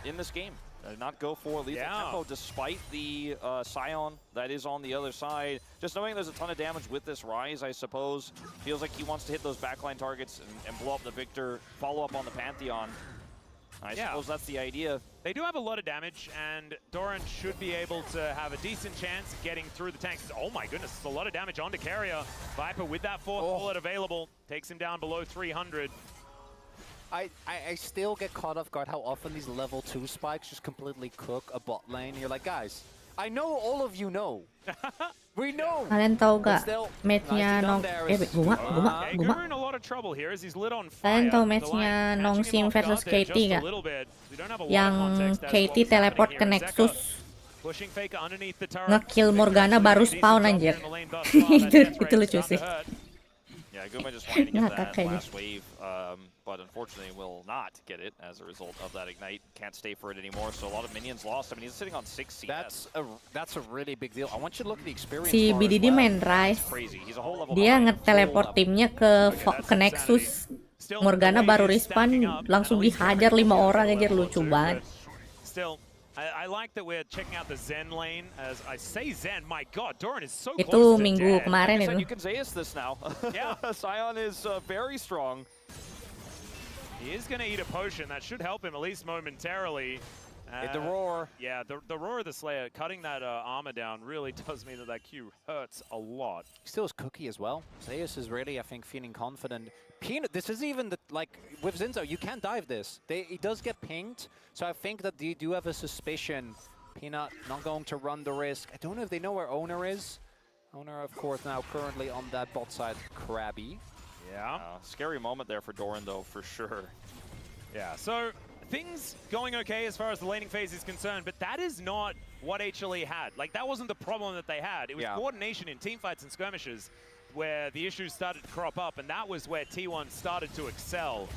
L: in this game. Not go for lethal tempo despite the Scion that is on the other side. Just knowing there's a ton of damage with this Rise, I suppose. Feels like he wants to hit those backline targets and blow up the Victor, follow up on the Pantheon. I suppose that's the idea.
H: They do have a lot of damage, and Doran should be able to have a decent chance getting through the tanks. Oh my goodness, it's a lot of damage onto Carrier. Viper with that 4th bullet available, takes him down below 300.
M: I still get caught off guard how often these level 2 spikes just completely cook a bot lane. You're like, guys, I know all of you know. We know.
E: Kalian tahu gak matchnya Guma?
H: We're in a lot of trouble here as he's lit on fire.
E: Kalian tahu matchnya Nongsim versus Kaede gak? Yang Kaede teleport ke Nexus, ngekill Morgana baru spawn anjir. Itu lucu sih.
L: Yeah, Guma just wanted to get that last wave, but unfortunately will not get it as a result of that ignite. Can't stay for it anymore, so a lot of minions lost. I mean, he's sitting on 6 CS.
M: That's a really big deal. I want you to look at the experience.
E: Si BDD main Rise, dia nge-teleport timnya ke Nexus. Morgana baru respawn, langsung dihajar 5 orang aja, lucu banget.
H: I like that we're checking out the Zen lane. As I say Zen, my God, Doran is so
E: Itu
H: close to
E: minggu
H: dead.
E: kemarin itu.
L: You can Zeus this now.
H: Yeah.
L: Scion is very strong.
H: He is going to eat a potion. That should help him at least momentarily.
M: Hit the roar.
H: Yeah, the roar of the Slayer, cutting that armor down really does mean that Q hurts a lot.
M: Still has Cookie as well. Zeus is really, I think, feeling confident. Peanut, this is even with Zinzo, you can't dive this. He does get pinged, so I think that they do have a suspicion. Peanut not going to run the risk. I don't know if they know where Owner is. Owner, of course, now currently on that bot side, Krabby.
H: Yeah.
L: Scary moment there for Doran, though, for sure.
H: Yeah, so things going okay as far as the laning phase is concerned, but that is not what HLE had. Like, that wasn't the problem that they had. It was coordination in teamfights and skirmishes where the issues started to crop up, and that was where T1 started to excel.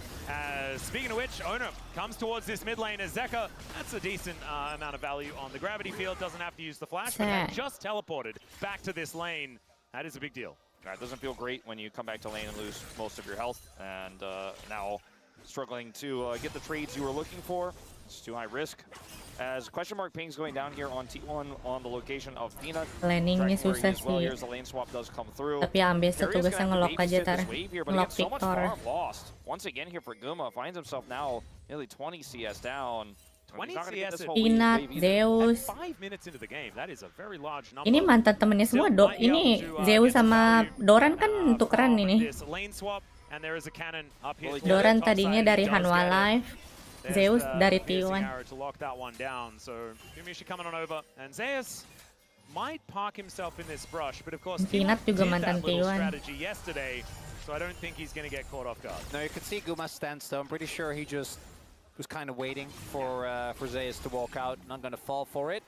H: Speaking of which, Owner comes towards this mid lane as Zeka. That's a decent amount of value on the gravity field. Doesn't have to use the flash, but had just teleported back to this lane. That is a big deal.
L: It doesn't feel great when you come back to lane and lose most of your health, and now struggling to get the trades you were looking for. It's too high risk. As question mark pings going down here on T1 on the location of Peanut.
E: Landingnya susah sih. Tapi ambil tugasnya nge-lock aja tar. Nge-lock Victor.
L: Once again here for Guma finds himself now nearly 20 CS down.
H: 20 CS
E: Peanut, Zeus.
H: 5 minutes into the game. That is a very large number.
E: Ini mantan temennya semua, ini Zeus sama Doran kan tukeran ini. Doran tadinya dari Hanwha Live, Zeus dari T1. Peanut juga mantan T1.
H: So I don't think he's going to get caught off guard.
M: No, you can see Guma stands though. I'm pretty sure he just was kind of waiting for Zeus to walk out. Not going to fall for it.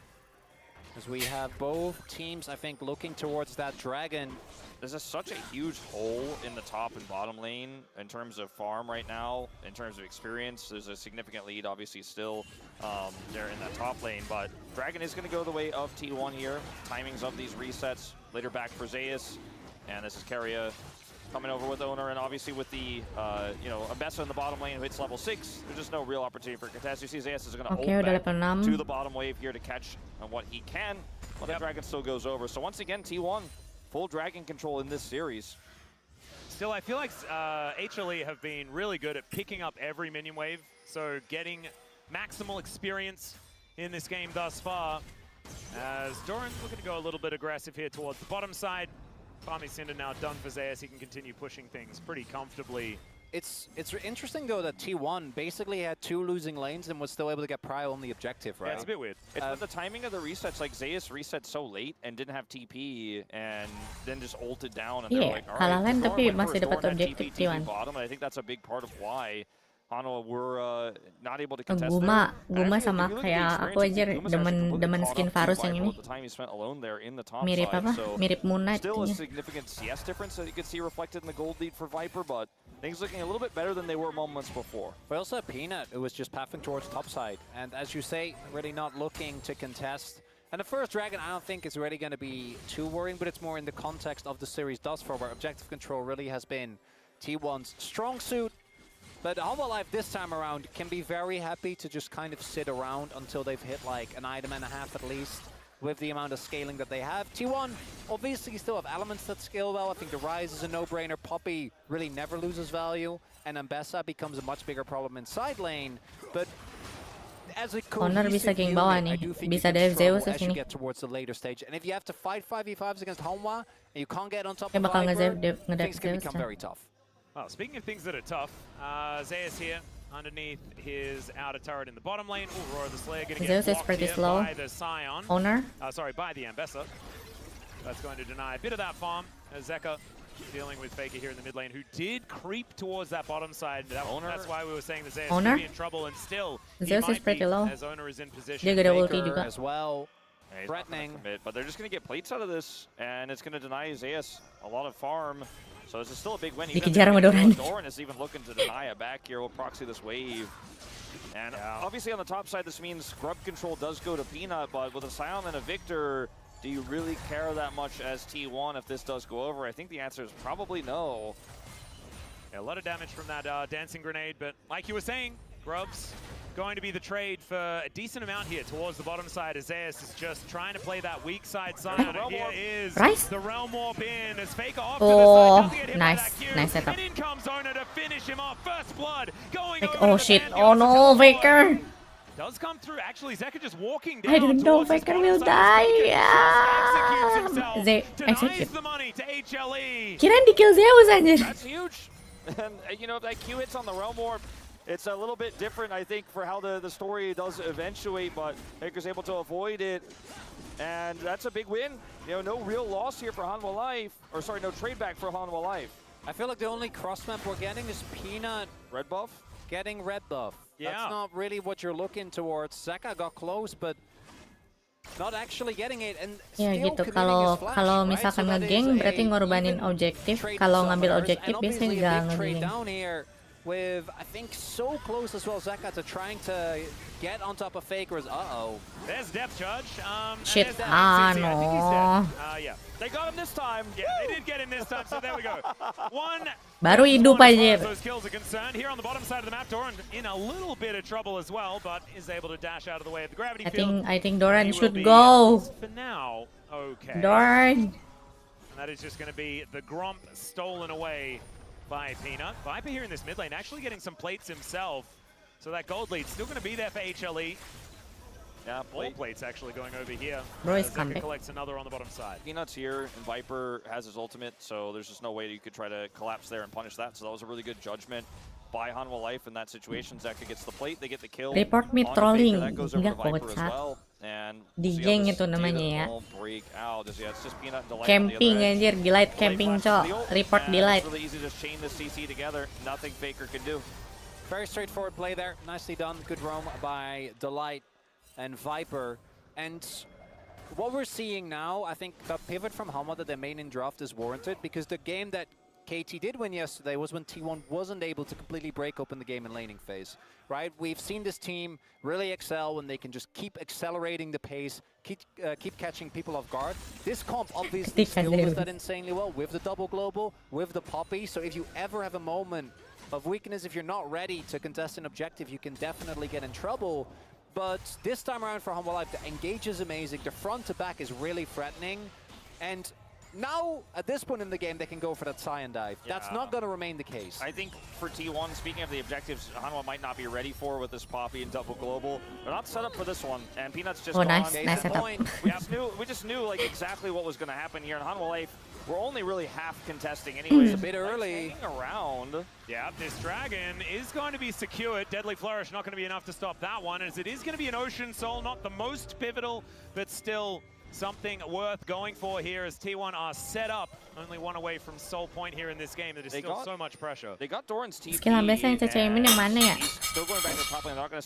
M: As we have both teams, I think, looking towards that dragon.
L: There's such a huge hole in the top and bottom lane in terms of farm right now, in terms of experience. There's a significant lead, obviously, still there in that top lane. But Dragon is going to go the way of T1 here. Timings of these resets. Later back for Zeus. And this is Keria coming over with Owner, and obviously with the, Abessa in the bottom lane who hits level 6, there's just no real opportunity for contest. You see Zeus is going to hold back to the bottom wave here to catch what he can, while the Dragon still goes over. So once again, T1, full Dragon control in this series.
H: Still, I feel like HLE have been really good at picking up every minion wave, so getting maximal experience in this game thus far. As Doran's looking to go a little bit aggressive here towards the bottom side. Farming Cinder now done for Zeus. He can continue pushing things pretty comfortably.
M: It's interesting though that T1 basically had 2 losing lanes and was still able to get prio on the objective, right?
H: Yeah, it's a bit weird.
L: It's with the timing of the resets, like Zeus reset so late and didn't have TP and then just ulted down and they're like, all right,
E: tapi masih dapat objektif T1.
L: Bottom, and I think that's a big part of why Hanwha were not able to contest
E: Guma
L: there.
E: Guma sama kayak aku aja demen skin Varus yang ini. Mirip apa? Mirip Moon Knight.
L: Still a significant CS difference that you could see reflected in the gold lead for Viper, but things looking a little bit better than they were moments before.
M: We also have Peanut, who was just pathing towards topside, and as you say, really not looking to contest. And the first Dragon, I don't think is really going to be too worrying, but it's more in the context of the series thus far, where objective control really has been T1's strong suit. But Hanwha Life this time around can be very happy to just kind of sit around until they've hit like an item and a half at least, with the amount of scaling that they have. T1 obviously still have elements that scale well. I think the Rise is a no-brainer. Poppy really never loses value, and Ambessa becomes a much bigger problem in side lane. But as a
E: Honor bisa geng bawah nih, bisa dive Zeus di sini.
M: get towards the later stage, and if you have to fight 5v5s against Hanwha and you can't get on top
E: Dia
M: of
E: bakal
M: Viper,
E: ngedep
M: things can
E: Zeus.
M: become very tough.
H: Well, speaking of things that are tough, Zeus here underneath his outer turret in the bottom lane. Ooh, Roar of the Slayer getting
E: Zeus is
H: blocked
E: pretty
H: here
E: slow.
H: by the Scion.
E: Honor.
H: Sorry, by the Ambessa. That's going to deny a bit of that farm. Zeka dealing with Faker here in the mid lane, who did creep towards that bottom side. That's why we were saying that Zeus could be in trouble, and still
E: Zeus is pretty low.
H: as Owner is in position.
E: Dia gak ada ulti
L: Faker
E: juga.
M: As well,
L: he's
M: threatening.
L: not gonna commit, but they're just going to get plates out of this, and it's going to deny Zeus a lot of farm. So this is still a big win.
E: Dikejar sama Doran.
L: Doran is even looking to deny a back here. Will proxy this wave. And obviously on the top side, this means scrub control does go to Peanut, but with a Scion and a Victor, do you really care that much as T1 if this does go over? I think the answer is probably no.
H: Yeah, a lot of damage from that dancing grenade, but like you were saying, Grubs going to be the trade for a decent amount here towards the bottom side. Zeus is just trying to play that weak side Scion, and here is
E: Rice?
H: the Realm Warp in as Faker off
E: Oh,
H: to the side, doesn't get hit by
E: nice.
H: that Q,
E: Nice setup.
H: and in comes Owner to finish him off. First blood going over
E: Oh
H: to the
E: shit,
H: Pantheon
E: oh
H: to
E: no,
H: teleport.
E: Faker.
H: Does come through. Actually, Zeka just walking down.
E: I don't know,
H: towards his
E: Faker
H: bottom
E: will
H: side.
E: die.
H: Faker
E: Yeah.
H: just executes himself,
E: Execute.
H: denies the money to HLE.
E: Kirain di kill Zeus anjir.
L: That's huge. And you know, if that Q hits on the Realm Warp, it's a little bit different, I think, for how the story does eventuate, but Faker's able to avoid it. And that's a big win. You know, no real loss here for Hanwha Life. Or sorry, no trade back for Hanwha Life.
M: I feel like the only cross map we're getting is Peanut
L: Red buff?
M: getting red buff.
H: Yeah.
M: That's not really what you're looking towards. Zeka got close, but not actually getting it. And
E: Ya
M: still
E: gitu,
M: committing his flash,
E: kalau
M: right?
E: misalkan
M: So that
E: ngegeng
M: is
E: berarti
M: a
E: ngorbanin
M: even
E: objektif.
M: trade
E: Kalau
M: for
E: ngambil
M: Summoners,
E: objektif
M: and
E: biasanya
M: obviously
E: nggak
M: a big trade
E: ngegeng.
M: down here with, I think, so close as well, Zeka to trying to get on top of Faker's. Uh-oh.
H: There's depth charge. And
E: Shit,
H: there's that
E: ah,
H: 860. I think he's
E: no.
H: dead. Yeah.
L: They got him this time.
H: Yeah, they did get him this time, so there we go. One.
E: Baru hidup
H: as far
E: aja.
H: as those kills are concerned. Here on the bottom side of the map, Doran in a little bit of trouble as well, but is able to dash out of the way of the gravity field.
E: I think Doran
H: He will
E: should
H: be,
E: go.
H: For now, okay.
E: Doran.
H: And that is just going to be the Gromp stolen away by Peanut. Viper here in this mid lane, actually getting some plates himself. So that gold lead still going to be there for HLE.
L: Yeah,
H: All plates actually going over here.
E: Bro is
H: Zeka
E: coming.
H: collects another on the bottom side.
L: Peanut's here, and Viper has his ultimate, so there's just no way you could try to collapse there and punish that. So that was a really good judgment by Hanwha Life in that situation. Zeka gets the plate, they get the kill.
E: Report me
L: on
E: trolling.
L: Faker. That goes over to
E: Enggak
L: Viper as
E: kocak.
L: well. And
E: Di
L: we'll see how
E: geng
L: this
E: itu
L: team
E: namanya ya.
L: won't break out. Yeah, it's just Peanut and Delight on the
E: Camping
L: other end.
E: anjir, delight camping
L: Delight
E: cok.
L: flashes the ult,
E: Report
L: and
E: delight.
L: It's really easy to just chain the CC together. Nothing Faker can do.
M: Very straightforward play there. Nicely done. Good roam by Delight and Viper. And what we're seeing now, I think the pivot from Hanwha that they made in draft is warranted, because the game that KT did win yesterday was when T1 wasn't able to completely break open the game in laning phase, right? We've seen this team really excel when they can just keep accelerating the pace, keep catching people off guard. This comp obviously still does that insanely well with the double global, with the Poppy. So if you ever have a moment of weakness, if you're not ready to contest an objective, you can definitely get in trouble. But this time around for Hanwha Life, the engage is amazing. The front to back is really threatening. And now, at this point in the game, they can go for that Scion dive.
L: Yeah.
M: That's not going to remain the case.
L: I think for T1, speaking of the objectives, Hanwha might not be ready for with this Poppy and double global. They're not set up for this one, and Peanut's just gone.
E: Nice setup.
L: We just knew like exactly what was going to happen here in Hanwha Life. We're only really half contesting anyway.
M: It's a bit early.
L: Hanging around.
H: Yeah, this dragon is going to be secured. Deadly Flourish not going to be enough to stop that one, as it is going to be an Ocean Soul, not the most pivotal, but still something worth going for here as T1 are set up. Only one away from sole point here in this game. That is still so much pressure.
L: They got Doran's TP.
E: Skill Ambessa yang cecemin yang mana ya?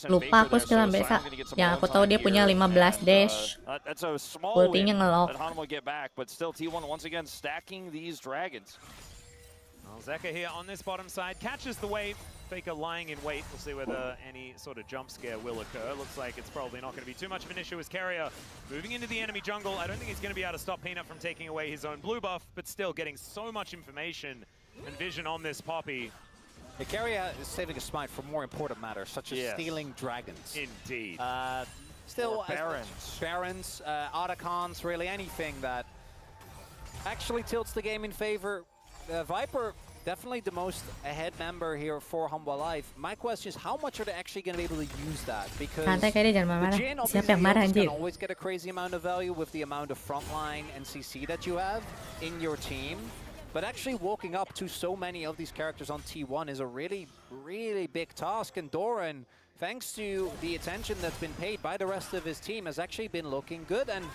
E: Lupa aku skill Ambessa. Yang aku tahu dia punya 15 dash.
L: That's a small
E: Ultinya
L: win
E: ngelock.
L: that Han will get back, but still T1 once again stacking these dragons.
H: Well, Zeka here on this bottom side catches the wave. Faker lying in wait. We'll see whether any sort of jump scare will occur. Looks like it's probably not going to be too much of an issue as Carrier moving into the enemy jungle. I don't think he's going to be able to stop Peanut from taking away his own blue buff, but still getting so much information and vision on this Poppy.
M: The Carrier is saving a smite for more important matters, such as stealing dragons.
H: Indeed.
M: Still,
L: Barons.
M: Barons, Archons, really anything that actually tilts the game in favor. Viper, definitely the most ahead member here for Humble Life. My question is, how much are they actually going to be able to use that? Because
E: Santai Kaede, jangan
M: the
E: marah-marah.
M: Jin
E: Siapa yang marah
M: obviously
E: anjir?
M: can always get a crazy amount of value with the amount of frontline and CC that you have in your team. But actually walking up to so many of these characters on T1 is a really, really big task. And Doran, thanks to the attention that's been paid by the rest of his team, has actually been looking good. And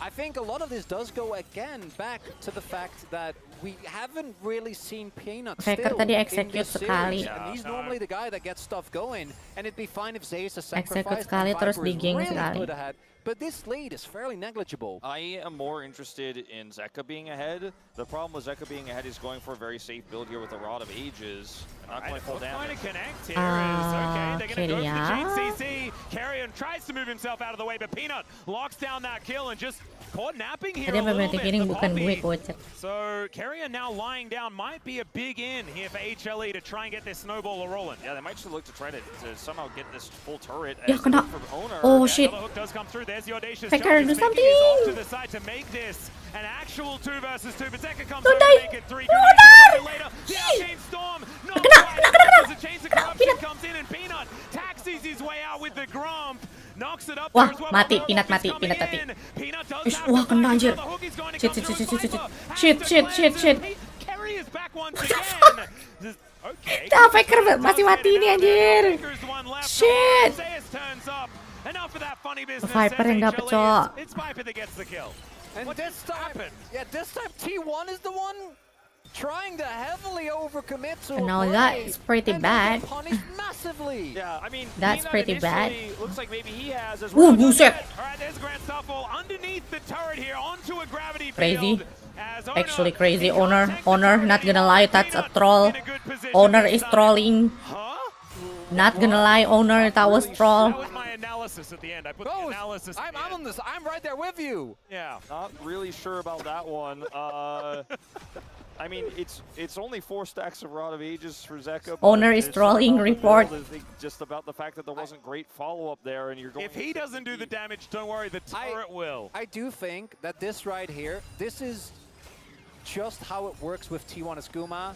M: I think a lot of this does go again back to the fact that we haven't really seen Peanut
E: Faker
M: still
E: tadi
M: in
E: execute
M: this
E: sekali.
M: series. And he's normally the guy that gets stuff going. And it'd be fine if Zay's a sacrifice
E: Execute sekali
M: and
E: terus
M: Viper is
E: di-gank
M: really
E: sekali.
M: put ahead. But this lead is fairly negligible.
L: I am more interested in Zeka being ahead. The problem with Zeka being ahead is going for a very safe build here with a Rod of Ages. Not going full damage.
H: Trying to connect here is okay. They're going to go for the chain
E: Carrier.
H: CC. Carrion tries to move himself out of the way, but Peanut locks down that kill and just caught napping here
E: Tadi
H: a
E: apa
H: little
E: berarti
H: bit.
E: piring
H: The
E: bukan gue,
H: Poppy.
E: kocak.
H: So Carrion now lying down might be a big in here for HLE to try and get this snowball rolling.
L: Yeah, they might just look to try to somehow get this full turret.
E: Ya,
L: as
E: kena.
L: from Owner.
E: Oh shit.
H: Another hook does come through. There's the audacious
E: Faker,
H: jump.
E: do
H: He's making his
E: something.
H: off to the side to make this an actual 2 versus 2. But Zeka comes
E: Don't
H: over
E: die.
H: to make it 3.
E: Don't
H: Grenade a little bit later. The
E: Shit.
H: Arcane Storm. Not
E: Kena,
H: quite.
E: kena.
H: As the Chains of Corruption comes in and Peanut taxis his way out with the Grump. Knocks it up
E: Wah,
H: there as well.
E: mati,
H: But
E: Peanut
H: Murloc
E: mati,
H: is
E: Peanut
H: coming
E: mati.
H: in. Peanut does
E: Ish,
H: have
E: wah,
H: to
E: kena
H: fight.
E: anjir.
H: Another hook is going to
E: Shit,
H: come
E: shit,
H: through.
E: shit, shit,
H: Viper
E: shit.
H: has
E: Shit,
H: to
E: shit,
H: cleanse
E: shit,
H: it. Carry is back once
E: What the
H: again.
E: fuck?
H: Okay.
E: Dah, Faker masih mati ini anjir.
H: Faker's the one left.
E: Shit.
H: Zeus turns up. Enough of that funny business.
E: Viper yang dapet, cowok.
H: It's Viper that gets the kill.
M: And
H: What
M: this time,
H: happened?
M: this time T1 is the one trying to heavily overcommit to
E: No,
M: a
E: that
M: play,
E: is pretty
M: and
E: bad.
M: they get punished massively.
L: Yeah, I mean,
E: That's
L: Peanut
E: pretty bad.
L: initially looks like maybe he has as
E: Ooh,
L: well.
E: buset.
H: All right, there's Grand Starfall underneath the turret here onto a gravity
E: Crazy.
H: field. As
E: Actually
H: Owner,
E: crazy.
H: he
E: Owner,
H: can't take the
E: Owner,
H: turret
E: not gonna
H: anymore.
E: lie, that's a
H: Peanut
E: troll.
H: in a good position
E: Owner
H: this
E: is
H: time.
E: trolling.
H: Huh?
E: Not gonna lie, Owner, that was troll.
H: That was my analysis at the end. I put the
M: Ghost,
H: analysis. at
M: I'm
H: the
M: on
H: end.
M: this. I'm right there with you.
H: Yeah.
L: Not really sure about that one. I mean, it's only 4 stacks of Rod of Ages for Zeka. but
E: Owner is
L: it's
E: trolling,
L: about the
E: report.
L: build, I think just about the fact that there wasn't great follow-up there, and you're going.
H: If he doesn't do the damage, don't worry, the turret will.
M: I do think that this right here, this is just how it works with T1 Ascuma.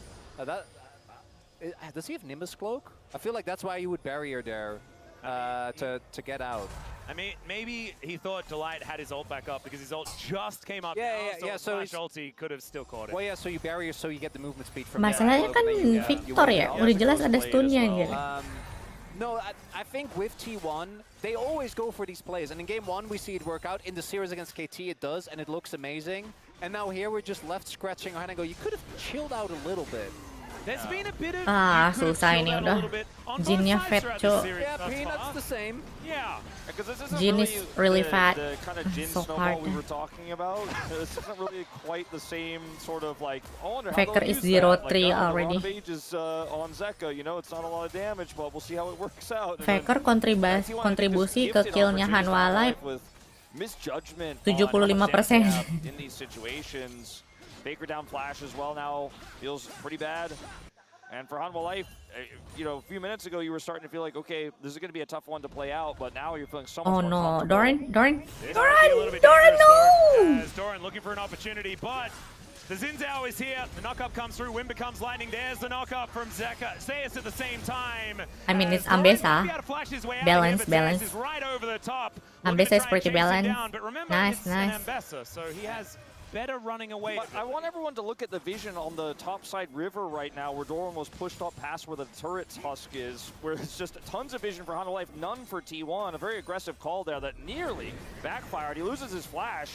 M: Does he have Nimbus Cloak? I feel like that's why you would bury her there to get out.
H: I mean, maybe he thought Delight had his ult back up because his ult just came up.
M: Yeah,
H: now,
M: yeah,
H: so
M: yeah,
H: a
M: so
H: flash
M: he's-
H: ulti could have still caught it.
M: Well, yeah, so you bury her so you get the movement speed from
E: Masalahnya kan Victor ya, udah jelas ada stunnya anjir.
M: No, I think with T1, they always go for these plays. And in game 1, we see it work out. In the series against KT, it does, and it looks amazing. And now here, we're just left scratching our head and go, you could have chilled out a little bit.
H: There's been a bit of
E: Ah,
H: you could have
E: susah
H: chilled
E: ini
H: out a
E: udah.
H: little bit on both
E: Jinnya
H: sides
E: fat,
H: throughout
E: cok.
H: the series
M: Yeah,
H: thus
M: Peanut's
H: far.
M: the same.
H: Yeah.
L: Because this isn't
E: Jin
L: really
E: is really fat.
L: the kind of Jin
E: So
L: snowball
E: hard.
L: we were talking about. This isn't really quite the same sort of like. I wonder how
E: Faker
L: they'll
E: is
L: use that.
E: 0-3
L: like,
E: already.
L: A lot of ages on Zeka, you know, it's not a lot of damage, but we'll see how it works out. And
E: Faker
L: then,
E: kontribusi ke killnya Hanwha Life
L: with misjudgment
E: 75%.
L: in these situations. Faker down flash as well now feels pretty bad. And for Hanwha Life, you know, a few minutes ago you were starting to feel like, okay, this is going to be a tough one to play out, but now you're feeling so much
E: Oh
L: more
E: no,
L: comfortable.
E: Doran,
H: This might be a little bit
E: Doran,
H: dangerous, though,
E: no!
H: As Doran looking for an opportunity, but the Zinzao is here. The knock-up comes through. Wind becomes lightning. There's the knock-up from Zeka. Zeus at the same time.
E: I mean, it's
H: As Doran
E: Ambessa.
H: might be able to flash his way out
E: Balance,
H: here, but Zeus
E: balance.
H: is right over the top.
E: Ambessa
H: Looking to
E: is
H: try and
E: pretty
H: chase him
E: balanced.
H: down, but remember,
E: Nice,
H: it's
E: nice.
H: an Ambessa, so he has better running away.
L: But I want everyone to look at the vision on the top side river right now, where Doran was pushed up past where the turret's husk is, where it's just tons of vision for Hanwha Life, none for T1. A very aggressive call there that nearly backfired. He loses his flash.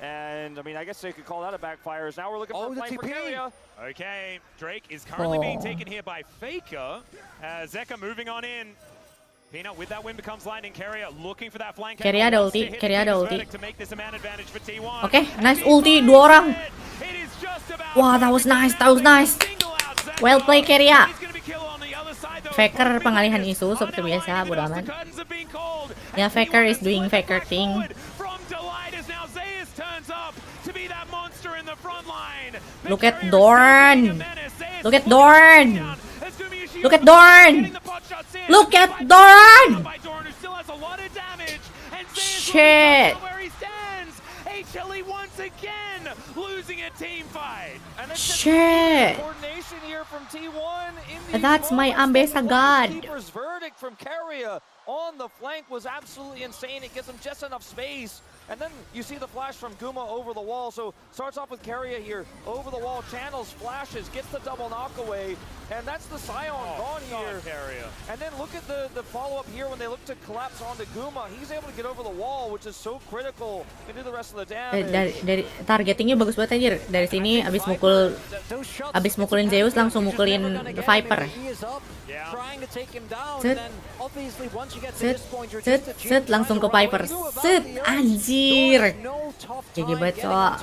L: And I mean, I guess they could call that a backfire. Now we're looking for a flank for Keria.
H: Okay, Drake is currently being taken here by Faker. Zeka moving on in. Peanut with that win becomes lightning. Keria looking for that flank.
E: Keria ada ulti, Keria ada ulti.
H: To make this a man advantage for T1.
E: Oke, nice ulti, 2 orang. Wah, that was nice, that was nice. Well play, Keria. Faker pengalihan isu seperti biasa, bodo amat. Ya, Faker is doing Faker thing. Look at Doran. Look at Doran. Look at Doran. Look at Doran. Shit. Shit. That's my Ambessa god.
L: Keeper's verdict from Keria on the flank was absolutely insane. It gives him just enough space. And then you see the flash from Guma over the wall. So starts off with Keria here. Over the wall, channels, flashes, gets the double knock away. And that's the Scion gone here.
H: Keria.
L: And then look at the follow-up here when they look to collapse onto Guma. He's able to get over the wall, which is so critical to do the rest of the damage.
E: Dari targetingnya bagus banget anjir. Dari sini abis mukulin Zeus langsung mukulin Viper. Set langsung ke Viper. Set anjir. GG banget cowok.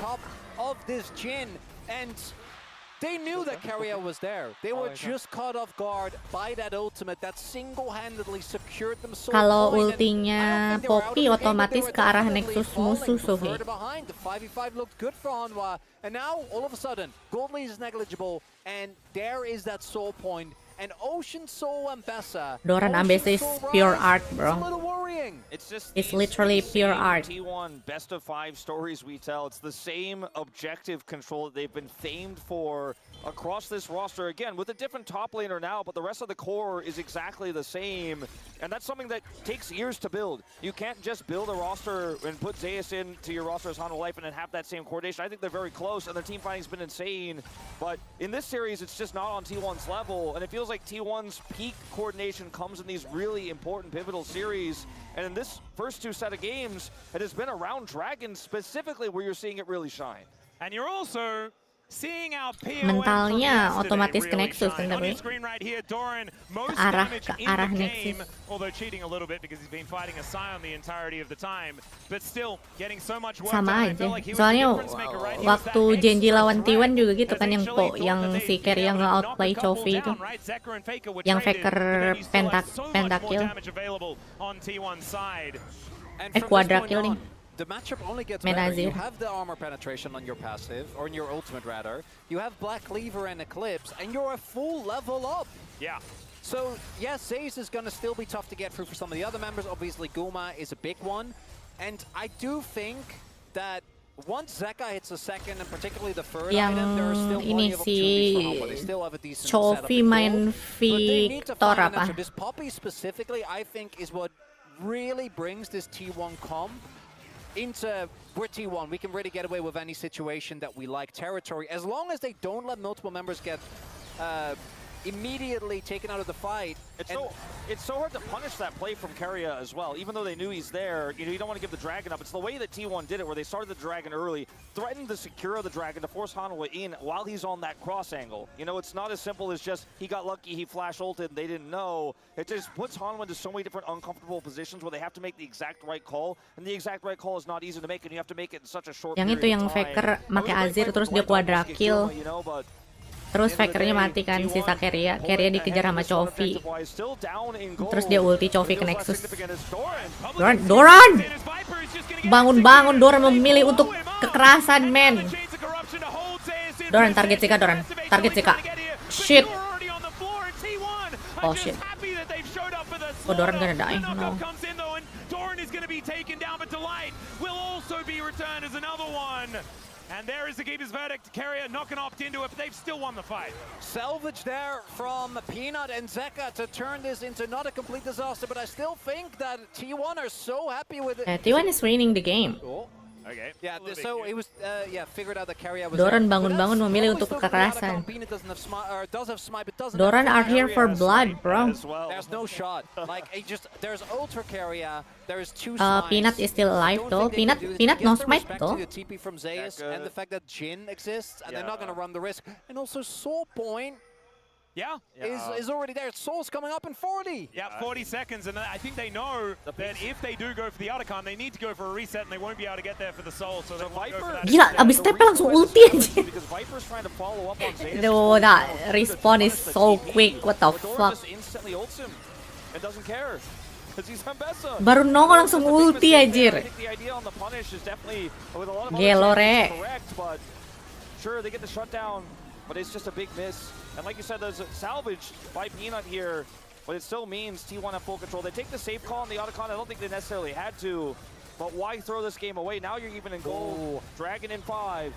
M: They knew that Keria was there. They were just caught off guard by that ultimate that single-handedly secured them so.
E: Kalau ultinya Poppy otomatis ke arah Nexus musuh Sohi.
M: The 5v5 looked good for Hanwha, and now all of a sudden, gold lead is negligible, and there is that soul point. And Ocean Soul Ambessa.
E: Doran Ambessa is pure art, bro.
M: It's a little worrying.
E: It's literally pure art.
L: T1 best of 5 stories we tell. It's the same objective control that they've been famed for across this roster. Again, with a different top laner now, but the rest of the core is exactly the same. And that's something that takes years to build. You can't just build a roster and put Zeus into your roster as Hanwha Life and then have that same coordination. I think they're very close, and their team fighting's been insane. But in this series, it's just not on T1's level, and it feels like T1's peak coordination comes in these really important pivotal series. And in this first 2 set of games, it has been around Dragon specifically where you're seeing it really shine.
H: And you're also seeing our
E: mentalnya otomatis ke Nexus kan tapi ke arah Nexus. Sama aja. Soalnya waktu Genji lawan T1 juga gitu kan, yang si carry yang nge-outplay Chovy itu. Yang Faker pentakill. Quadra kill nih.
M: The matchup only gets better. You have the armor penetration on your passive, or in your ultimate rather. You have Black Cleaver and Eclipse, and you're a full level up.
H: Yeah.
M: So, yes, Zeus is going to still be tough to get through for some of the other members. Obviously, Guma is a big one. And I do think that once Zeka hits a second, and particularly the third item, there are still plenty of opportunities for Hanwha. They still have a decent setup.
E: Chovy main Victor apa?
M: This Poppy specifically, I think, is what really brings this T1 comp into we're T1. We can really get away with any situation that we like. Territory, as long as they don't let multiple members get immediately taken out of the fight.
L: It's so hard to punish that play from Keria as well. Even though they knew he's there, you don't want to give the Dragon up. It's the way that T1 did it, where they started the Dragon early, threatened to secure the Dragon to force Hanwha in while he's on that cross angle. It's not as simple as just he got lucky, he flash ulted, and they didn't know. It just puts Hanwha into so many different uncomfortable positions where they have to make the exact right call, and the exact right call is not easy to make, and you have to make it in such a short period of time.
E: Yang itu yang Faker pakai Azir terus dia quadra kill. Terus Fakernya mati kan, sisa Keria dikejar sama Chovy. Terus dia ulti Chovy ke Nexus. Doran! Bangun, Doran memilih untuk kekerasan, men. Doran, target Zeka, Doran. Target Zeka. Shit. Oh, shit. Oh, Doran gonna die. No.
H: And there is the keeper's verdict. Keria not going to opt into it, but they've still won the fight.
M: Salvage there from Peanut and Zeka to turn this into not a complete disaster, but I still think that T1 are so happy with it.
E: T1 is winning the game.
H: Okay,
M: Yeah, so it was figured out that Keria was
E: Doran
M: there.
E: bangun-bangun
M: But that's
E: memilih
M: always
E: untuk
M: the way
E: kekerasan.
M: Peanut does have smite, but doesn't
E: Doran
M: have
E: are here for
M: Keria.
E: blood, bro.
M: There's no shot. Like there's Ultra Keria, there's 2
E: Peanut is still alive though. Peanut no smite though.
M: The TP from Zeus and the fact that Jin exists, and they're not going to run the risk. And also Soul Point is already there. Soul's coming up in 40.
H: Yeah, 40 seconds, and I think they know that if they do go for the Otacon, they need to go for a reset, and they won't be able to get there for the Soul, so they won't go for that.
E: Gila, abis TP langsung ulti aja. Dude, that respawn is so quick. What the fuck? Baru nongol langsung ulti anjir. Gelore.
L: Sure, they get the shutdown, but it's just a big miss. And like you said, there's a salvage by Peanut here, but it still means T1 have full control. They take the safe call on the Otacon. I don't think they necessarily had to, but why throw this game away? Now you're even in goal. Dragon in 5.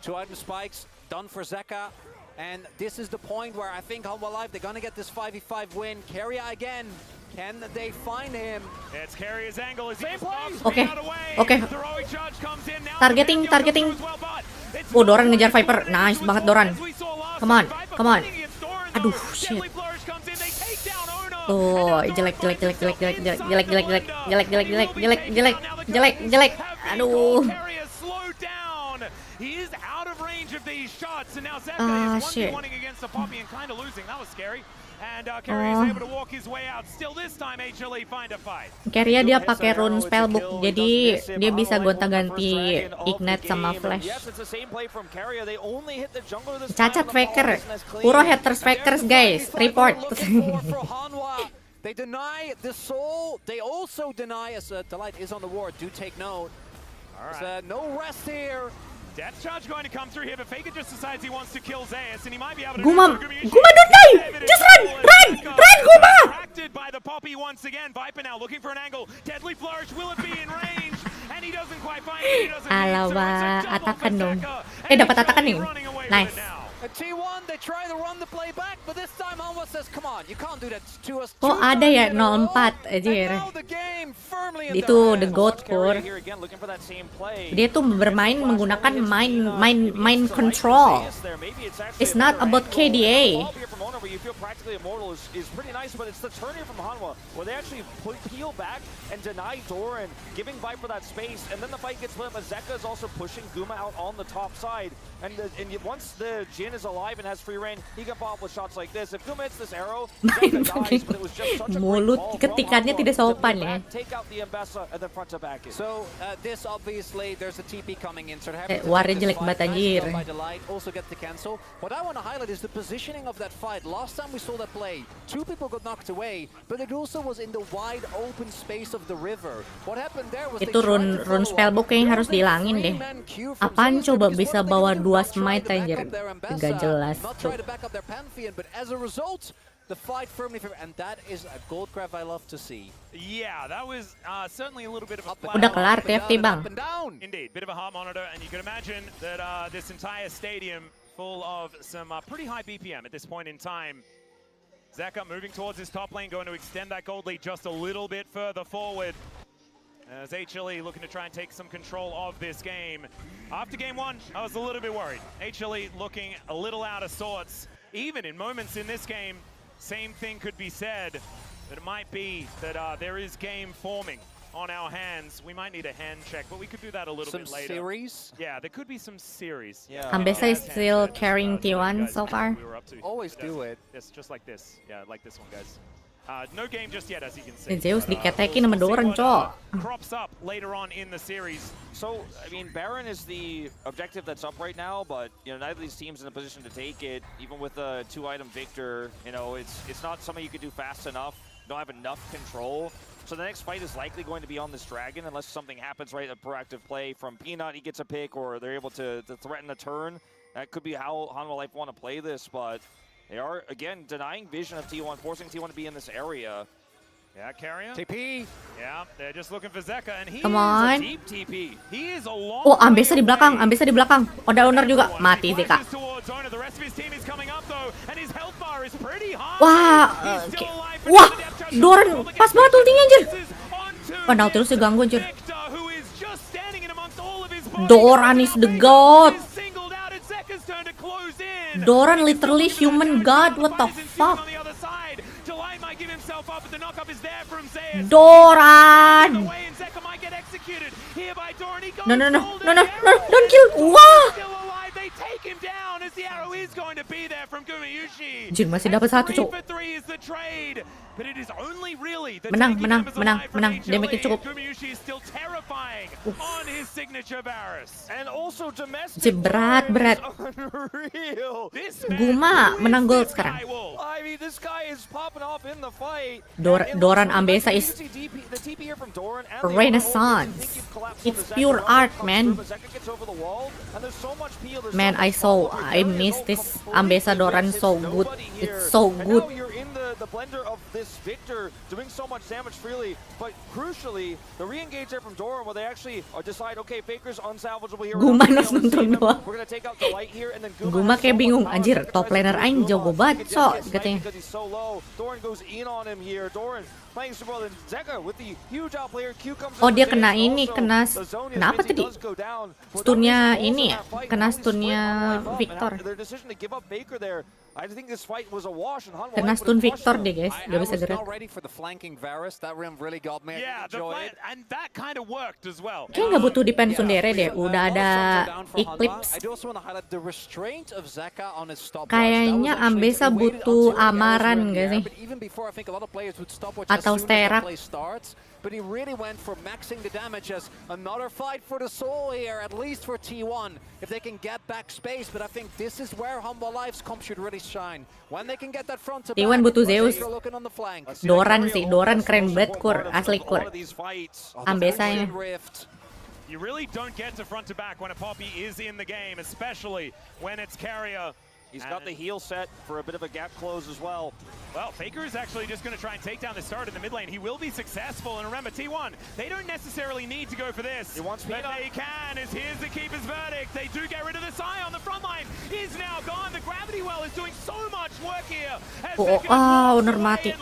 M: 2 item spikes done for Zeka. And this is the point where I think Hanwha Live, they're going to get this 5v5 win. Keria again. Can they find him?
H: It's Carrier's angle.
E: Oke. Targeting. Doran ngejar Viper. Nice banget Doran. Come on. Aduh, shit. Oh, jelek. Aduh.
H: He is out of range of these shots, and now Zeka is 1v1 against the Poppy and kind of losing. That was scary. And Carrier is able to walk his way out. Still this time, HLE find a fight.
E: Carrier dia pakai rune spellbook, jadi dia bisa gonta-ganti ignite sama flash. Cacat faker. Puro haters fakers guys. Report.
M: They deny the soul. They also deny as Delight is on the ward. Do take note. There's no rest here.
H: Death charge going to come through here, but Faker just decides he wants to kill Zeus, and he might be able to.
E: Guma don't die! Just run, Guma!
H: Distracted by the Poppy once again. Viper now looking for an angle. Deadly flourish, will it be in range? And he doesn't quite find it. He doesn't.
E: Alawa, atakan dong. Dapat atakan nih. Nice.
M: At T1, they try to run the play back, but this time Hanwha says, "Come on, you can't do that to us."
E: Kok ada ya 04 anjir. Itu the goat core. Dia tuh bermain menggunakan mind control. It's not about KDA.
L: You feel practically immortal is pretty nice, but it's the turn here from Hanwha where they actually peel back and deny Doran, giving Viper that space, and then the fight gets split, but Zeka is also pushing Guma out on the top side, and once the Jin is alive and has free reign, he can pop with shots like this. If Guma hits this arrow, Zeka dies, but it was just such a
E: mulut ketikannya tidak sopan ya.
L: Take out the Ambessa and then front to back in.
M: So this obviously there's a TP coming in, so
E: warnya jelek banget anjir.
M: Also get the cancel. What I want to highlight is the positioning of that fight. Last time we saw that play, 2 people got knocked away, but it also was in the wide open space of the river. What happened there was
E: itu rune spellbook yang harus dihilangin deh. Apaan coba bisa bawa 2 smite anjir? Gak jelas.
M: But as a result, the fight firmly, and that is a gold grab I love to see.
H: Yeah, that was certainly a little bit of a
E: Udah kelar TFT bang.
H: Indeed, bit of a heart monitor, and you can imagine that this entire stadium full of some pretty high BPM at this point in time. Zeka moving towards his top lane, going to extend that gold lead just a little bit further forward. As HLE looking to try and take some control of this game. After game 1, I was a little bit worried. HLE looking a little out of sorts. Even in moments in this game, same thing could be said. That it might be that there is game forming on our hands. We might need a hand check, but we could do that a little bit later.
M: Some series?
H: Yeah, there could be some series.
L: Yeah.
E: Ambessa is still carrying T1 so far.
M: Always do it.
H: Yes, just like this. Yeah, like this one, guys. No game just yet, as you can see.
E: Zeus diketekin sama Doran, cok.
H: Crops up later on in the series.
L: So, I mean, Baron is the objective that's up right now, but you know, neither of these teams in a position to take it. Even with a 2-item victor, you know, it's not something you could do fast enough. You don't have enough control. So the next fight is likely going to be on this Dragon unless something happens, right? A proactive play from Peanut, he gets a pick, or they're able to threaten a turn. That could be how Hanwha Life want to play this, but they are, again, denying vision of T1, forcing T1 to be in this area.
H: Yeah, Carrier.
M: TP.
H: Yeah, they're just looking for Zeka, and he
E: Come
H: is
E: on.
H: a deep TP. He is a long
E: Oh, Ambessa di belakang, Ambessa di belakang. Ada owner juga, mati Zeka. Wah, wah, Doran pas banget ultinya anjir. Wah, Nautilus diganggu anjir.
H: just standing in amongst all of his
E: Doran is the god.
H: singled out. It's Zeka's turn to close in.
E: Doran literally human god. What the fuck?
H: On the other side, Delight might give himself up, but the knockup is there from Zeus.
E: Doran.
H: And Zeka might get executed here by Doran. He goes
E: No,
H: golden.
E: don't kill. Wah.
H: Still alive. They take him down as the arrow is going to be there from Gumiyushi.
E: Jin masih dapat satu, cuk.
H: 3 for 3 is the trade. But it is only really the
E: Menang,
H: taking
E: menang,
H: members
E: menang,
H: alive from
E: menang. Dia makin
H: HLE.
E: cukup.
H: Gumiyushi is still terrifying on his signature Varus.
L: And also domestic.
E: Berat.
L: Unreal.
E: Guma menang gold sekarang.
L: I mean, this guy is popping off in the fight.
E: Doran Ambessa is Renaissance. It's pure art, man. Man, I miss this Ambessa Doran so good. It's so good.
L: The blender of this Victor doing so much damage freely, but crucially, the re-engage there from Doran where they actually decide, okay, Faker's unsalvageable here.
E: Guma nonton doang.
L: We're gonna take out the light here, and then
E: Guma kayak bingung, anjir, top laner aing jago banget, so katanya.
L: Because he's so low. Doran goes in on him here. Doran playing super well, and Zeka with the huge outplayer. Q comes
E: Oh,
L: in
E: dia
L: with
E: kena
L: it.
E: ini,
L: Also,
E: kena
L: the zone is
E: kenapa
L: busy,
E: tadi?
L: does go down.
E: Stunnya
L: Also
E: ini ya,
L: that fight,
E: kena
L: only split
E: stunnya
L: on life up, and
E: Victor.
L: after their decision to give up Baker there, I think this fight was a wash, and Han
E: Kena
L: Wang
E: stun
L: would've
E: Victor
L: crushed
E: deh
L: him.
E: guys, gak bisa gerak.
M: ready for the flanking Varus. That rim really got me.
H: Yeah, and that kind of worked as well.
E: Kayaknya nggak butuh defense sendiri deh, udah ada Eclipse.
M: I do also want to highlight the restraint of Zeka on his stopwatch.
E: Kayaknya Ambessa butuh amaran gak sih? Atau Sterak.
M: But he really went for maxing the damage as another fight for the soul here, at least for T1, if they can get back space. But I think this is where Humble Life's comp should really shine. When they can get that front to back,
E: T1 butuh Zeus.
M: looking on the flank.
E: Doran sih, Doran keren banget kur, asli kur. Ambessanya.
H: You really don't get to front to back when a Poppy is in the game, especially when it's carrier.
L: He's got the heal set for a bit of a gap close as well.
H: Well, Faker is actually just going to try and take down the start in the mid lane. He will be successful, and remember, T1, they don't necessarily need to go for this. But they can, as here's the Keeper's verdict. They do get rid of the Sai on the front line. He's now gone. The Gravity Well is doing so much work here.
E: Bener mati.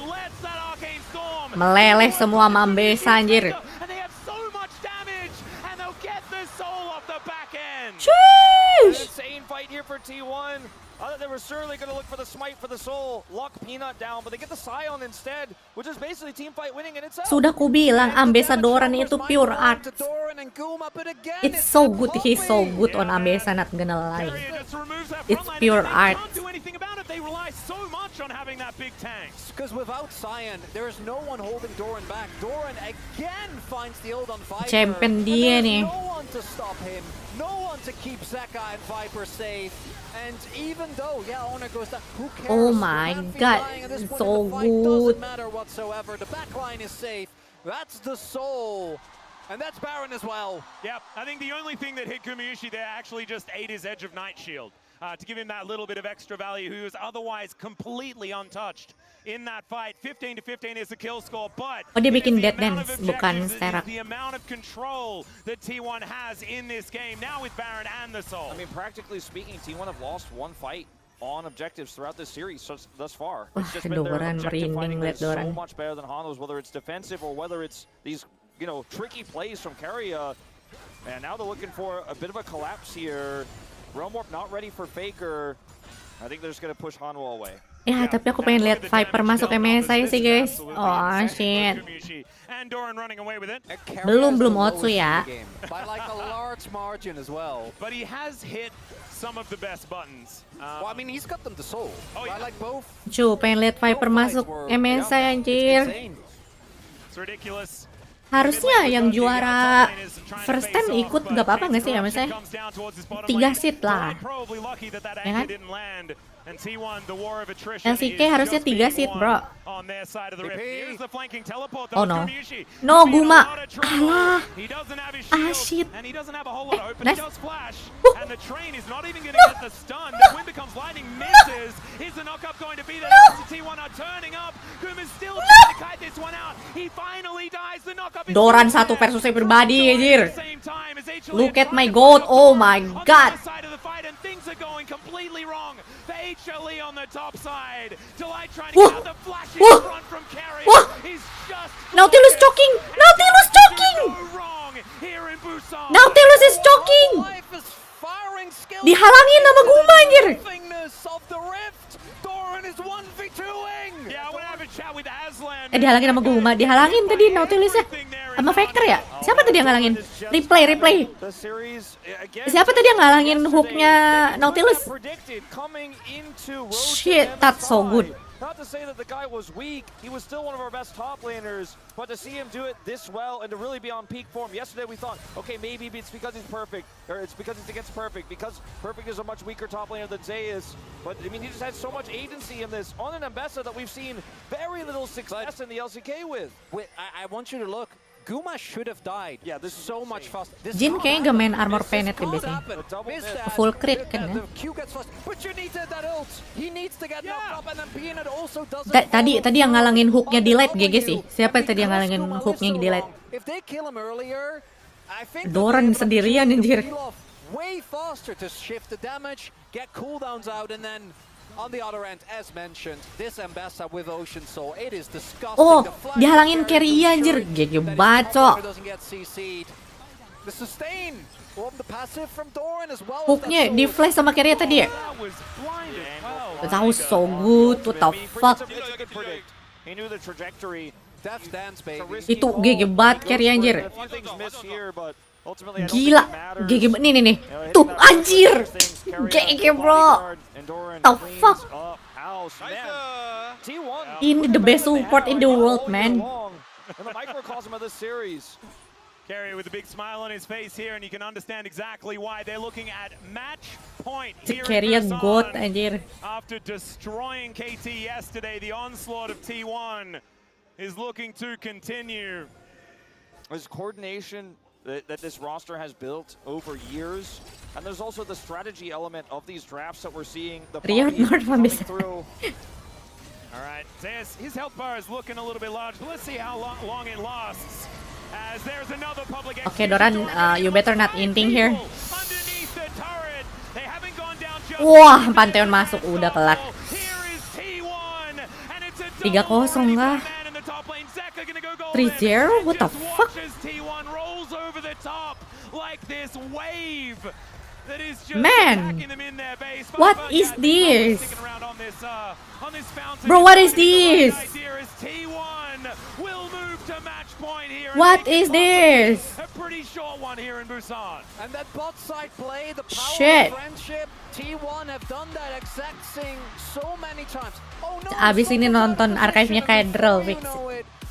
E: Meleleh semua sama Ambessa anjir.
H: And they have so much damage, and they'll get the soul off the back end.
L: An insane fight here for T1. They were certainly going to look for the smite for the soul, lock Peanut down, but they get the Scion instead, which is basically team fight winning in itself.
E: Sudah ku bilang Ambessa Doran itu pure art. It's so good, he's so good on Ambessa, not gonna lie. It's pure art.
H: They rely so much on having that big tank.
M: Because without Scion, there is no one holding Doran back. Doran again finds the ult on Viper.
E: Champion dia nih.
M: No one to stop him. No one to keep Zeka and Viper safe. And even though, Honor goes down, who cares?
E: Oh my god, so good.
M: Doesn't matter whatsoever. The backline is safe. That's the soul. And that's Baron as well.
H: Yep, I think the only thing that hit Gumiyushi there actually just ate his Edge of Night Shield. To give him that little bit of extra value, who was otherwise completely untouched in that fight. 15 to 15 is the kill score, but
E: oh, dia bikin dead dance, bukan Sterak.
H: the amount of control that T1 has in this game now with Baron and the Soul.
L: I mean, practically speaking, T1 have lost one fight on objectives throughout this series thus far. It's just been their objective fighting that's so much better than Hanzo's, whether it's defensive or whether it's these, tricky plays from Keria. And now they're looking for a bit of a collapse here. Realm Warp not ready for Faker. I think they're just gonna push Hanwha away.
E: Ya, tapi aku pengen lihat Viper masuk MSI sih guys. Oh shit. Belum Otsu ya.
M: By like a large margin as well.
H: But he has hit some of the best buttons.
M: Well, I mean, he's got them to soul. I like both.
E: Cu, pengen lihat Viper masuk MSI anjir.
H: It's ridiculous.
E: Harusnya yang juara first time ikut gak apa-apa gak sih ya misalnya 3 seat lah ya kan? LCK harusnya 3 seat bro. Oh no. No, Guma. Alah. Ah shit. Nice. Doran 1 versus pribadi anjir. Look at my goat. Oh my god.
H: are going completely wrong. The HLE on the top side. Delight trying to get out the flashing front from Carrier. He's just
E: Nautilus choking! Nautilus choking!
H: wrong here in Busan.
E: Nautilus is choking! Dihalangin sama Guma anjir.
H: Yeah, I want to have a chat with Aslan.
E: Dihalangin sama Guma, dihalangin tadi Nautilusnya. Sama Faker ya? Siapa tadi yang ngalangin? Replay. Siapa tadi yang ngalangin hooknya Nautilus? Shit, that's so good.
L: Not to say that the guy was weak, he was still one of our best top laners, but to see him do it this well and to really be on peak form. Yesterday we thought, okay, maybe it's because he's perfect, or it's because he's against perfect, because perfect is a much weaker top laner than Zay is. But I mean, he just had so much agency in this on an Ambessa that we've seen very little success in the LCK with.
M: Wait, I want you to look. Guma should have died. Yeah, this is so much faster.
E: Jin kayaknya gak main armor planet ya biasanya. Full crit kan ya. Tadi yang ngalangin hooknya delete GG sih. Siapa tadi yang ngalangin hooknya delete? Doran sendirian anjir.
M: Way faster to shift the damage, get cooldowns out, and then on the other end, as mentioned, this Ambessa with Ocean Soul, it is disgusting.
E: Oh, dihalangin carry anjir. GG baco.
M: The sustain from the passive from Doran as well.
E: Hooknya di flash sama carry tadi ya? That was so good. What the fuck?
L: He knew the trajectory.
E: Itu GG bat carry anjir. Gila, GG nih. Tuh anjir. GG bro. The fuck? Ini the best support in the world, man.
H: Carrier with a big smile on his face here, and you can understand exactly why they're looking at match point here in
E: Busan.
H: Anjir. After destroying KT yesterday, the onslaught of T1 is looking to continue.
L: There's coordination that this roster has built over years, and there's also the strategy element of these drafts that we're seeing. The coming through.
H: All right, his health bar is looking a little bit large, but let's see how long it lasts. As there's another public.
E: Okay, Doran, you better not inting here. Wah, Pantheon masuk, udah kelak. 3-0 kah? 3-0? What the fuck? Man, what is this? Bro, what is this? What is this? Shit. Abis ini nonton archive-nya kayak drill fix.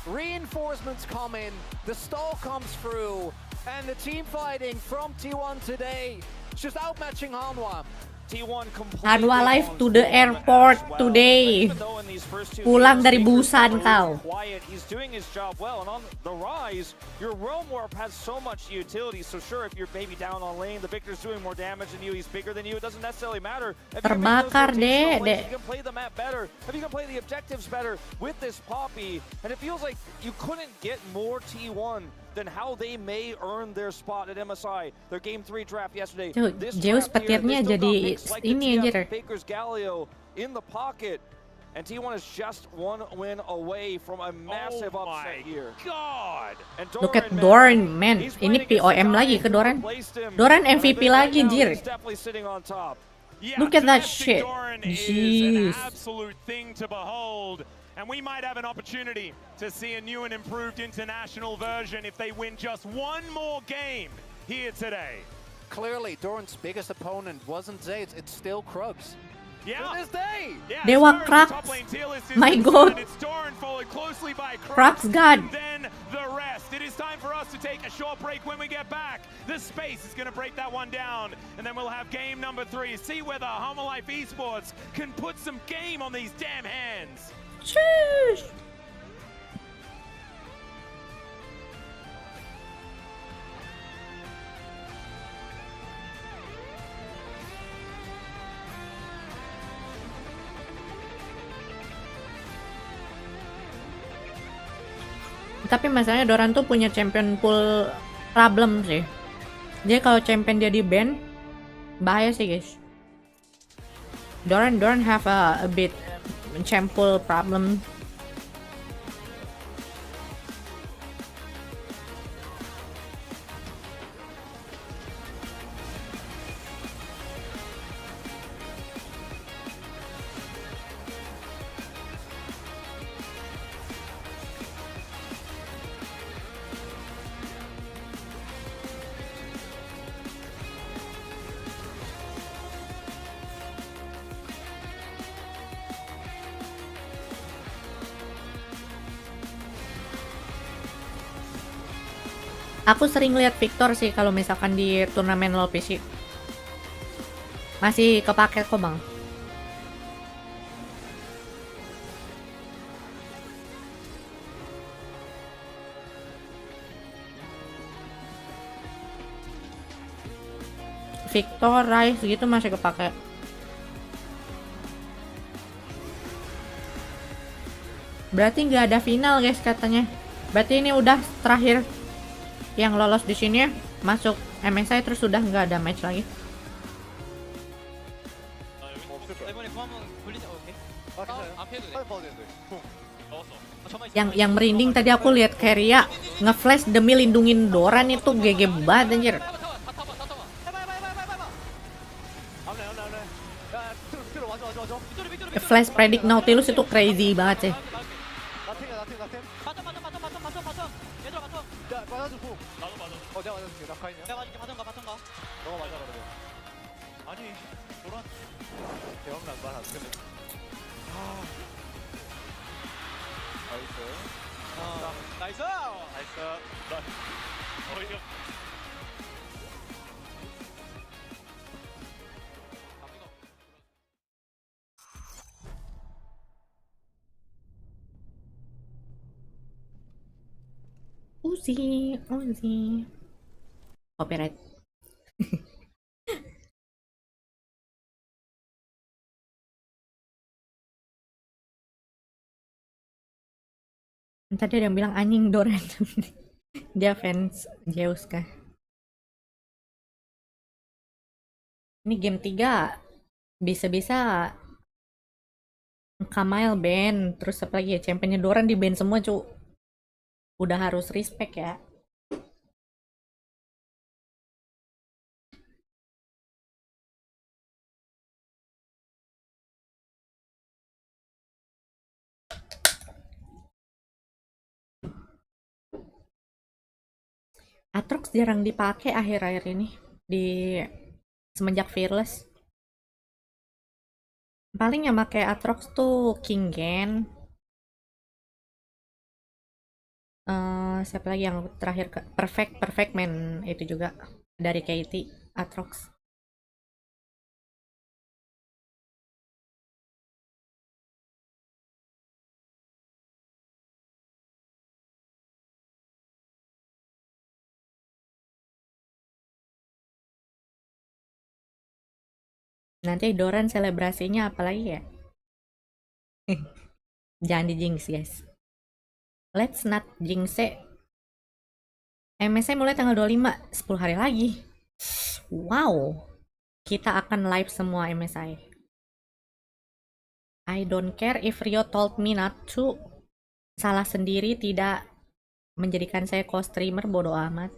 M: Reinforcements come in, the stall comes through, and the team fighting from T1 today just outmatching Hanwha.
E: Hanwha live to the airport today. Pulang dari Busan kau.
L: He's doing his job well, and on the rise, your Realm Warp has so much utility. So sure, if you're maybe down on lane, the Victor's doing more damage than you, he's bigger than you. It doesn't necessarily matter.
E: Terbakar deh.
L: You can play the map better. If you can play the objectives better with this Poppy, and it feels like you couldn't get more T1 than how they may earn their spot at MSI. Their Game 3 draft yesterday.
E: Zeus petirnya jadi ini anjir.
L: Baker's Galio in the pocket. And T1 is just one win away from a massive upset here.
E: Look at Doran, man. Ini POM lagi ke Doran. Doran MVP lagi, anjir. Look at that shit. Jeez.
H: And we might have an opportunity to see a new and improved international version if they win just one more game here today.
M: Clearly, Doran's biggest opponent wasn't Zay, it's still Krugs.
H: Yeah.
E: Dewa Krugs. My god. Krugs god.
H: Then the rest. It is time for us to take a short break. When we get back, the space is going to break that one down, and then we'll have game number 3. See whether Hama Life Esports can put some game on these damn hands.
E: Sheesh. Tapi masalahnya Doran tuh punya champion pool problem sih. Jadi kalau champion dia di ban, bahaya sih guys. Doran have a bit champul problem. Aku sering lihat Victor sih kalau misalkan di turnamen LoL PC. Masih kepake kok, Bang. Victor, Rice gitu masih kepake. Berarti nggak ada final guys katanya. Berarti ini udah terakhir yang lolos di sini masuk MSI terus sudah nggak ada match lagi. Yang merinding tadi aku lihat Keria nge-flash demi lindungin Doran itu GG banget anjir. Flash predict Nautilus itu crazy banget sih. Uzi. Copyright. Tadi ada yang bilang anjing Doran. Dia fans Zeus kah? Ini game 3 bisa-bisa Kamail ban, terus apa lagi ya, championnya Doran di ban semua cu. Udah harus respect ya. Aatrox jarang dipakai akhir-akhir ini di semenjak Fearless. Paling yang pakai Aatrox tuh Kingen. Siapa lagi yang terakhir Perfect Man itu juga dari Kaede Aatrox. Nanti Doran selebrasinya apalagi ya? Jangan di jinx guys. Let's not jinx it. MSI mulai tanggal 25, 10 hari lagi. Wow. Kita akan live semua MSI. I don't care if Rio told me not to. Salah sendiri tidak menjadikan saya co-streamer, bodoh amat.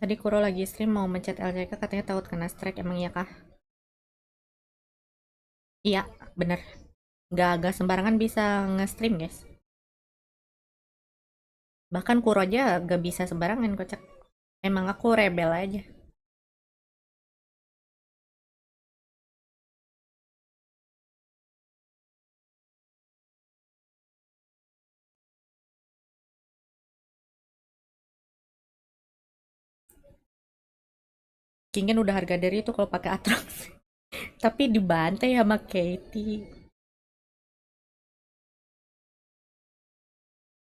E: Tadi Kuro lagi stream mau mencet LCK katanya takut kena strike, emang iya kah? Iya, bener. Gak sembarangan bisa nge-stream guys. Bahkan Kuro aja gak bisa sembarangan kocak. Emang aku rebel aja. Kingen udah harga diri itu kalau pakai Aatrox. Tapi dibantai sama Katie.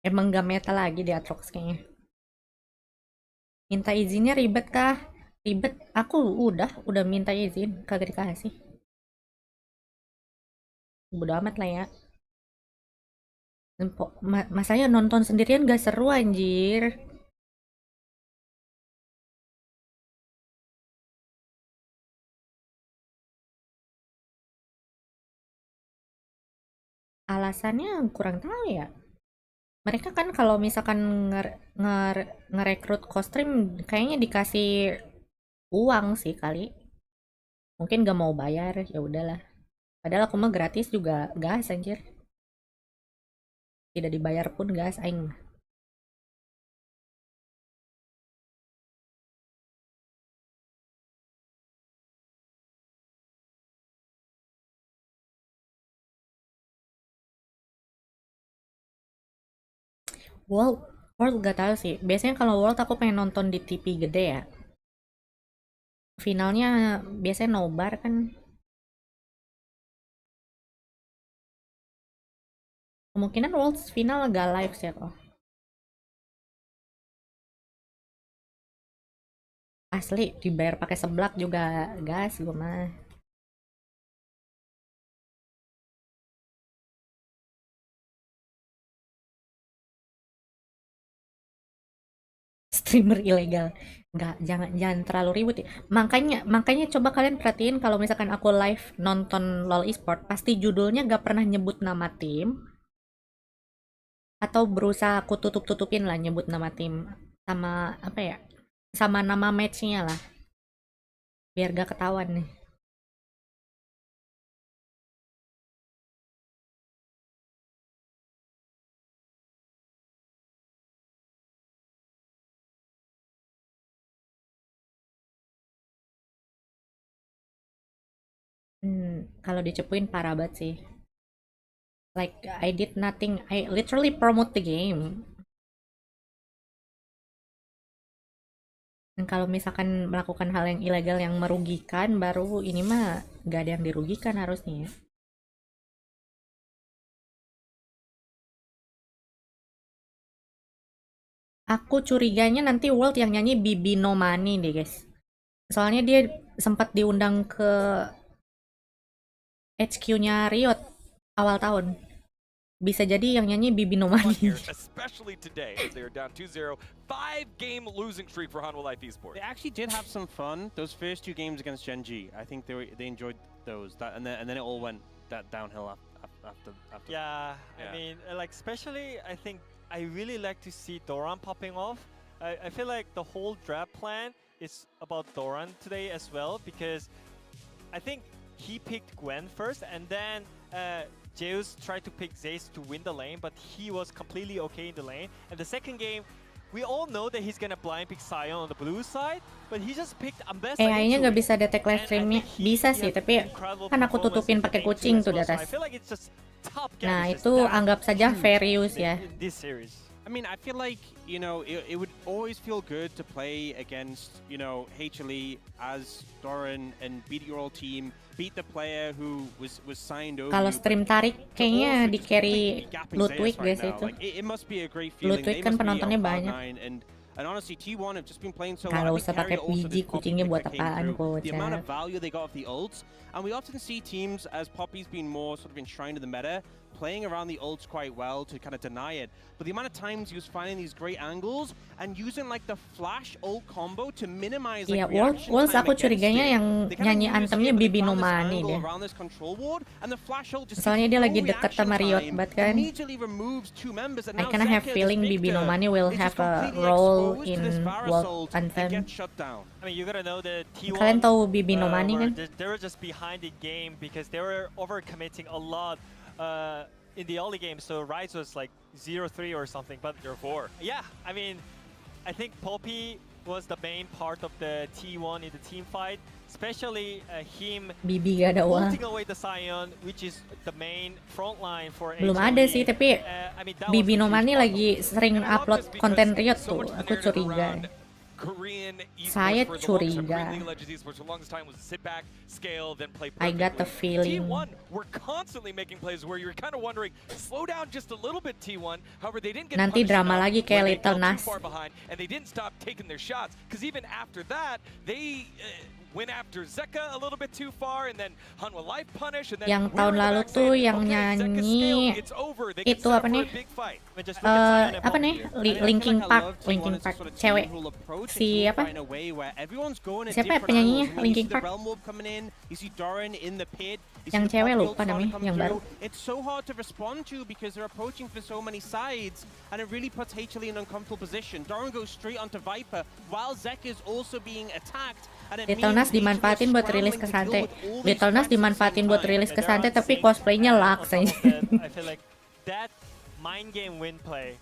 E: Emang gak meta lagi di Aatrox kayaknya. Minta izinnya ribet kah? Ribet. Aku udah minta izin, kagak dikasih. Bodo amat lah ya. Masanya nonton sendirian gak seru anjir. Alasannya kurang tahu ya. Mereka kan kalau misalkan ngerekrut kostrim kayaknya dikasih uang sih kali. Mungkin gak mau bayar, ya udahlah. Padahal aku mah gratis juga gas anjir. Tidak dibayar pun gas aing mah. World gak tahu sih. Biasanya kalau World aku pengen nonton di TV gede ya. Finalnya biasanya nobar kan. Kemungkinan World final agak live sih kok. Asli dibayar pakai seblak juga gas gue mah. Streamer ilegal. Nggak, jangan terlalu ribut ya. Makanya coba kalian perhatiin kalau misalkan aku live nonton LoL eSport, pasti judulnya gak pernah nyebut nama tim. Atau berusaha aku tutup-tutupin lah nyebut nama tim. Sama apa ya? Sama nama matchnya lah. Biar gak ketahuan nih. Kalau dicepuin parah banget sih. Like I did nothing. I literally promote the game. Dan kalau misalkan melakukan hal yang ilegal yang merugikan, baru ini mah gak ada yang dirugikan harusnya. Aku curiganya nanti World yang nyanyi Bibi No Money deh guys. Soalnya dia sempat diundang ke HQ-nya Riot awal tahun. Bisa jadi yang nyanyi Bibi No Money.
D: Especially today as they are down 2-0, 5-game losing streak for Hanwha Life Esports.
F: They actually did have some fun. Those first 2 games against Genji, I think they enjoyed those. And then it all went downhill after.
G: Yeah, I mean, like especially I think I really like to see Doran popping off. I feel like the whole draft plan is about Doran today as well, because I think he picked Gwen first, and then Zeus tried to pick Zace to win the lane, but he was completely okay in the lane. And the second game, we all know that he's gonna blind pick Sion on the blue side, but he just picked Ambessa.
E: AI-nya nggak bisa detect live streamnya, bisa sih, tapi kan aku tutupin pakai kucing tuh di atas. Nah itu anggap saja fair use ya.
F: I mean, I feel like, you know, it would always feel good to play against, you know, HLE as Doran and beat your old team, beat the player who was signed over.
E: Kalau stream tarik kayaknya di carry Ludwig guys itu.
F: It must be a great feeling.
E: Ludwig kan penontonnya banyak.
F: And honestly, T1 have just been playing so
E: well. Kalau
F: well.
E: usah pakai biji kucingnya buat apaan kok.
F: The amount of value they got off the ults, and we often see teams as Poppy's been more sort of enshrined in the meta, playing around the ults quite well to kind of deny it. But the amount of times he was finding these great angles and using like the flash ult combo to minimize like reaction time.
E: Worlds aku curiganya yang nyanyi antemnya Bibi No Money deh. Soalnya dia lagi deket sama Riot banget kan. I kinda have feeling Bibi No Money will have a role in World Anthem.
G: I mean, you gotta know that T1.
E: Kalian tahu Bibi No Money kan?
G: They were just behind the game because they were overcommitting a lot. In the early game, so Rise was like 0-3 or something, but
D: 0-4.
G: Yeah, I mean, I think Poppy was the main part of the T1 in the team fight, especially him ulting away the Sion, which is the main front line for
E: Belum ada sih, tapi Bibi No Money lagi sering upload konten Riot tuh, aku curiga.
D: Korean
E: Saya
D: esports for the longest time,
E: curiga.
D: Korean League of Legends esports for the longest time was sit back, scale, then play
E: I got the
D: perfectly.
E: feeling.
D: T1 were constantly making plays where you were kind of wondering, slow down just a little bit, T1. However, they didn't get
E: Nanti
D: punished
E: drama
D: enough
E: lagi
D: when
E: kayak
D: they
E: Little
D: fell too
E: Nas.
D: far behind, and they didn't stop taking their shots, because even after that, they went after Zeka a little bit too far, and then Hanwha Life punish, and then
E: Yang
D: we
E: tahun
D: were in the
E: lalu
D: back
E: tuh
D: saying,
E: yang
D: okay, Zeka
E: nyanyi
D: scaled, it's over. They can
E: itu
D: set
E: apa
D: up for
E: nih?
D: a big fight.
E: Apa nih? Linkin Park, cewek. Si apa? Siapa ya penyanyinya? Linkin Park. Yang cewek lupa namanya, yang baru.
F: It's so hard to respond to because they're approaching for so many sides, and it really puts HLE in an uncomfortable position. Doran goes straight onto Viper while Zeka is also being attacked.
E: Little Nas dimanfaatin buat rilis ke santai. Little Nas dimanfaatin buat rilis ke santai, tapi cosplaynya laks aja.
G: I feel like that mind game winning play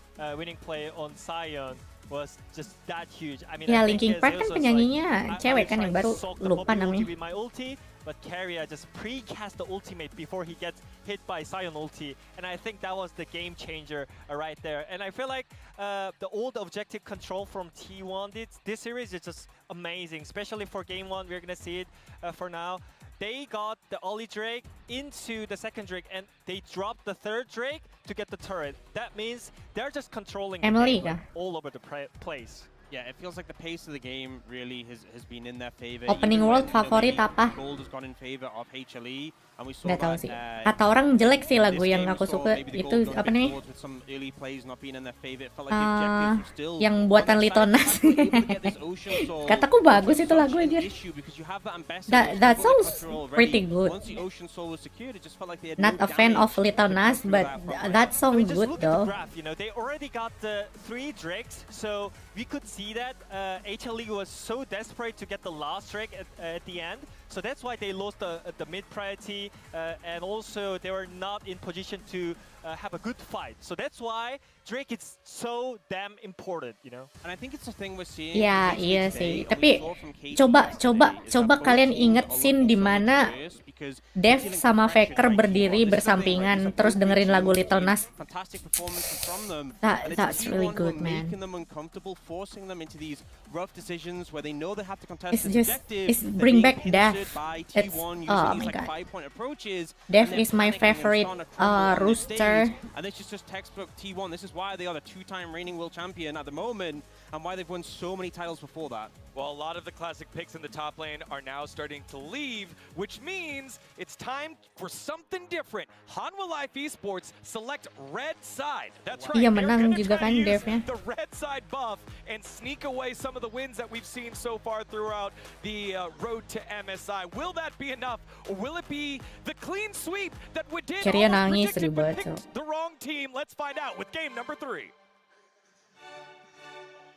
G: on Sion was just that huge. I mean,
E: Ya,
G: I think
E: Linkin Park kan
G: Zeus was
E: penyanyinya
G: like,
E: cewek
G: I
E: kan yang
G: tried to
E: baru,
G: soak the
E: lupa
G: Bobby
E: namanya.
G: ulti with my ulti, but Carrier just pre-cast the ultimate before he gets hit by Sion ulti, and I think that was the game changer right there. And I feel like the old objective control from T1 this series is just amazing, especially for game 1. We're gonna see it for now. They got the Ollie Drake into the second Drake, and they dropped the third Drake to get the turret. That means they're just controlling the
E: Emily
G: game
E: kah?
G: all over the place.
F: Yeah, it feels like the pace of the game really has been in their favor.
E: Opening world favorit apa?
F: Gold has gone in favor of HLE, and we saw
E: Nggak tahu
F: that,
E: sih. Kata orang jelek sih lagu
F: this
E: yang
F: game
E: aku
F: we saw
E: suka
F: maybe the
E: itu
F: gold got a
E: apa
F: bit
E: nih?
F: bored with some early plays not being in their favor. It felt like the objectives were still
E: Yang
F: on
E: buatan
F: their
E: Little
F: side.
E: Nas.
F: They were able to get this Ocean Soul.
E: Kataku bagus
F: It's
E: itu lagu
F: such an
E: aja.
F: issue because you have that ambassador
E: That
F: who's got
E: sounds
F: control already.
E: pretty good.
F: Once the Ocean Soul was secured, it just felt like they had
E: Not
F: no
E: a fan
F: damage
E: of Little
F: to
E: Nas,
F: come through
E: but that
F: that
E: song
G: I mean, just
E: good
G: look
E: though.
G: at the graph, you know, they already got the 3 Drakes, so we could see that HLE was so desperate to get the last Drake at the end, so that's why they lost the mid priority, and also they were not in position to have a good fight. So that's why Drake is so damn important, you know.
F: And I think it's a thing we're seeing.
E: Ya,
F: basically
E: iya
F: today,
E: sih.
F: and we
E: Tapi
F: saw from KT
E: coba
F: yesterday, is that
E: kalian
F: both teams
E: inget
F: are
E: scene
F: looking
E: di
F: so much
E: mana
F: serious because
E: Dev
F: they're feeling
E: sama
F: pressured
E: Faker
F: by
E: berdiri
F: T1. This is the thing, right?
E: bersampingan
F: These are
E: terus
F: both
E: dengerin
F: great
E: lagu
F: teams,
E: Little
F: they've
E: Nas.
F: seen fantastic performances from them.
E: That-
F: And it's
E: that's
F: T1
E: really
F: who
E: good,
F: are
E: man.
F: making them uncomfortable, forcing them into these rough decisions where they know they have to contest
E: It's
F: this
E: just-
F: objective.
E: it's
F: They're
E: bring
F: being
E: back
F: pincered
E: Dev.
F: by
E: It's-
F: T1 using
E: oh
F: these
E: my
F: like
E: God.
F: 5-point approaches.
E: Dev
F: and then
E: is my
F: panicking and
E: favorite
F: starting to crumble on the
E: rooster.
F: stage. And this is just textbook T1. This is why they are the 2-time reigning world champion at the moment, and why they've won so many titles before that.
D: Well, a lot of the classic picks in the top lane are now starting to leave, which means it's time for something different. Hanwha Life Esports select red side. That's right.
E: Iya,
D: they're
E: menang
D: gonna
E: juga
D: try to
E: kan
D: use
E: Devnya.
D: the red side buff and sneak away some of the wins that we've seen so far throughout the road to MSI. Will that be enough, or will it be the clean sweep that we did
E: Ceria
D: almost
E: nangis
D: predicted but
E: ribet,
D: picked the wrong team? Let's find out with game number 3.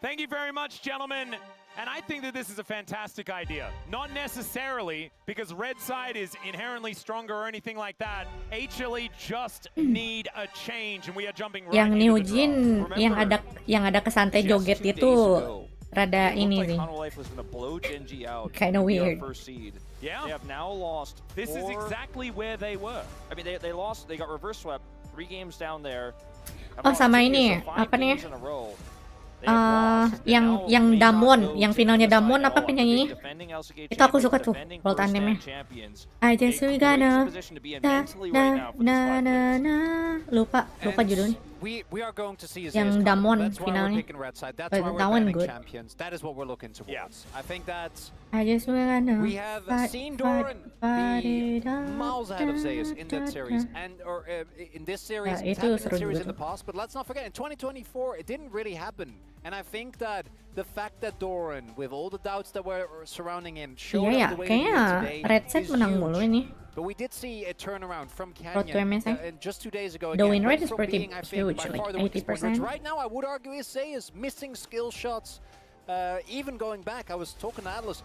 H: Thank you very much, gentlemen. And I think that this is a fantastic idea. Not necessarily because red side is inherently stronger or anything like that. HLE just need a change, and we are jumping right
E: Yang
H: into
E: New
H: the
E: Jin
H: draw.
E: yang ada kesantai joget itu rada ini sih. Kinda weird.
H: Yeah.
L: They have now lost.
H: This is
L: 4
H: exactly where they were.
L: I mean, they lost. They got reverse swept 3 games down there.
E: Oh, sama ini, apa nih? Yang Damwon, yang finalnya Damwon apa penyanyi? Itu aku suka tuh, world anthem-nya. I just we gonna lupa judulnya.
M: We are going to see
E: Yang
M: Zeus
E: Damwon
M: That's why we're
E: finalnya.
M: picking red side. That's
E: But
M: why we're
E: that one
M: banning
E: good.
M: champions. That is what we're looking towards. I think that's
E: I just we gonna
M: we have seen Doran be miles ahead of Zeus in that series, and in this series, it's
E: itu
M: happened in
E: seru
M: series
E: juga
M: in the
E: tuh.
M: past. But let's not forget, in 2024, it didn't really happen. And I think that the fact that Doran, with all the doubts that were surrounding him, showed
E: Iya ya,
M: up the way he did
E: kayaknya
M: today,
E: Red Set
M: is
E: menang
M: huge.
E: mulu ini.
M: But we did see a turnaround from
E: Road to
M: Kenya
E: MSI.
M: just 2 days ago.
E: The
M: again,
E: win
M: went
E: rate is
M: from
E: pretty
M: being, I think,
E: huge,
M: by
E: like
M: far the weakest point,
E: 80%.
M: which right now I would argue is missing skill shots. Even going back, I was talking to Atlas.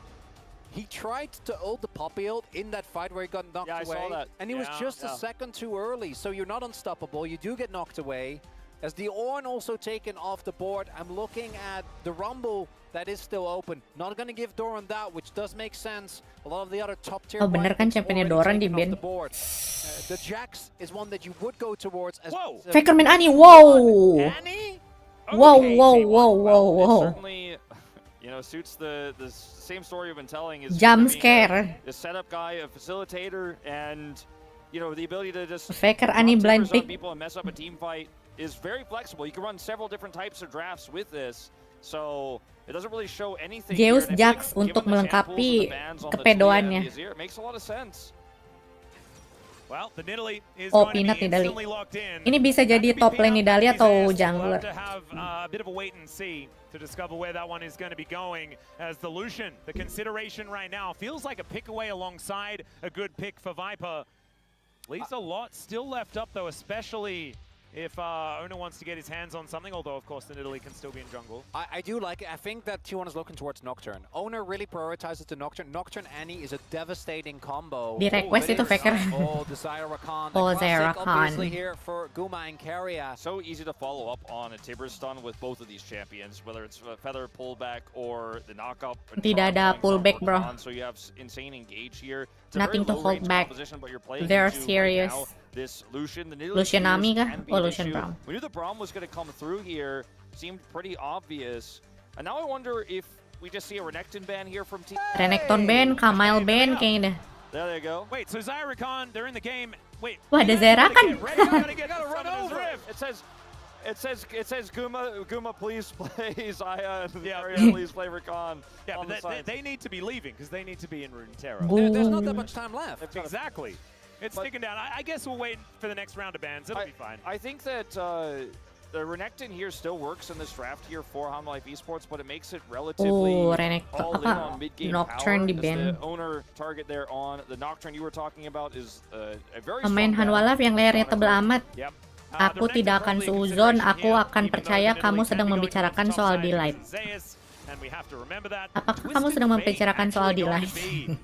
M: He tried to ult the Poppy ult in that fight where he got knocked
L: I
M: away.
L: saw that.
M: And he was just a second too early, so you're not unstoppable. You do get knocked away. As the Ornn also taken off the board, I'm looking at the Rumble that is still open. Not going to give Doran that, which does make sense. A lot of the other top tier
E: Oh, bener kan championnya Doran di ban.
M: the Jax is one that you would go towards as
E: Faker main Annie, wow!
L: Annie?
E: Wow,
L: Okay,
E: wow,
L: T1,
E: wow,
L: well,
E: wow,
L: it's
E: wow.
L: certainly, you know, suits the same story you've been telling. Is
E: Jump
L: being
E: scare.
L: a setup guy, a facilitator, and the ability to just
E: Faker
L: drop
E: ani blind
L: timbers on
E: pick.
L: people and mess up a team fight is very flexible. You can run several different types of drafts with this, so it doesn't really show anything.
E: Zeus
L: here, and I
E: Jax
L: feel like
E: untuk
L: given the samples of the
E: melengkapi
L: bans on the
E: kepedoannya.
L: Tsukimiya here, it makes a lot of sense.
D: Well, the Nidalee is
E: Oh,
D: going to
E: Peanut
D: be
E: Nidalee.
D: instantly locked in.
E: Ini bisa jadi top lane Nidalee atau jungler.
D: We'll have to have a bit of a wait and see to discover where that one is going to be going, as the Lucian, the consideration right now, feels like a pick away alongside a good pick for Viper. Leaves a lot still left up though, especially if Owner wants to get his hands on something, although of course the Nidalee can still be in jungle.
M: I do like it. I think that T1 is looking towards Nocturne. Owner really prioritizes the Nocturne. Nocturne Annie is a devastating combo.
E: Di request itu Faker.
M: Oh, the Zyra Khan.
E: Oh,
M: The
E: Zyra
M: classic,
E: Khan.
M: obviously here for Guma and Keria.
L: So easy to follow up on a Tibber stun with both of these champions, whether it's a feather pullback or the knockup.
E: Tidak ada pullback, bro.
L: So you have insane engage here. It's a
E: Nothing
L: very
E: to
L: low
E: hold
L: range
E: back.
L: composition, but you're playing
E: They're
L: into right
E: serious.
L: now this Lucian, the Nidalee
E: Lucian
L: Spears
E: Nami kah?
L: can be
E: Oh,
L: an
E: Lucian
L: issue.
E: Braum.
L: We knew the Braum was going to come through here. Seemed pretty obvious. And now I wonder if we just see a Renekton ban here from Team.
E: Renekton ban, Kamal ban kayaknya dah.
L: There they go.
D: Wait, so Zyra Khan, they're in the game. Wait.
E: Wah, ada Zyra Khan.
L: Gotta run over. It says Guma, please play Zaya, and please play Rakan.
D: Yeah,
L: on the
D: but
L: side.
D: they need to be leaving because they need to be in Runeterra.
M: There's not that much time left.
D: Exactly. It's sticking down. I guess we'll wait for the next round of bans. It'll be fine.
L: I think that the Renekton here still works in this draft here for Hana Life Esports, but it makes it relatively
E: Renekton
L: all in on mid-game
E: Nocturne di
L: power.
E: ban.
L: The owner target there on the Nocturne you were talking about is a very
E: Pemain
L: strong
E: Hanwalaf yang layarnya tebal amat.
L: Yep.
E: Aku tidak akan seuzon, aku akan percaya kamu sedang membicarakan soal delight. Apakah kamu sedang membicarakan soal delight?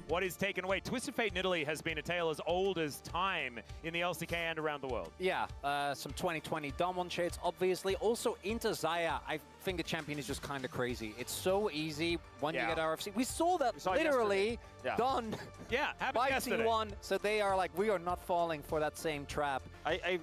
D: What is taken away? Twisted Fate Nidalee has been a tale as old as time in the LCK and around the world.
M: Yeah, some 2020 Damwon shades, obviously. Also, into Zaya, I think the champion is just kind of crazy. It's so easy when you get RFC. We saw that literally done by T1, so they are like, we are not falling for that same trap.
L: I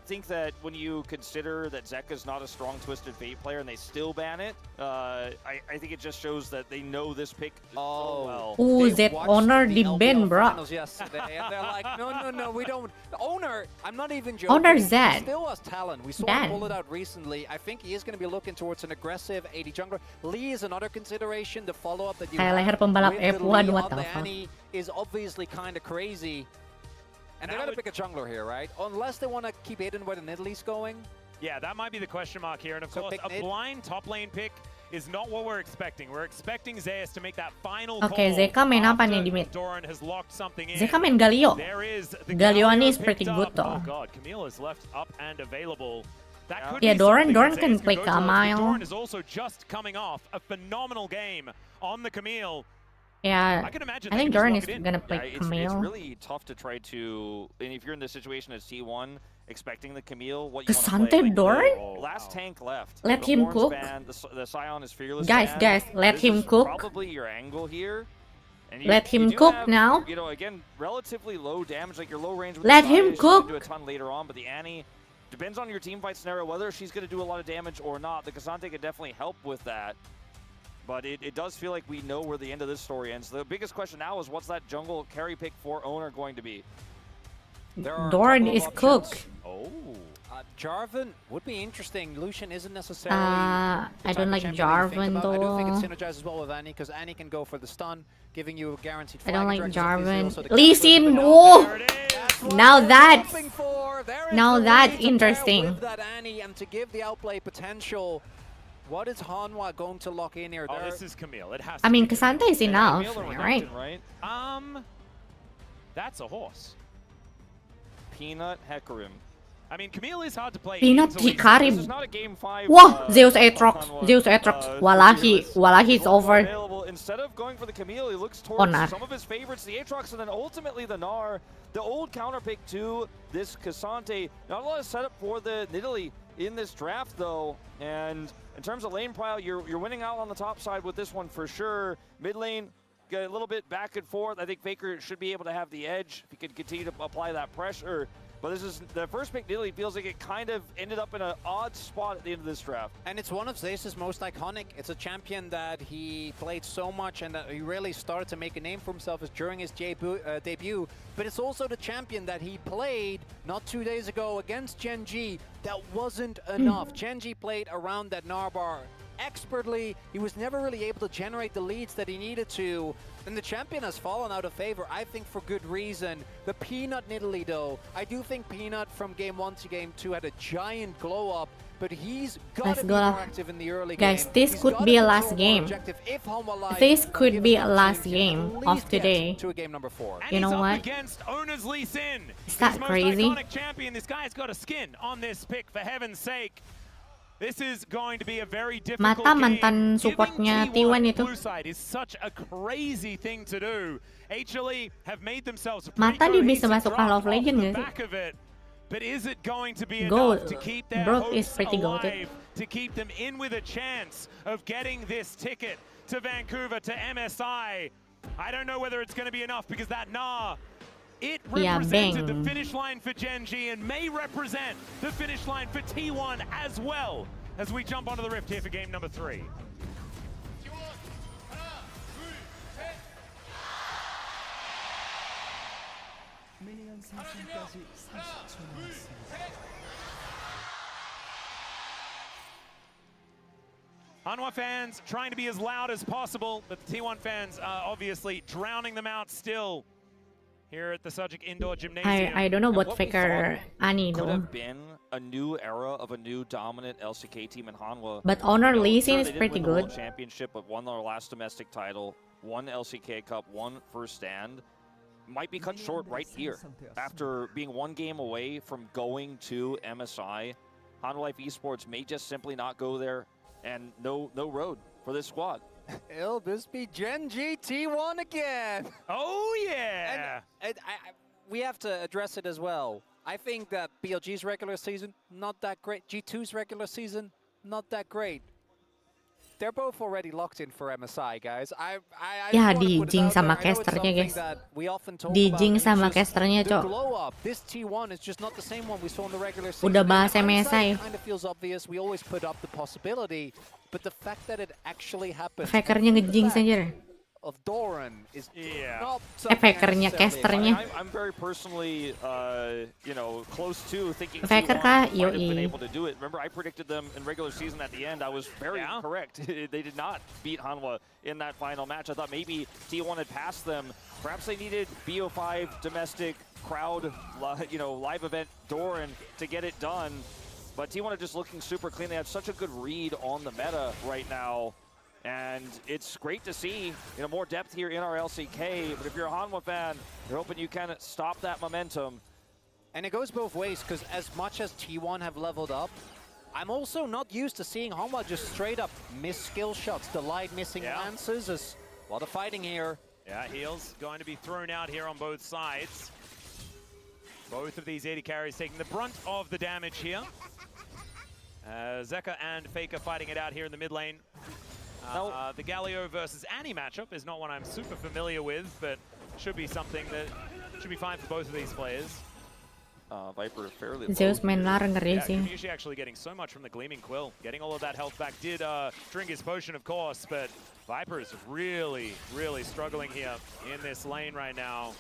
L: think that when you consider that Zeka's not a strong Twisted Fate player and they still ban it, I think it just shows that they know this pick so well.
E: Z owner di ban, bro.
M: Yesterday, and they're like, no, we don't. The owner, I'm not even joking.
E: Owner Zed.
M: Still has talent. We saw him pull it out recently. I think he is going to be looking towards an aggressive AD jungler. Lee is another consideration. The follow-up that you
E: Kayak leher pembalap F1, what the fuck?
M: is obviously kind of crazy. And they're going to pick a jungler here, right? Unless they want to keep hidden where the Nidalee's going.
D: Yeah, that might be the question mark here. And of course, a blind top lane pick is not what we're expecting. We're expecting Zeus to make that final call.
E: Oke, Zeka main apa nih di mid?
D: Doran has locked something in.
E: Zeka main Galio.
D: There is the
E: Galioani is
D: picked
E: pretty good
D: up.
E: though.
D: Oh god, Camille is left up and available. That could
E: Yeah,
D: be
E: Doran
D: something
E: can
D: Zeus
E: play
D: go towards, but
E: Camille.
D: Doran is also just coming off a phenomenal game on the Camille.
E: Yeah,
D: I can imagine
E: I
D: they
E: think
D: can
E: Doran
D: just
E: is
D: lock it in.
E: gonna play
L: It's
E: Camille.
L: really tough to try to, and if you're in this situation as T1, expecting the Camille, what you want to
E: Kesante
L: play. Like,
E: Doran?
L: last tank left.
E: Let
L: The
E: him
L: Horns
E: cook.
L: Ban, the Scion is fearless.
E: Guys,
L: ban.
E: let
L: This
E: him
L: is
E: cook.
L: Probably your angle here. And
E: Let him
L: do
E: cook
L: have,
E: now.
L: You know, again, relatively low damage, like your low range. With
E: Let
L: the
E: him
L: Zaya, she's
E: cook.
L: gonna do a ton later on, but the Annie depends on your team fight scenario whether she's going to do a lot of damage or not. The Kasante could definitely help with that. But it does feel like we know where the end of this story ends. The biggest question now is what's that jungle carry pick for Owner going to be?
E: Doran is cooked.
L: Oh.
M: Jarvan would be interesting. Lucian isn't necessarily.
E: I don't like
M: Jarvan
E: Jarvan
M: I do think it
E: though.
M: synergizes well with Annie because Annie can go for the stun, giving you a guaranteed.
E: I don't like
M: flag direction,
E: Jarvan.
M: also the
E: Lee
M: counter
E: Sin,
M: with the
E: oh! Now that's
M: There
E: now
M: is the
E: that's
M: Lee to pair
E: interesting.
M: with that Annie and to give the outplay potential. What is Hanwha going to lock in here?
D: Oh, this is Camille. It has
E: I
D: to
E: mean,
D: be Camille.
E: Kasante is enough,
L: Camille or
E: right?
L: Renekton,
D: That's a horse.
L: Peanut Hecarim.
D: I mean, Camille is hard to play.
E: Peanut
D: easily.
E: Hikarim.
L: This is not a game 5.
E: Wah, Zeus Aatrox. Zeus Aatrox. Walahi it's over.
L: Available. Instead of going for the Camille, he looks towards
E: Nar.
L: some of his favorites, the Aatrox, and then ultimately the Gnar. The old counter pick to this Kasante. Not a lot of setup for the Nidalee in this draft, though. And in terms of lane pile, you're winning out on the top side with this one for sure. Mid lane, a little bit back and forth. I think Faker should be able to have the edge if he can continue to apply that pressure. But this is the first pick. Nearly feels like it kind of ended up in an odd spot at the end of this draft.
M: And it's one of Zeus's most iconic. It's a champion that he played so much and that he really started to make a name for himself during his debut. But it's also the champion that he played not 2 days ago against Genji. That wasn't enough. Genji played around that Narbar expertly. He was never really able to generate the leads that he needed to. And the champion has fallen out of favor, I think for good reason. The Peanut Nidalee though, I do think Peanut from game 1 to game 2 had a giant glow up, but he's got to be more active in the early game.
E: Guys, this could be a last game. This could be a last game of today. You know what? Is that crazy?
H: Champion. This guy's got a skin on this pick, for heaven's sake. This is going to be a very difficult
E: Mata mantan supportnya T1 itu.
H: Blue side is such a crazy thing to do. HLE have made themselves a
E: Mata dia bisa masuk Hall of Legend gak sih?
H: But is it going to be
E: Gold.
H: enough to keep their
E: Broke is
H: hopes
E: pretty
H: alive,
E: goated.
H: to keep them in with a chance of getting this ticket to Vancouver, to MSI? I don't know whether it's going to be enough because that it represented the finish line for Genji and may represent the finish line for T1 as well as we jump onto the Rift here for game number 3. Hanwha fans trying to be as loud as possible, but the T1 fans obviously drowning them out still. Here at the Sujic Indoor Gymnasium.
E: I don't know what Faker Ani
L: Could
E: though.
L: have been a new era of a new dominant LCK team in Hanwha.
E: But Honor Lee Sin
L: Sure,
E: is
L: they didn't
E: pretty
L: win the World
E: good.
L: Championship, but won their last domestic title, won LCK Cup, won first stand. Might be cut short right here. After being one game away from going to MSI, Hanwha Life Esports may just simply not go there, and no road for this squad.
M: It'll just be Genji T1 again.
H: Oh yeah.
M: And we have to address it as well. I think that BLG's regular season, not that great. G2's regular season, not that great. They're both already locked in for MSI, guys.
E: Ya, di-jinx sama casternya, guys. Di-jinx sama casternya, Cok.
M: This T1 is just not the same one we saw in the regular season.
E: Udah bahas MSI.
M: Kind of feels obvious. We always put up the possibility, but the fact that it actually happened.
E: Fakernya nge-jinx anjir.
M: Of Doran is not
E: Fakernya casternya.
L: I'm very personally, close to thinking
E: Faker
L: T1
E: kah?
L: might have been
E: Yoi.
L: able to do it. Remember, I predicted them in regular season at the end. I was very correct. They did not beat Hanwha in that final match. I thought maybe T1 had passed them. Perhaps they needed BO5 domestic crowd, live event Doran to get it done. But T1 are just looking super clean. They have such a good read on the meta right now. And it's great to see, more depth here in our LCK. But if you're a Hanwha fan, you're hoping you can stop that momentum.
M: And it goes both ways, because as much as T1 have leveled up, I'm also not used to seeing Hanwha just straight up miss skill shots, the light missing lances. There's a lot of fighting here.
H: Yeah, heals going to be thrown out here on both sides. Both of these AD carries taking the brunt of the damage here. Zeka and Faker fighting it out here in the mid lane. The Galio versus Annie matchup is not one I'm super familiar with, but should be something that should be fine for both of these players.
L: Viper fairly
E: Zeus main larang ngeri sih.
H: Kebencian actually getting so much from the Gleaming Quill. Getting all of that health back. Did drink his potion, of course, but Viper is really, really struggling here in this lane right now.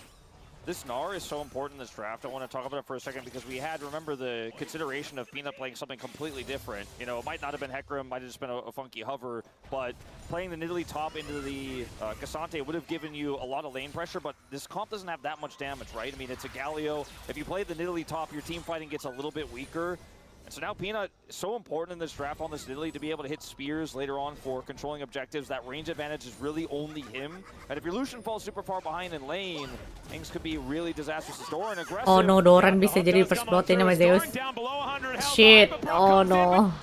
L: This Gnar is so important in this draft. I want to talk about it for a second because we had, remember, the consideration of Peanut playing something completely different. It might not have been Hecarim, might have just been a funky hover, but playing the Nidalee top into the Cassante would have given you a lot of lane pressure, but this comp doesn't have that much damage, right? I mean, it's a Galio. If you play the Nidalee top, your team fighting gets a little bit weaker. And so now Peanut is so important in this draft on this Nidalee to be able to hit spears later on for controlling objectives. That range advantage is really only him. And if your Lucian falls super far behind in lane, things could be really disastrous. Doran aggressive.
E: Oh no, Doran bisa jadi first blood sama Zeus. Shit, oh no.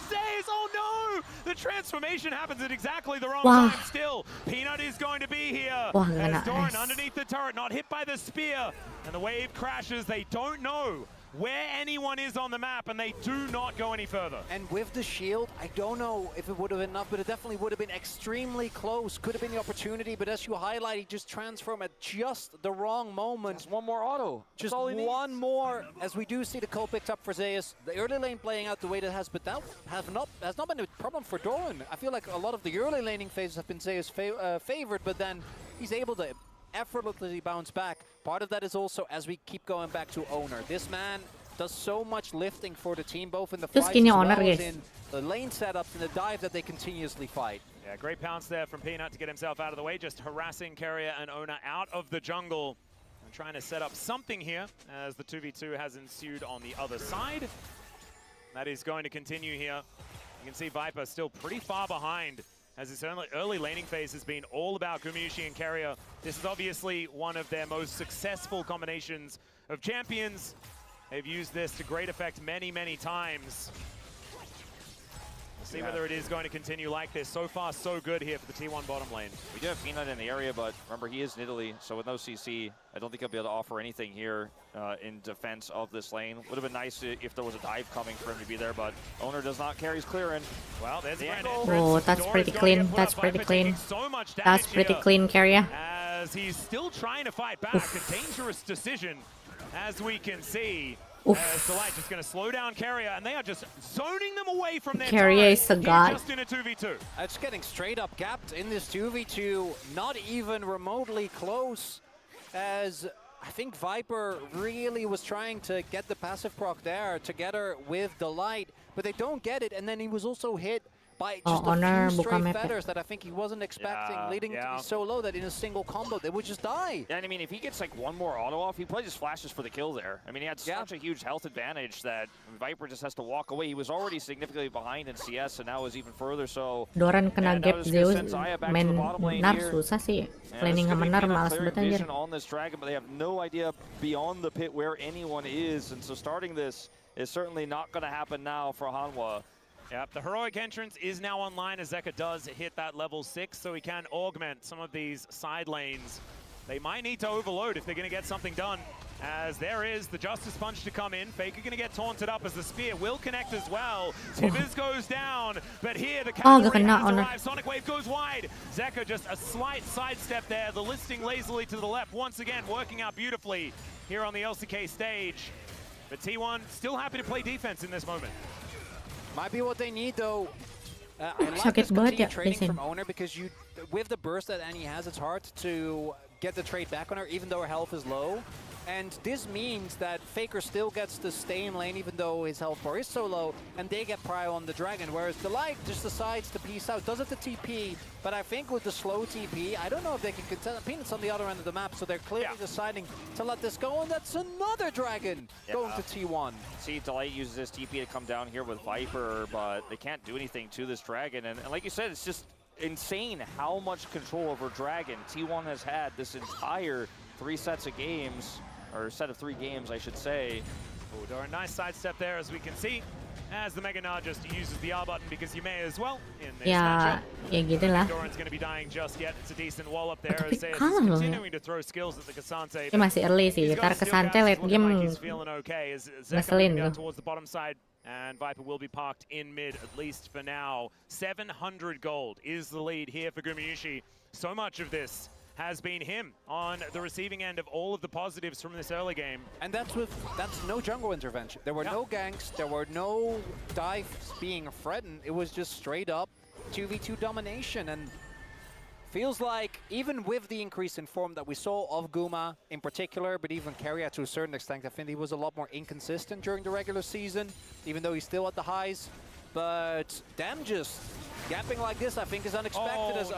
H: The transformation happens at exactly the wrong
E: Wah.
H: time still. Peanut is going to be here.
E: Wah,
H: As Doran underneath the turret, not hit by the spear. And the wave crashes. They don't know where anyone is on the map, and they do not go any further.
M: And with the shield, I don't know if it would have been enough, but it definitely would have been extremely close. Could have been the opportunity, but as you highlight, he just transformed at just the wrong moment.
L: Just one more auto.
M: Just one more, as we do see the kill picked up for Zeus. The early lane playing out the way that has, but that has not been a problem for Doran. I feel like a lot of the early laning phases have been Zeus favored, but then he's able to effortlessly bounce back. Part of that is also as we keep going back to Owner. This man does so much lifting for the team, both in the fights as well as in the lane setups and the dive that they continuously fight.
H: Yeah, great pounce there from Peanut to get himself out of the way, just harassing Carrier and Owner out of the jungle. And trying to set up something here as the 2v2 has ensued on the other side. That is going to continue here. You can see Viper still pretty far behind, as his early laning phase has been all about Gumayusi and Carrier. This is obviously one of their most successful combinations of champions. They've used this to great effect many, many times. We'll see whether it is going to continue like this. So far, so good here for the T1 bottom lane.
L: We do have Peanut in the area, but remember, he is in Italy, so with no CC, I don't think he'll be able to offer anything here in defense of this lane. Would have been nice if there was a dive coming for him to be there, but Owner does not carry his clearing.
H: Well, there's the angle.
E: Oh, that's pretty clean. That's pretty clean. That's pretty clean, Carrier.
H: As he's still trying to fight back, a dangerous decision, as we can see. Delight just going to slow down Carrier, and they are just zoning them away from their
E: Carrier is a god.
H: just in a 2v2.
M: It's getting straight up gapped in this 2v2, not even remotely close, as I think Viper really was trying to get the passive proc there together with Delight, but they don't get it, and then he was also hit by just a few straight feathers that I think he wasn't expecting, leading to be so low that in a single combo they would just die.
L: Yeah, and I mean, if he gets like one more auto off, he probably just flashes for the kill there. I mean, he had such a huge health advantage that Viper just has to walk away. He was already significantly behind in CS, and now is even further so.
E: Doran kena gap Zeus, main Nar susah sih. Laning sama Nar malas banget anjir.
L: On this dragon, but they have no idea beyond the pit where anyone is, and so starting this is certainly not going to happen now for Hanwha.
H: Yep, the heroic entrance is now online as Zeka does hit that level 6, so he can augment some of these side lanes. They might need to overload if they're going to get something done, as there is the Justice Punch to come in. Faker going to get taunted up as the spear will connect as well. Tibbers goes down, but here the cavalry has arrived. Sonic Wave goes wide. Zeka just a slight sidestep there. The listing lazily to the left, once again working out beautifully here on the LCK stage. But T1 still happy to play defense in this moment.
M: Might be what they need, though. I like this continued trading from Owner, because with the burst that Annie has, it's hard to get the trade back on her, even though her health is low. And this means that Faker still gets to stay in lane, even though his health bar is so low, and they get prio on the dragon, whereas Delight just decides to peace out. Does it to TP, but I think with the slow TP, I don't know if they can contest. Peanut's on the other end of the map, so they're clearly deciding to let this go, and that's another dragon going to T1.
L: See, Delight uses this TP to come down here with Viper, but they can't do anything to this dragon, and like you said, it's just insane how much control over dragon T1 has had this entire 3 sets of games. Or set of 3 games, I should say.
H: Oh, Doran, nice sidestep there, as we can see, as the Mega Nod just uses the R button, because you may as well in this matchup.
E: Ya gitu lah.
H: Doran's going to be dying just yet. It's a decent wall up there, as Zeus is continuing to throw skills at the Cassante.
E: Dia masih early sih, ntar Cassante late game ngeselin tuh.
H: Towards the bottom side, and Viper will be parked in mid, at least for now. 700 gold is the lead here for Gumayusi. So much of this has been him on the receiving end of all of the positives from this early game.
M: And that's no jungle intervention. There were no ganks, there were no dives being threatened. It was just straight up 2v2 domination, and feels like even with the increase in form that we saw of Guma in particular, but even Carrier to a certain extent, I think he was a lot more inconsistent during the regular season, even though he's still at the highs. But them just gapping like this, I think, is unexpected.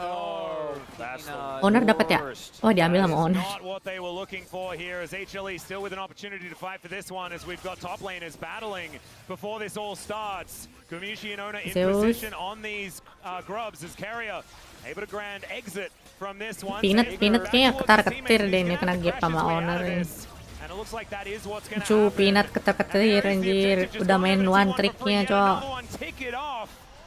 L: That's
E: Owner dapat ya? Oh, diambil sama Owner.
H: Not what they were looking for here, as HLE still with an opportunity to fight for this one, as we've got top laners battling before this all starts. Gumayusi and Owner in position on these grubs, as Carrier able to grand exit from this one.
E: Peanut kayaknya ketar-ketir deh ini kena gap sama Owner ini. Peanut ketar-ketir anjir, udah main one tricknya cok.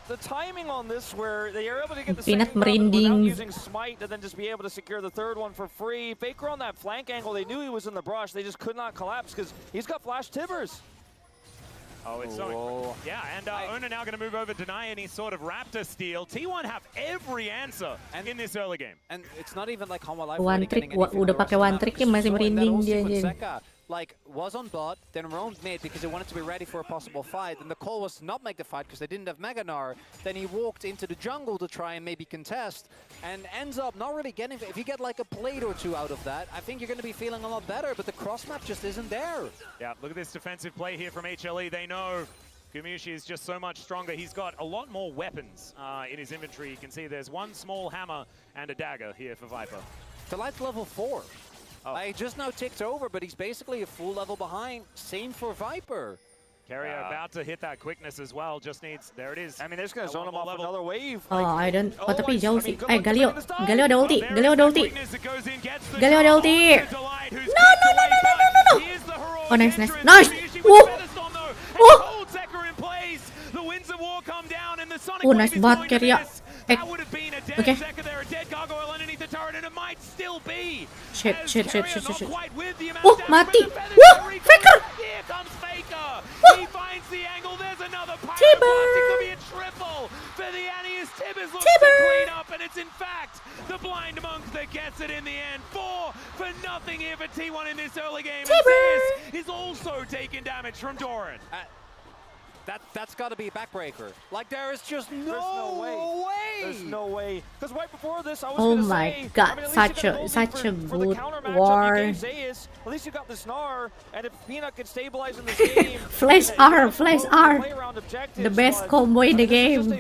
L: the timing on this where they are able to get the
E: Peanut
L: second down without
E: merinding.
L: using smite and then just be able to secure the third one for free. Faker on that flank angle, they knew he was in the brush. They just could not collapse because he's got flash timbers.
H: Oh, it's so... Yeah, and Ona now going to move over, deny any sort of Raptor steal. T1 have every answer in this early game.
M: And it's not even like Hanwha Life
E: One trick, udah pakai one trick ya masih merinding dia anjir.
M: Like, was on bot, then roamed mid because they wanted to be ready for a possible fight. And the call was to not make the fight because they didn't have Meganar. Then he walked into the jungle to try and maybe contest. And ends up not really getting... If you get like a blade or two out of that, I think you're going to be feeling a lot better. But the cross map just isn't there.
H: Yeah, look at this defensive play here from HLE. They know Gumiushi is just so much stronger. He's got a lot more weapons in his inventory. You can see there's one small hammer and a dagger here for Viper.
M: Delight's level 4. I just now ticked over, but he's basically a full level behind. Same for Viper.
H: Carrier about to hit that quickness as well. Just needs, there it is.
L: I mean, they're just going to zone him off another wave.
E: Oh, I don't. Oh, tapi jauh sih. Galio ada ulti. Galio ada ulti. Galio ada ulti. No. Oh, nice. Woo. Oh, nice banget Carrier. Okay. Shit. Oh, mati. Wah, Faker. Tiber.
D: And it's in fact the blind monk that gets it in the end. 4 for nothing here for T1 in this early game. And is also taking damage from Doran.
M: That's got to be a backbreaker. Like, there is just
L: no way. There's no way. Because right before this, I was
E: Oh
L: going to
E: my
L: say,
E: god, such a good war.
L: At least you got the Snar, and if Peanut can stabilize in this game,
E: Flash R. The best combo in the game.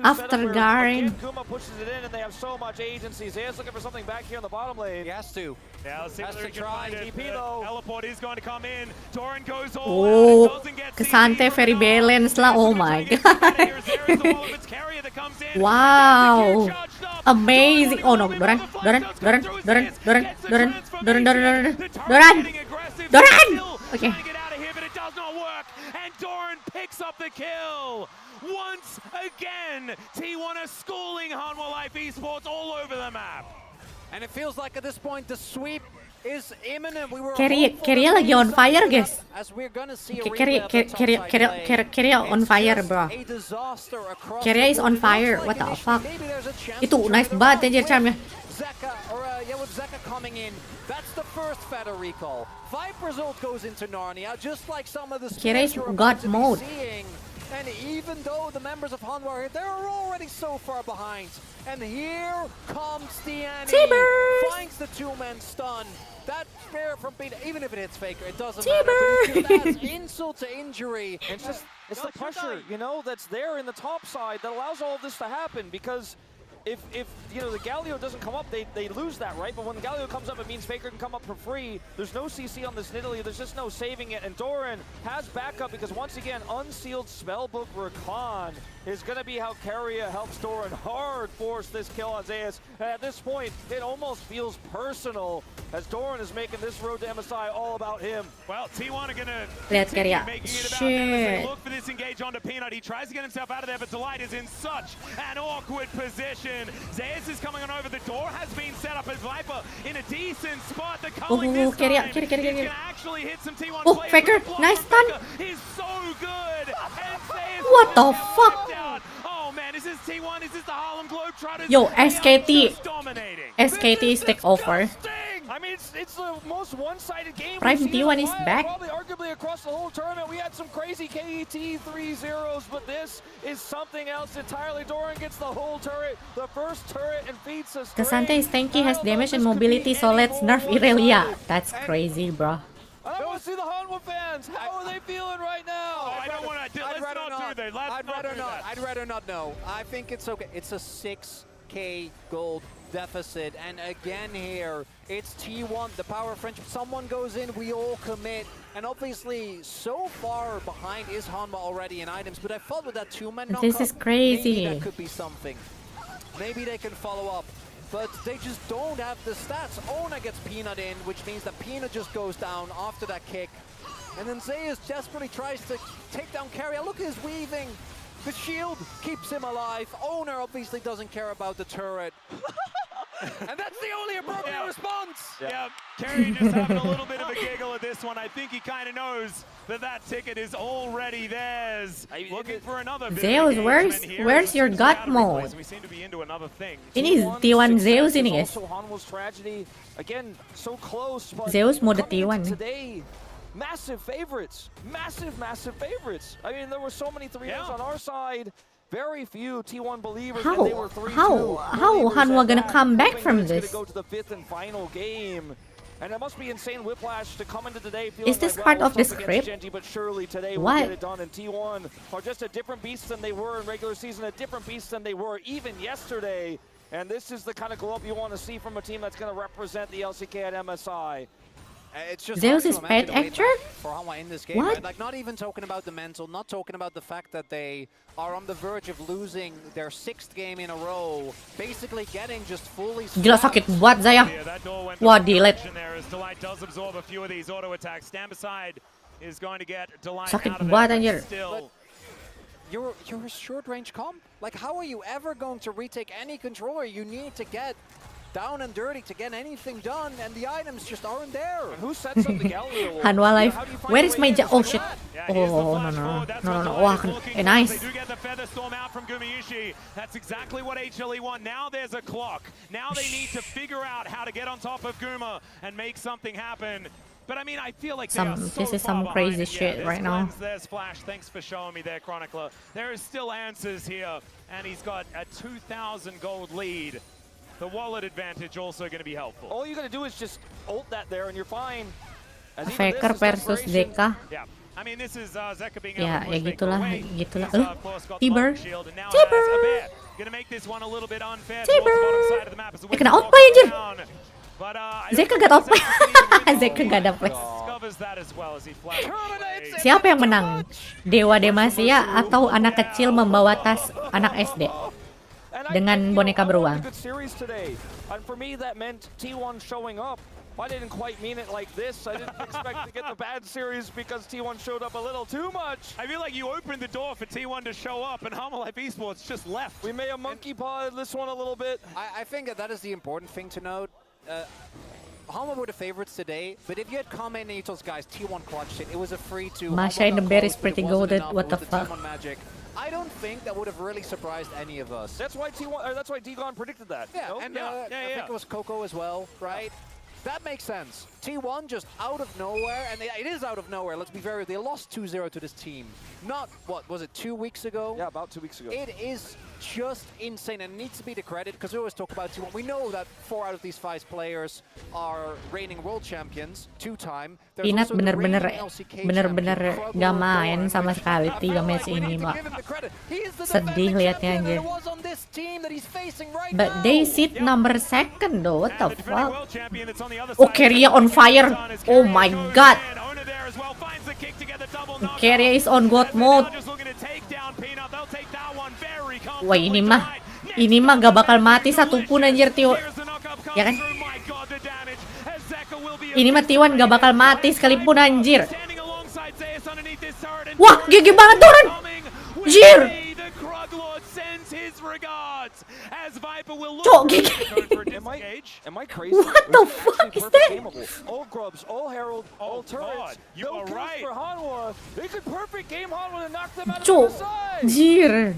E: After Garen.
L: Kuma pushes it in, and they have so much agency. Zayas looking for something back here in the bottom lane.
M: He has to.
D: Yeah, let's see
M: Has
D: whether
M: to
D: he can
M: try.
D: find it.
L: TP though.
D: Teleport is going to come in. Doran goes all
E: Oh,
D: out. Doesn't get
E: Kesante
D: CC
E: very
D: from Nara.
E: balanced lah. Oh my god.
D: There's the wall of its carrier that comes in.
E: Wow. Amazing. Oh no, Doran. Okay.
D: Get out of here, but it does not work. And Doran picks up the kill. Once again, T1 are schooling Hanwha Life Esports all over the map.
M: And it feels like at this point the sweep is imminent. We were
E: Carrier lagi on fire, guys.
M: as we're gonna see a
E: Carrier on fire, bro.
M: a disaster across
E: Carrier is on fire. What the fuck? Itu nice banget anjir charmnya.
M: Zeka, or with Zeka coming in, that's the first Feta recall. Viper's ult goes into Narnia, just like some of the
E: Carrier is
M: speeds you're
E: god
M: about to be
E: mode.
M: seeing. And even though the members of Hanwha are here, they're already so far behind. And here comes the enemy. Finds the two-man stun. That spear from Peter, even if it hits Faker, it doesn't matter. But it just adds insult to injury.
L: It's the pressure, you know, that's there in the top side that allows all of this to happen, because if you know the Galio doesn't come up, they lose that, right? But when the Galio comes up, it means Faker can come up for free. There's no CC on this Nidalee, there's just no saving it, and Doran has backup because once again, unsealed Spellbook Rakan is going to be how Carrier helps Doran hard force this kill on Zayas. And at this point, it almost feels personal as Doran is making this road to MSI all about him.
D: Well, T1 are going to
E: Lihat Carrier.
D: making it about them as they
E: Shit.
D: look for this engage onto Peanut. He tries to get himself out of there, but Delight is in such an awkward position. Zayas is coming on over. The door has been set up as Viper in a decent spot. The culling this
E: Carrier,
D: time.
E: Carrier.
D: He's gonna actually hit some T1
E: Oh,
D: players.
E: Faker,
D: The block
E: nice
D: from
E: stun.
D: Faker is so good. And Zayas
E: What the
D: is
E: fuck?
D: out. Oh man, is this T1? Is this the Harlem Globetrotters?
E: Yo,
D: They are
E: SKT.
D: just dominating.
E: SKT is take over.
L: I mean, it's the most one-sided game
E: Prime
L: we've seen
E: T1
L: in a
E: is
L: while,
E: back.
L: Probably arguably across the whole tournament. We had some crazy KET 3-0s, but this is something else entirely. Doran gets the whole turret, the first turret, and feeds us.
E: Kesante is tanky, has damage and mobility, so let's nerf Irelia. That's crazy, bro.
L: I want to see the Hanwha fans. How are they feeling right now?
D: I don't want to. Let's not do that.
M: I'd rather not know. I think it's okay. It's a 6k gold deficit, and again here it's T1, the power of friendship. Someone goes in, we all commit, and obviously so far behind is Hanwha already in items, but I thought with that two-man knockup,
E: This is crazy.
M: maybe that could be something. Maybe they can follow up, but they just don't have the stats. Ona gets Peanut in, which means that Peanut just goes down after that kick, and then Zayas desperately tries to take down Carrier. Look at his weaving. The shield keeps him alive. Owner obviously doesn't care about the turret. And that's the only appropriate response.
H: Yeah, Kaede just having a little bit of a giggle at this one. I think he kind of knows that ticket is already theirs. Looking for another bit
E: Zeus,
H: of
E: where's
H: engagement here.
E: where's your god mode?
H: We seem to be into another thing.
E: Ini T1 Zeus ini guys.
L: Also Hanwha's tragedy. Again, so close, but
E: Zeus mode
L: coming into
E: T1.
L: today, massive favorites. Massive favorites. I mean, there were so many 3-0s on our side. Very few T1 believers.
E: How?
L: And they were 3-2
E: How
L: believers
E: Hanwha
L: at
E: gonna
L: that,
E: come back
L: hoping
E: from
L: that it's
E: this?
L: gonna go to the 5th and final game. And it must be insane whiplash to come into today feeling
E: Is this
L: like,
E: part
L: well,
E: of the
L: it's up against
E: script?
L: Genji, but surely today
E: What?
L: we'll get it done. And T1 are just a different beast than they were in regular season, a different beast than they were even yesterday. And this is the kind of glow up you want to see from a team that's going to represent the LCK at MSI.
M: It's just
E: Zeus
M: hard
E: is
M: to imagine
E: paid
M: a way
E: actor?
M: back for Hanwha in this game,
E: What?
M: right? Like, not even talking about the mental, not talking about the fact that they are on the verge of losing their 6th game in a row, basically getting just fully
E: Gila sakit buat Zaya.
H: Yeah, that door went
E: Wah,
H: in the
E: delete.
H: direction there as Delight does absorb a few of these auto attacks. Stand beside is going to get Delight
E: Sakit
H: out of
E: banget,
H: it.
E: anjir.
H: Still,
M: You're a short range comp. Like, how are you ever going to retake any controller? You need to get down and dirty to get anything done, and the items just aren't there.
L: Who sets up the Galileo?
E: Hanwha live.
L: How do you find
E: Where
L: a
E: is
L: way
E: my
L: in
E: oh
L: for
E: shit.
L: that?
H: yeah, here's the
E: Oh no
H: flash
E: no
H: forward. That's what
E: no.
H: Delight
E: Wah,
H: is looking for.
E: nice.
H: They do get the feather storm out from Gumayushi. That's exactly what HLE want. Now there's a clock. Now they need to figure out how to get on top of Guma and make something happen. But I mean, I feel like they are so
E: this is
H: far
E: some
H: behind.
E: crazy
H: And
E: shit
H: this
E: right now.
H: cleanse, there's Flash. Thanks for showing me there, Chronicler. There is still answers here, and he's got a 2,000 gold lead. The wallet advantage also going to be helpful.
L: All you got to do is just ult that there and you're fine. As even
E: Faker
L: this is
E: versus
L: desperation.
E: Zeka.
H: Yeah. I mean, this is Zeka being
E: Ya,
H: able to
E: ya
H: push
E: gitulah,
H: Faker away.
E: gitulah.
H: He's, of course, got
E: Tiber.
H: Smoke Shield, and now
E: Tiber.
H: has a bear. Gonna make this one a little bit unfair
E: Tiber.
H: towards the bottom side of the map as the
E: Kena
H: Wizards
E: outplay,
H: walk
E: anjir.
H: down. But, I
E: Zeka
H: don't
E: got
H: think
E: outplay.
H: Zeka can even win
E: Zeka
H: the
E: gak
H: game.
E: dapet.
H: Discovers that as well as he flashes away.
E: Siapa yang menang? Dewa Demasia atau anak kecil membawa tas anak SD dengan boneka beruang?
L: Good series today. And for me that meant T1 showing up. I didn't quite mean it like this. I didn't expect to get the bad series because T1 showed up a little too much.
H: I feel like you opened the door for T1 to show up and Harap Life Esports just left.
L: We may have monkey pawed this one a little bit.
M: I think that is the important thing to note. Hanwha were the favorites today, but if you had come in and you told guys T1 clutched it, it was a free to.
E: Masha in the bear is pretty goated. What the fuck?
M: Magic. I don't think that would have really surprised any of us.
L: That's why T1. That's why Dgon predicted that.
M: Yeah,
L: No?
M: and I think it was Coco as well, right? That makes sense. T1 just out of nowhere, and it is out of nowhere, let's be very real. They lost 2-0 to this team. Not, what, was it 2 weeks ago?
L: Yeah, about 2 weeks ago.
M: It is just insane, and it needs to be the credit, because we always talk about T1. We know that 4 out of these 5 players are reigning world champions, 2-time. There's
E: Inat
M: also the
E: bener-bener
M: reigning LCK
E: bener-bener
M: champion,
E: gak
M: Krugs,
E: main
M: Mohon,
E: sama
M: which
E: sekali
M: I
E: 3
M: feel
E: match
M: like we
E: ini,
M: need to
E: Mak.
M: give him the credit. He is the
E: Sedih
M: defending
E: liatnya,
M: champion that
E: anjir.
M: it was on this team that he's facing right
E: But
M: now.
E: they sit number 2nd though, what the
H: And the defending
E: fuck?
H: world champion that's on the other
E: Oh,
H: side.
E: Keria on fire. Oh my god.
H: Owner there as well, finds the kick to get the double knock.
E: Keria is on god mode.
H: Just looking to take down Peanut. They'll take that one very
E: Wah, ini mah gak bakal mati satupun anjir Tio. Ya kan? Ini mah T1 gak bakal mati sekalipun anjir. Wah, GG banget Toren. Anjir. Cok, GG.
L: Am I crazy?
E: What the fuck is that?
L: All grubs, all herald, all turrets.
H: you
L: No
H: are
L: kills
H: right.
L: for Hanwha. They could perfect game Hanwha to knock them out
E: Cok,
L: of the side.
E: anjir.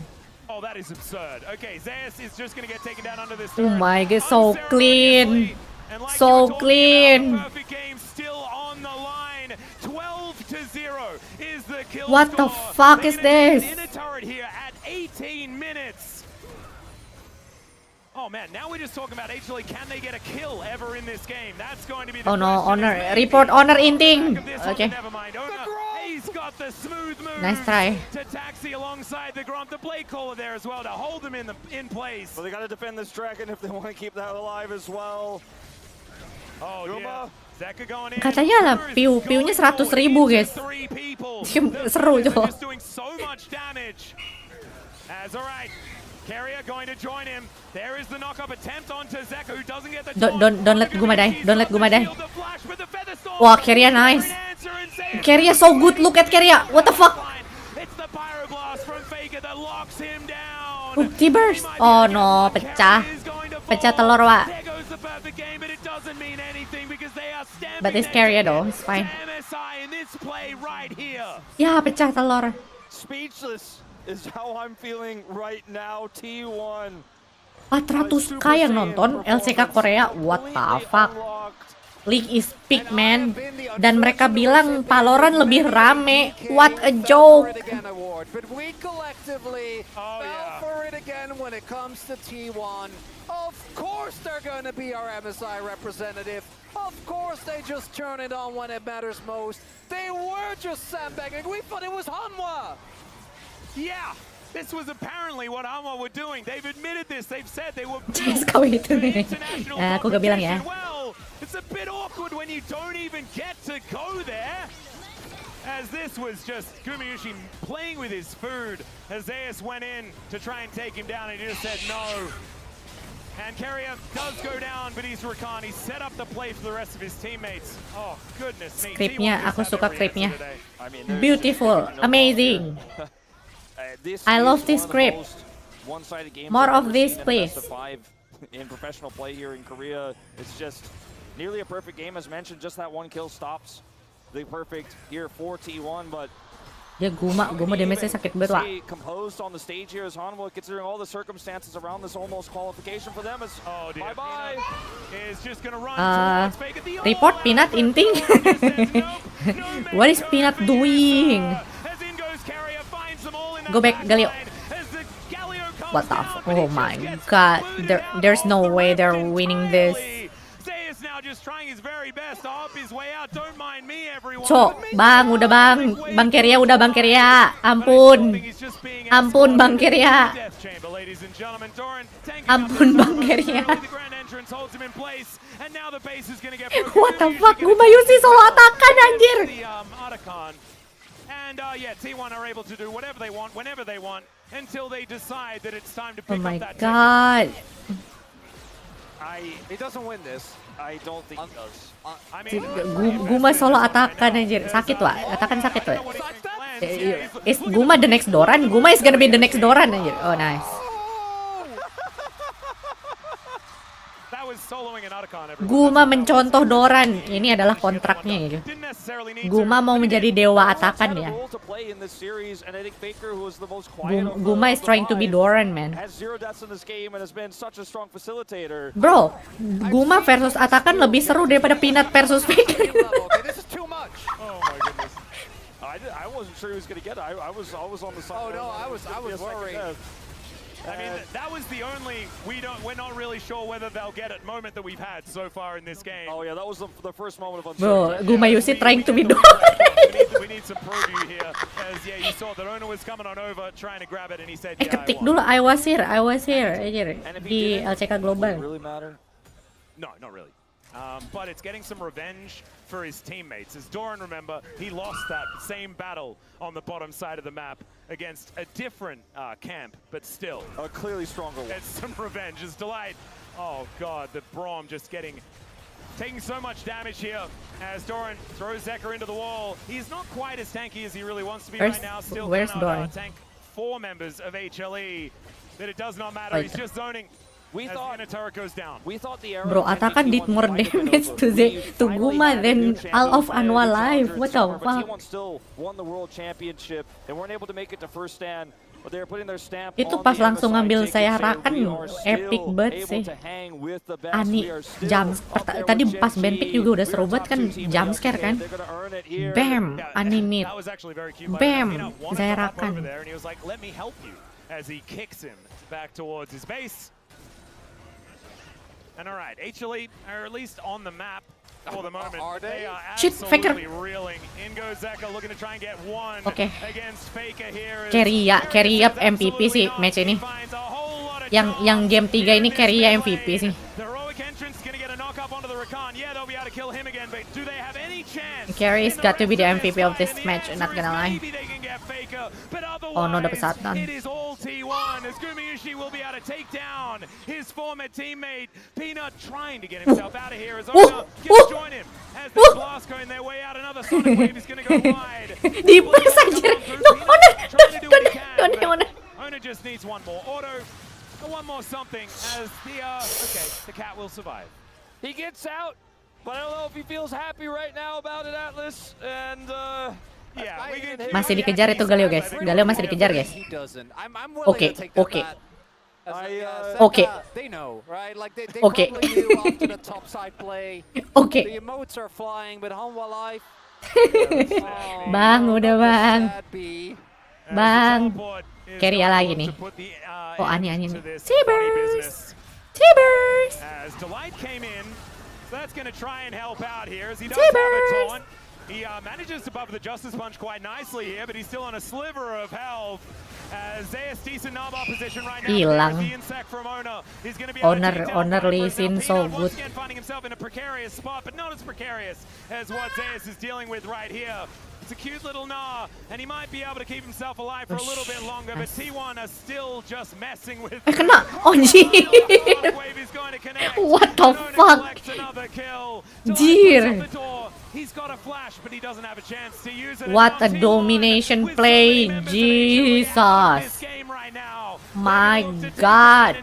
H: Oh, that is absurd. Okay, Zeus is just going to get taken down under this.
E: Oh my god, so clean.
H: And like
E: So
H: you were talking
E: clean.
H: about, perfect game still on the line. 12-0 is the kill
E: What the
H: score.
E: fuck
H: They're
E: is
H: gonna take
E: this?
H: it in a turret here at 18 minutes. Oh man, now we're just talking about HLE. Can they get a kill ever in this game? That's going to be the
E: Oh no,
H: question.
E: honor.
H: Maybe
E: Report honor
H: back
E: inting.
H: of this one,
E: Okay.
H: but never mind. Owner, he's got the smooth move.
E: Nice try.
H: To taxi alongside the Grump, the blade caller there as well to hold him in place.
L: Well, they got to defend this dragon if they want to keep that alive as well.
H: Oh yeah. Zeka going in.
E: Katanya lah piu-piunya 100.000 guys. Seru coba.
H: Just doing so much damage. As all right. Carrier going to join him. There is the knock-up attempt onto Zeka, who doesn't get the
E: Don't let Guma die. Don't let Guma die. Wah, Keria nice. Keria so good. Look at Keria. What the fuck?
H: It's the pyroblast from Faker that locks him down.
E: Ulti burst. Oh no, pecah. Pecah telur, Wak.
H: There goes the perfect game, but it doesn't mean anything because they are stamping
E: But it's carrier though, it's fine.
H: MSI in this play right here.
E: Ya, pecah telur.
L: Speechless is how I'm feeling right now. T1
E: 400k yang nonton LCK Korea, what the fuck? League is peak, man. Dan mereka bilang Valorant lebih rame. What a joke.
M: But we collectively fell for it again when it comes to T1. Of course they're going to be our MSI representative. Of course they just turn it on when it matters most. They were just sandbagging. We thought it was Hanwha.
H: Yeah. This was apparently what Hanwha were doing. They've admitted this. They've said they were
E: Kau itu nih. Aku gak bilang ya.
H: Well, it's a bit awkward when you don't even get to go there. As this was just Gumayushi playing with his food. As Zeus went in to try and take him down and he just said no. And Carrier does go down, but he's Rakan. He's set up the play for the rest of his teammates. Oh, goodness me.
E: Skripnya, aku suka skripnya. Beautiful, amazing. I love this script. More of this, please.
L: In professional play here in Korea, it's just nearly a perfect game. As mentioned, just that one kill stops the perfect here for T1, but
E: dia Guma damage-nya sakit banget, Wak.
L: Composed on the stage here as Hanwha, considering all the circumstances around this almost qualification for them. As bye-bye
H: is just gonna run
E: report Peanut inting. What is Peanut doing? Go back, Galio. What the fuck? Oh my god. There's no way they're winning this. Cok, bang, udah bang. Bang Keria, udah bang Keria. Ampun. Ampun bang Keria. Ampun bang Keria. What the fuck? Gumayushi solo atakan anjir.
H: And yeah, T1 are able to do whatever they want, whenever they want, until they decide that it's time to pick
E: up
H: that
E: god.
L: He doesn't win this. I don't think he does. I
E: mean, Guma solo atakan anjir. Sakit, Wak. Atakan sakit, Wak. Is Guma the next Doran? Guma is gonna be the next Doran anjir. Oh, nice. Guma mencontoh Doran. Ini adalah kontraknya ya. Guma mau menjadi dewa atakan ya. Guma is trying to be Doran, man. Bro, Guma versus atakan lebih seru daripada Peanut versus Faker.
L: I wasn't sure he was going to get it. I was on the side.
M: Oh no, I was worried.
H: I mean, that was the only we're not really sure whether they'll get it moment that we've had so far in this game.
L: Oh yeah, that was the first moment of
E: Bro,
L: uncertainty.
E: Gumayushi trying to be Doran.
H: We need some preview here. As yeah, you saw that Ono was coming on over trying to grab it and he said, yeah,
E: ketik dulu, I was here anjir. Di LCK Global.
L: Really matter?
H: No, not really. But it's getting some revenge for his teammates. As Doran, remember, he lost that same battle on the bottom side of the map against a different camp, but still.
L: A clearly stronger one.
H: It's some revenge. As Delight, oh god, the Braum just taking so much damage here as Doran throws Zeka into the wall. He's not quite as tanky as he really wants to be right now. Still cannot tank 4 members of HLE, but it does not matter. He's just zoning.
L: We thought the
E: Bro, atakan did more damage to Guma than all of Hanwha Live. What the fuck?
L: T1 still won the world championship. They weren't able to make it to first stand, but they're putting their stamp.
E: Itu pas langsung ngambil saya Rakan, epic banget sih. Ani tadi pas Benpick juga udah seru banget kan, jump scare kan. Bam, animate. Bam, saya Rakan.
H: As he kicks him back towards his base. And all right, HLE are at least on the map for the moment. They are absolutely reeling. In goes Zeka looking to try and get one against Faker here.
E: Carry up MVP sih match ini. Yang game 3 ini carry MVP sih. Carry's got to be the MVP of this match, not gonna lie.
H: But
E: Oh no, dapat
H: Otherwise,
E: satan.
H: it is all T1 as Gumayushi will be able to take down his former teammate. Peanut trying to get himself out of here as Ona gonna join him. As the blast going their way out, another Sonic Wave is gonna go wide.
E: Di-press anjir. No, Ona.
H: Ona just needs one more auto, one more something as the cat will survive.
L: He gets out, but I don't know if he feels happy right now about it, Atlas. And
H: yeah,
E: Masih dikejar itu Galio, guys. Galio masih dikejar, guys. Oke. Oke.
M: They know, right? Like they
E: Okay.
M: probably knew after the top side play.
E: Oke.
M: The emotes are flying, but Hanwha Life.
E: Bang, udah bang. Bang. Keria lagi nih. Oh, Ani. Tibers.
H: As Delight came in, so that's going to try and help out here as he does have a taunt. He manages to buffer the Justice Punch quite nicely here, but he's still on a sliver of health. As Zeus decent knob opposition right now.
E: Hilang.
H: The insect from Ona. He's going to be able to take down
E: Owner
H: Viper.
E: Lee Sin
H: Now,
E: so
H: Peanut
E: good.
H: once again finding himself in a precarious spot, but not as precarious as what Zeus is dealing with right here. It's a cute little gnaw, and he might be able to keep himself alive for a little bit longer, but T1 are still just messing with him.
E: Kena. Anjir.
H: Wave is going to connect.
E: What the fuck?
H: Collects another kill.
E: Jir.
H: He's got a flash, but he doesn't have a chance to use it.
E: What a domination play. Jesus. My God.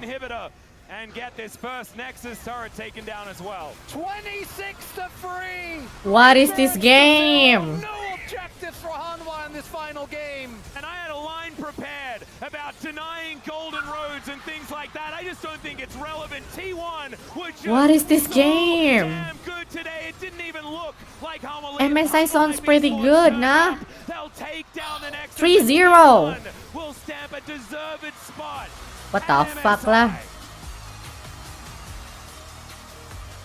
H: And get this first Nexus turret taken down as well.
M: 26-3.
E: What is this game?
M: No objectives for Hanwha in this final game.
H: And I had a line prepared about denying golden roads and things like that. I just don't think it's relevant. T1 would just
E: What is this game?
H: damn good today. It didn't even look like Hanwha.
E: MSI sounds pretty good, nah?
H: They'll take down the Nexus.
E: 3-0.
H: Will stamp a deserved spot.
E: What the fuck lah?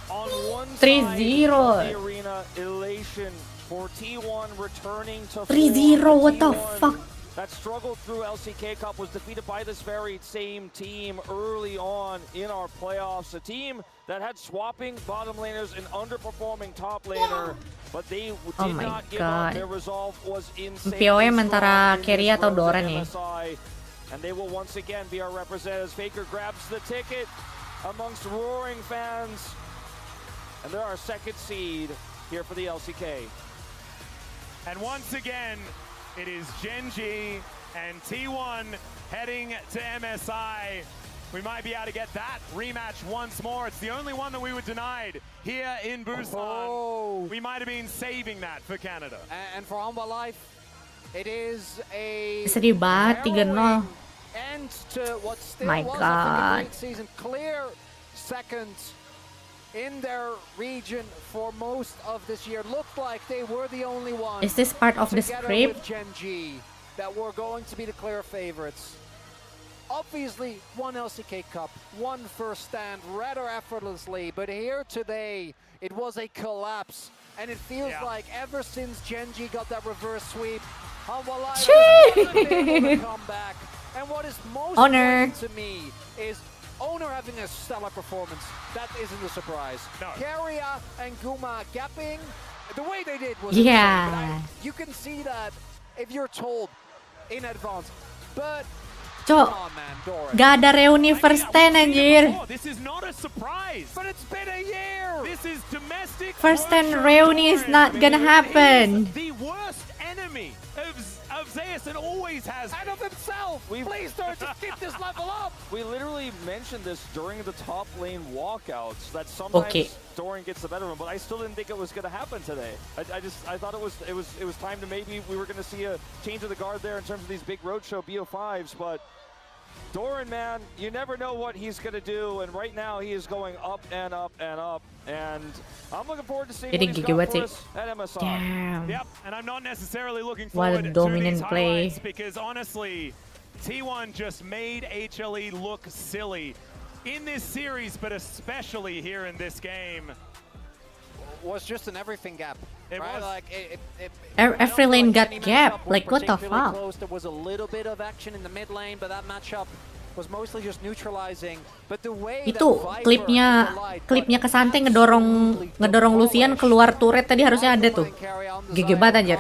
L: on one
E: 3-0.
L: side of the arena, elation for T1 returning to
E: 3-0, what the
L: T1
E: fuck?
L: that struggled through LCK Cup was defeated by this very same team early on in our playoffs. A team that had swapping bottom laners and underperforming top laner, but they did
E: my
L: not give
E: God.
L: up. Their resolve was insane.
E: POM antara Kerry atau Doran nih.
L: And they will once again be our representatives. Faker grabs the ticket amongst roaring fans. And they're our second seed here for the LCK.
H: And once again, it is Genji and T1 heading to MSI. We might be able to get that rematch once more. It's the only one that we were denied here in Busan.
M: Oh.
H: We might have been saving that for Canada.
M: And for Hanwha Life, it is a
E: Sedih banget 3-0.
M: end to what still
E: My
M: was, I
E: God.
M: think, a great season. Clear second in their region for most of this year. Looked like they were the only ones.
E: Is this part of the
M: together
E: script?
M: with Genji that were going to be the clear favorites. Obviously, one LCK Cup, one first stand, rather effortlessly, but here today, it was a collapse. And it feels like ever since Genji got that reverse sweep, Hanwha Life hasn't been able to come back. And what is most
E: Honor.
M: important to me is Owner having a stellar performance. That isn't a surprise.
H: No.
M: Keria and Guma gapping, the way they did was
E: Yeah.
M: insane. But you can see that if you're told in advance. But
E: Cok,
M: come on, man, Doran.
E: gak ada reuni first stand anjir.
H: This is not a surprise.
M: But it's been a year.
H: This is domestic.
E: First stand
H: workshop
E: reuni is not gonna happen.
H: He is the worst enemy of Zeus and always has
M: And of himself. Please, Doran, just keep this level up.
L: We literally mentioned this during the top lane walkouts that sometimes Doran gets the better of him, but I still didn't think it was going to happen today. I thought it was time to maybe we were going to see a change of the guard there in terms of these big roadshow BO5s, but Doran, man, you never know what he's going to do, and right now he is going up and up and up, and I'm looking forward to seeing what he's got for us at MSI.
E: Damn.
H: Yep, and I'm not necessarily looking
E: What a
H: forward to
E: dominant
H: these
E: play.
H: highlights because honestly, T1 just made HLE look silly in this series, but especially here in this game.
M: Was just an everything gap.
H: It
M: right?
H: was.
M: Like
E: Every lane got
M: any
E: gap.
M: matchup was
E: Like, what the
M: particularly
E: fuck?
M: close. There was a little bit of action in the mid lane, but that matchup was mostly just neutralizing. But the way
E: Itu
M: that
E: klipnya Kesante ngedorong Lucian keluar turret tadi harusnya ada tuh. GG banget anjir.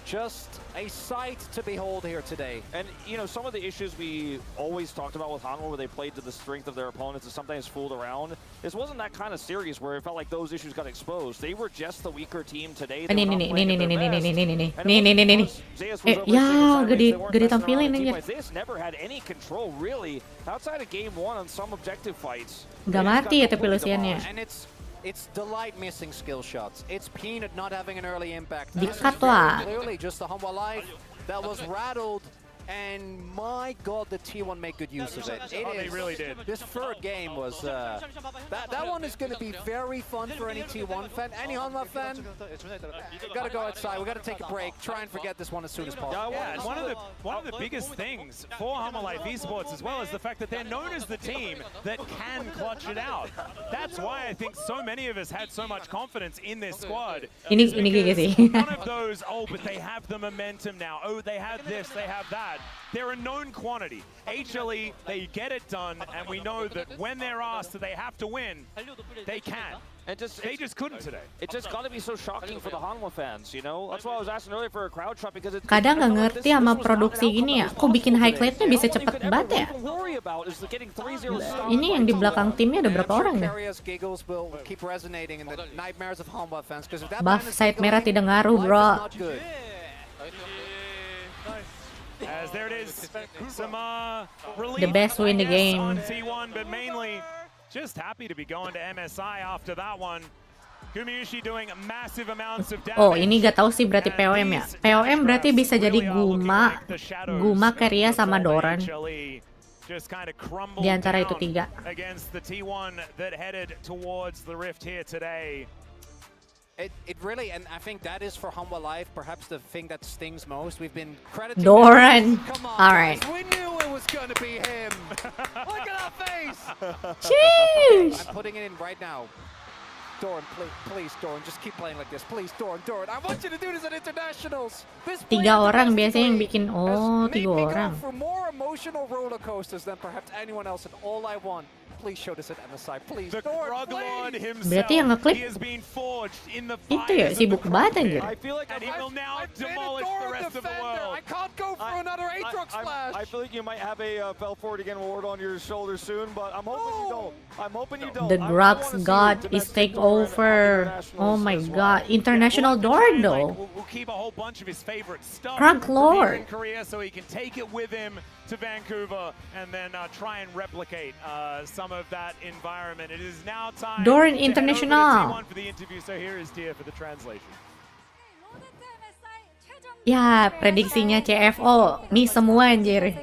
M: Just A sight to behold here today.
L: And, you know, some of the issues we always talked about with Hanwha, where they played to the strength of their opponents and sometimes fooled around, this wasn't that kind of series where it felt like those issues got exposed. They were just the weaker team today. They were not playing at their best. And it wasn't because Zeus was over
E: Ya,
L: sideways. They
E: gede
L: weren't messing around
E: tampilin
L: with
E: aja.
L: teammates. Zeus never had any control, really, outside of game 1 on some objective fights.
E: Nggak mati ya tapi Luciannya.
M: And it's Delight missing skill shots. It's Peanut not having an early impact.
E: Di-cut
M: This is very
E: lah.
M: clearly just the Hanwha Life that was rattled. And my God, the T1 make good use of it.
H: They really did.
M: This third game was that one is going to be very fun for any T1 fan, any Hanwha fan. Gotta go outside. We gotta take a break. Try and forget this one as soon as possible.
H: Yeah, and one of the biggest things for Hanwha Life Esports as well is the fact that they're known as the team that can clutch it out. That's why I think so many of us had so much confidence in this squad.
E: Ini gigi sih.
H: One of those, oh, but they have the momentum now. Oh, they have this, they have that. They're a known quantity. HLE, they get it done, and we know that when they're asked that they have to win, they can. They just couldn't today.
L: It just got to be so shocking for the Hanwha fans, you know? That's why I was asking earlier for a crowd shot because it's
E: Kadang nggak ngerti sama produksi gini ya. Kok bikin highlightnya bisa cepet banget ya? Ini yang di belakang timnya ada berapa orang ya? Buff side merah tidak ngaruh, bro.
H: As there it is, some
E: The best win the game.
H: on T1, but mainly just happy to be going to MSI after that one. Gumiyushi doing massive amounts of damage.
E: Oh, ini gak tahu sih berarti POM ya. POM berarti bisa jadi Guma, Keria sama Doran.
H: Just kind of crumbled
E: Di antara
H: down
E: itu tiga.
H: against the T1 that headed towards the rift here today.
M: It really, and I think that is for Hanwha Life perhaps the thing that stings most. We've been crediting
E: Doran.
M: Come on,
E: All right.
M: guys. We knew it was gonna be him. Look at that face.
E: Sheesh.
M: I'm putting it in right now. Doran, please, Doran, just keep playing like this. Please, Doran, I want you to do this at internationals. This
E: Tiga orang biasanya yang bikin. Oh,
M: made
E: tiga
M: me
E: orang.
M: go for more emotional roller coasters than perhaps anyone else, and all I want. Please show this at MSI, please.
H: The Krug Lord himself,
E: Berarti yang ngeklip
H: he has been forged in the
E: itu ya, sibuk banget anjir.
L: I feel like
H: and he will now demolish the rest of the world.
M: I can't go for another Aatrox splash.
L: I feel like you might have a fell forward again award on your shoulder soon, but I'm hoping you don't. I'm hoping you don't.
E: The Krugs God is take over. Oh my God, international Doran though.
H: We'll keep a whole bunch of his favorite stuff
E: Krug
H: from
E: Lord.
H: here in Korea so he can take it with him to Vancouver and then try and replicate some of that environment. It is now time
E: Doran
H: to head over to
E: International.
H: T1 for the interview. So here is Dia for the translation.
E: Ya, prediksinya CFO. Nih semua anjir.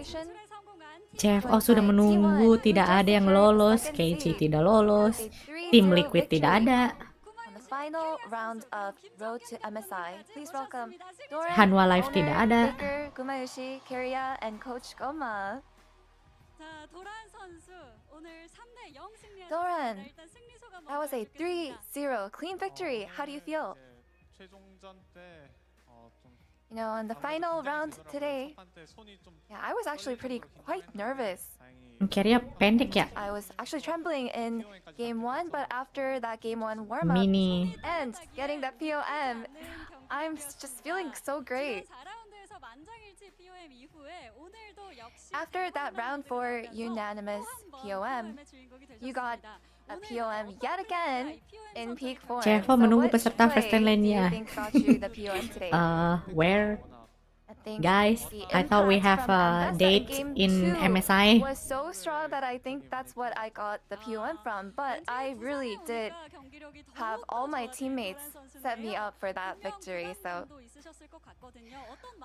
E: CFO sudah menunggu, tidak ada yang lolos. KC tidak lolos. Tim Liquid tidak ada.
K: Final round of Road to MSI. Please welcome Doran,
E: Hanwha Life tidak ada.
K: Baker, Gumayushi, Keria, and Coach Goma. Doran, that was a 3-0 clean victory. How do you feel? You know, in the final round today, yeah, I was actually quite nervous.
E: Keria pendek ya.
K: I was actually trembling in game 1, but after that game 1 warm-up
E: Mini.
K: and getting that POM, I'm just feeling so great. After that round 4 unanimous POM, you got a POM yet again in peak form.
E: CFO menunggu peserta first
K: play
E: lainnya.
K: do you think got you the POM today?
E: Where?
K: I think
E: Guys,
K: the
E: I thought we
K: impact
E: have
K: from
E: a
K: Ambessa
E: date
K: game
E: in
K: 2
E: MSI.
K: was so strong that I think that's what I got the POM from. But I really did have all my teammates set me up for that victory. So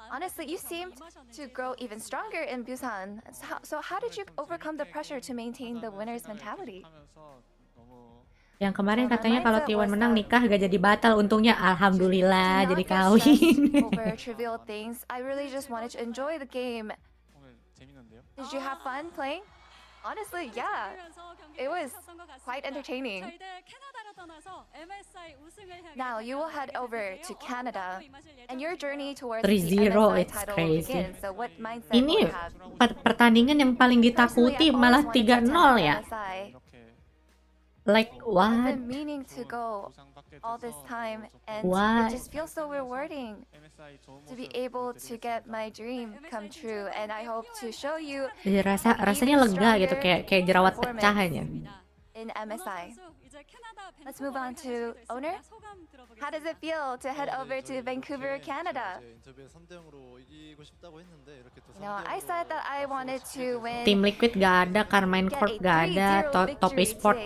K: honestly, you seemed to grow even stronger in Busan. So how did you overcome the pressure to maintain the winner's mentality?
E: Yang kemarin katanya kalau T1 menang nikah gak jadi batal, untungnya alhamdulillah jadi kawin.
K: Over trivial things, I really just wanted to enjoy the game. Did you have fun playing? Honestly, yeah. It was quite entertaining. Now you will head over to Canada, and your journey towards the
E: 3-0,
K: MSI
E: it's
K: title
E: crazy.
K: begins. So what mindset will
E: Ini
K: you have?
E: pertandingan yang paling ditakuti malah 3-0 ya. Like
K: I've
E: what?
K: been meaning to go all this time, and
E: What?
K: it just feels so rewarding to be able to get my dream come true. And I hope to show you
E: Jadi rasanya lega gitu, kayak jerawat pecah aja.
K: in MSI. Let's move on to Owner. How does it feel to head over to Vancouver, Canada? You know, I said that I wanted to win.
E: Tim Liquid gak ada, Carmine Corp gak ada, Top Esport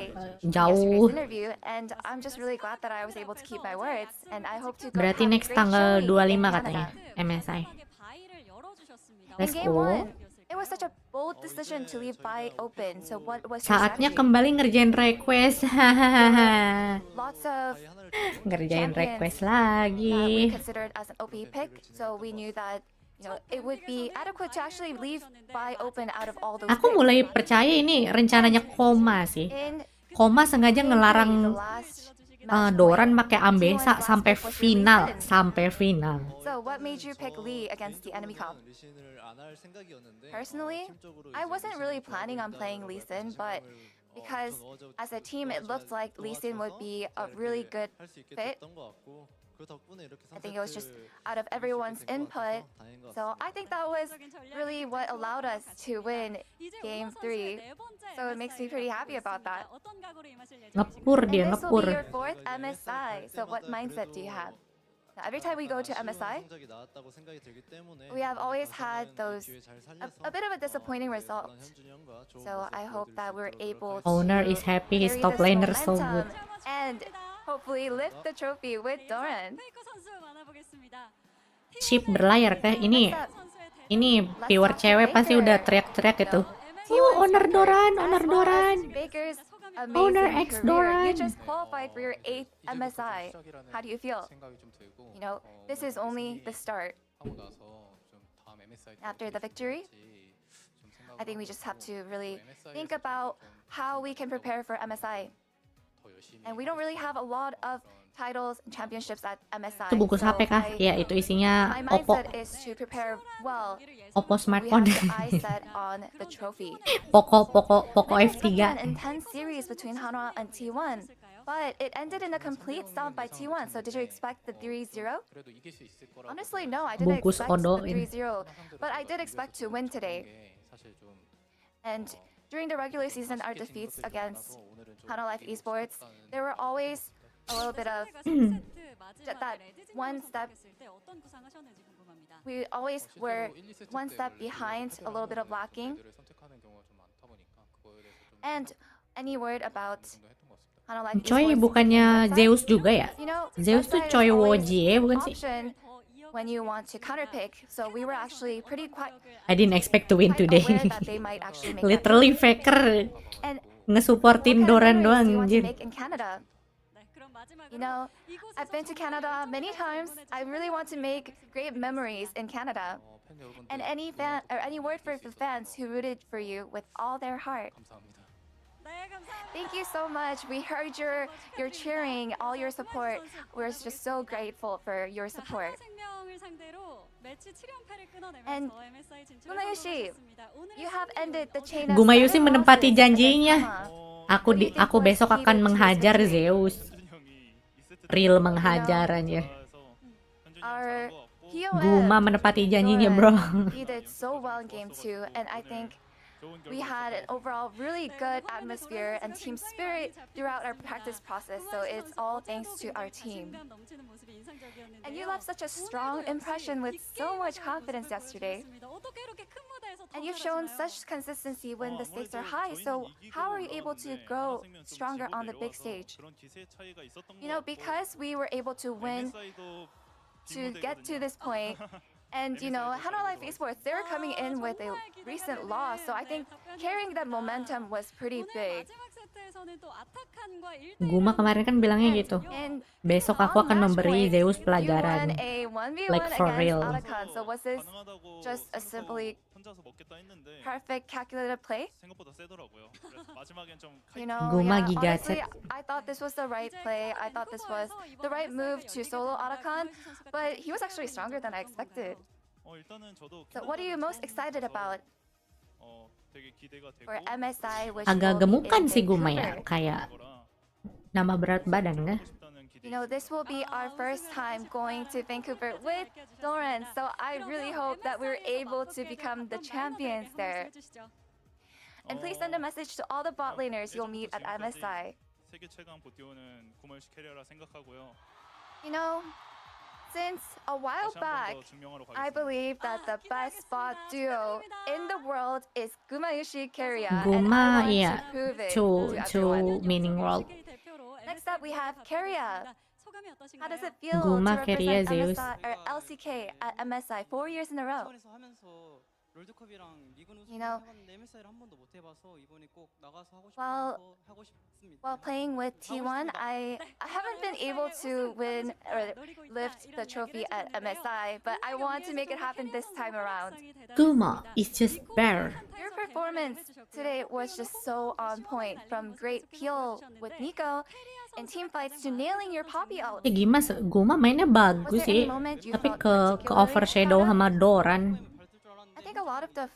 E: jauh.
K: Interview, and I'm just really glad that I was able to keep my words, and I hope to go
E: Berarti
K: have a
E: next
K: great
E: tanggal
K: showing in
E: 25
K: Canada.
E: katanya, MSI.
K: In
E: Let's
K: game
E: go.
K: 1, it was such a bold decision to leave Baik open. So what was your
E: Saatnya
K: strategy?
E: kembali ngerjain request.
K: Lots of
E: Ngerjain request
K: that we
E: lagi.
K: considered as an OP pick, so we knew that it would be adequate to actually leave Baik open out of all those
E: Aku
K: picks.
E: mulai percaya ini rencananya Koma sih. Koma sengaja ngelarang Doran pakai Ambesa sampai final,
K: So what made you pick Lee against the enemy comp? Personally, I wasn't really planning on playing Lee Sin, but because as a team it looked like Lee Sin would be a really good fit. I think it was just out of everyone's input. So I think that was really what allowed us to win Game 3. So it makes me pretty happy about that.
E: Ngepur dia,
K: And this will
E: ngepur.
K: be your 4th MSI. So what mindset do you have? Now, every time we go to MSI, we have always had those a bit of a disappointing result. So I hope that we're able to
E: Owner is happy, his
K: carry
E: top
K: this
E: laner so
K: momentum
E: good.
K: and hopefully lift the trophy with Doran.
E: Ship berlayar kah? Ini viewer cewek pasti udah teriak-teriak itu. Owner Doran, Owner Doran.
K: Baker's
E: Owner
K: amazing
E: X
K: career.
E: Doran.
K: You just qualified for your 8th MSI. How do you feel? You know, this is only the start. After the victory, I think we just have to really think about how we can prepare for MSI. And we don't really have a lot of titles and championships at MSI.
E: Itu buku HP kah? Ya, itu isinya
K: My
E: Oppo.
K: mindset is to prepare well.
E: Oppo
K: We have
E: smartphone.
K: the eye set on the trophy.
E: Poco
K: It's been an
E: F3.
K: intense series between Hanwha and T1, but it ended in a complete stomp by T1. So did you expect the 3-0? Honestly, no, I didn't
E: Bungkus
K: expect
E: Odo
K: the
E: ini.
K: 3-0, but I did expect to win today. And during the regular season, our defeats against Hanwha Life Esports, there were always a little bit of that one step. We always were one step behind, a little bit of lacking. And any word about Hanwha Life
E: Coy,
K: Esports?
E: bukannya Zeus juga ya?
K: You know,
E: Zeus tuh
K: Westside is
E: Choi
K: always
E: Woji bukan sih?
K: option when you want to counterpick. So we were actually pretty quite
E: I didn't expect to win today.
K: aware that they might actually make that
E: Literally
K: move.
E: Faker
K: And
E: ngesupportin
K: what kind of
E: Doran
K: memories do
E: doang
K: you want to
E: anjir.
K: make in Canada? You know, I've been to Canada many times. I really want to make great memories in Canada. And any fan or any word for the fans who rooted for you with all their heart. Thank you so much. We heard your cheering, all your support. We're just so grateful for your support. And Gumayushi, you have ended the chain of
E: Gumayushi
K: 7
E: menepati
K: losses
E: janjinya.
K: against Hanwha.
E: Aku besok akan menghajar Zeus. Real menghajar anjir.
K: Our
E: Guma menepati janjinya, bro.
K: He did so well in game 2, and I think we had an overall really good atmosphere and team spirit throughout our practice process. So it's all thanks to our team. And you left such a strong impression with so much confidence yesterday. And you've shown such consistency when the stakes are high. So how are you able to grow stronger on the big stage? You know, because we were able to win to get to this point. And you know, Hanwha Life Esports, they were coming in with a recent loss, so I think carrying that momentum was pretty big.
E: Guma kemarin kan bilangnya gitu.
K: And
E: Besok aku akan memberi Zeus
K: you won
E: pelajaran.
K: a 1v1
E: Like for
K: against
E: real.
K: Arakan. So was this just a simply perfect calculated play? You know,
E: Guma
K: yeah,
E: gigaset.
K: honestly, I thought this was the right play. I thought this was the right move to solo Arakan, but he was actually stronger than I expected. So what are you most excited about for MSI, which
E: Agak
K: will be
E: gemukan
K: in
E: sih Guma ya,
K: Vancouver?
E: kayak Nambah berat badan kah?
K: You know, this will be our first time going to Vancouver with Doran, so I really hope that we're able to become the champions there. And please send a message to all the bot laners you'll meet at MSI.
N: 세계 최강 봇 듀오는 고멀시 캐리어라 생각하고요.
K: You know, since a while back, I believe that the best bot duo in the world is Gumayushi Keria, and I
E: Guma,
K: want
E: yeah,
K: to prove it
E: to
K: everyone.
E: meaning world.
K: Next up, we have Keria. How does it feel
E: Guma,
K: to
E: Keria,
K: represent
E: Zeus.
K: MSI, or LCK at MSI 4 years in a row? You know, while playing with T1, I haven't been able to win or lift the trophy at MSI, but I want to make it happen this time around.
E: Guma is just better.
K: Your performance today was just so on point, from great peel with Nico and team fights to nailing your Poppy ult.
E: Guma mainnya bagus sih, tapi ke overshadow sama Doran.
K: I think a lot of the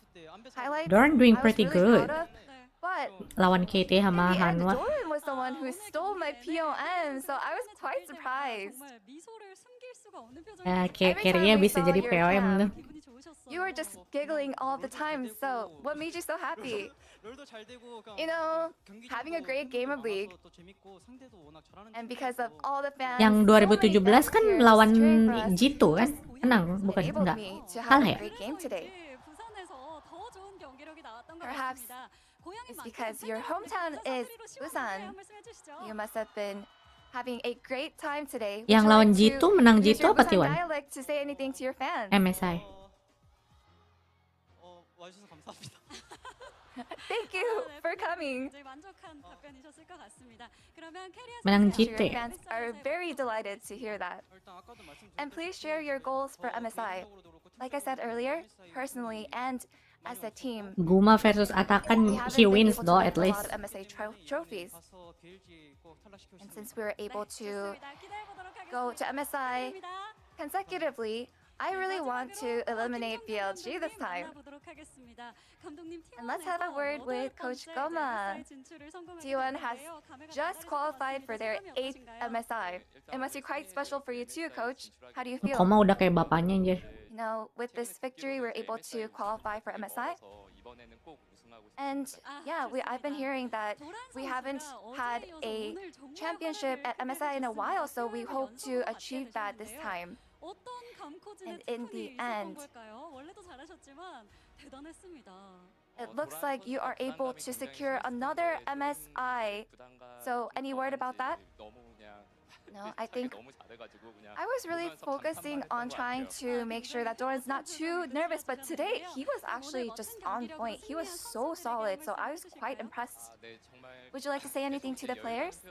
K: highlights
E: Doran doing
K: I was
E: pretty
K: really
E: good.
K: proud of, but
E: Lawan KT sama
K: in the end,
E: Hanwha.
K: Doran was the one who stole my POM, so I was quite surprised.
E: Keria bisa jadi POM tuh.
K: You were just giggling all the time, so what made you so happy? You know, having a great game of League, and because of all the fans,
E: Yang 2017 kan lawan Jitu kan? Menang, bukan?
K: enabled
E: Enggak.
K: me to have
E: Kalah
K: a
E: ya?
K: great game today. Perhaps it's because your hometown is Busan. You must have been having a great time today. Would
E: Yang
K: you
E: lawan
K: like to
E: Jitu menang
K: use
E: Jitu
K: your
E: apa
K: Busan
E: T1?
K: dialect to say anything to your fans?
E: MSI.
K: Thank you for coming.
E: Menang
K: Your
E: Jitu ya?
K: fans are very delighted to hear that. And please share your goals for MSI. Like I said earlier, personally and as a team,
E: Guma versus
K: we
E: Atakan,
K: haven't
E: he
K: been
E: wins
K: able to
E: though
K: lift
E: at
K: a
E: least.
K: lot of MSI trophies. And since we were able to go to MSI consecutively, I really want to eliminate BLG this time. And let's have a word with Coach Goma. T1 has just qualified for their 8th MSI. It must be quite special for you too, Coach. How do you feel?
E: Koma udah kayak bapaknya anjir.
K: You know, with this victory, we're able to qualify for MSI. And yeah, I've been hearing that we haven't had a championship at MSI in a while, so we hope to achieve that this time. And in the end, it looks like you are able to secure another MSI. So any word about that? No, I think I was really focusing on trying to make sure that Doran's not too nervous, but today he was actually just on point. He was so solid, so I was quite impressed. Would you like to say anything to the players?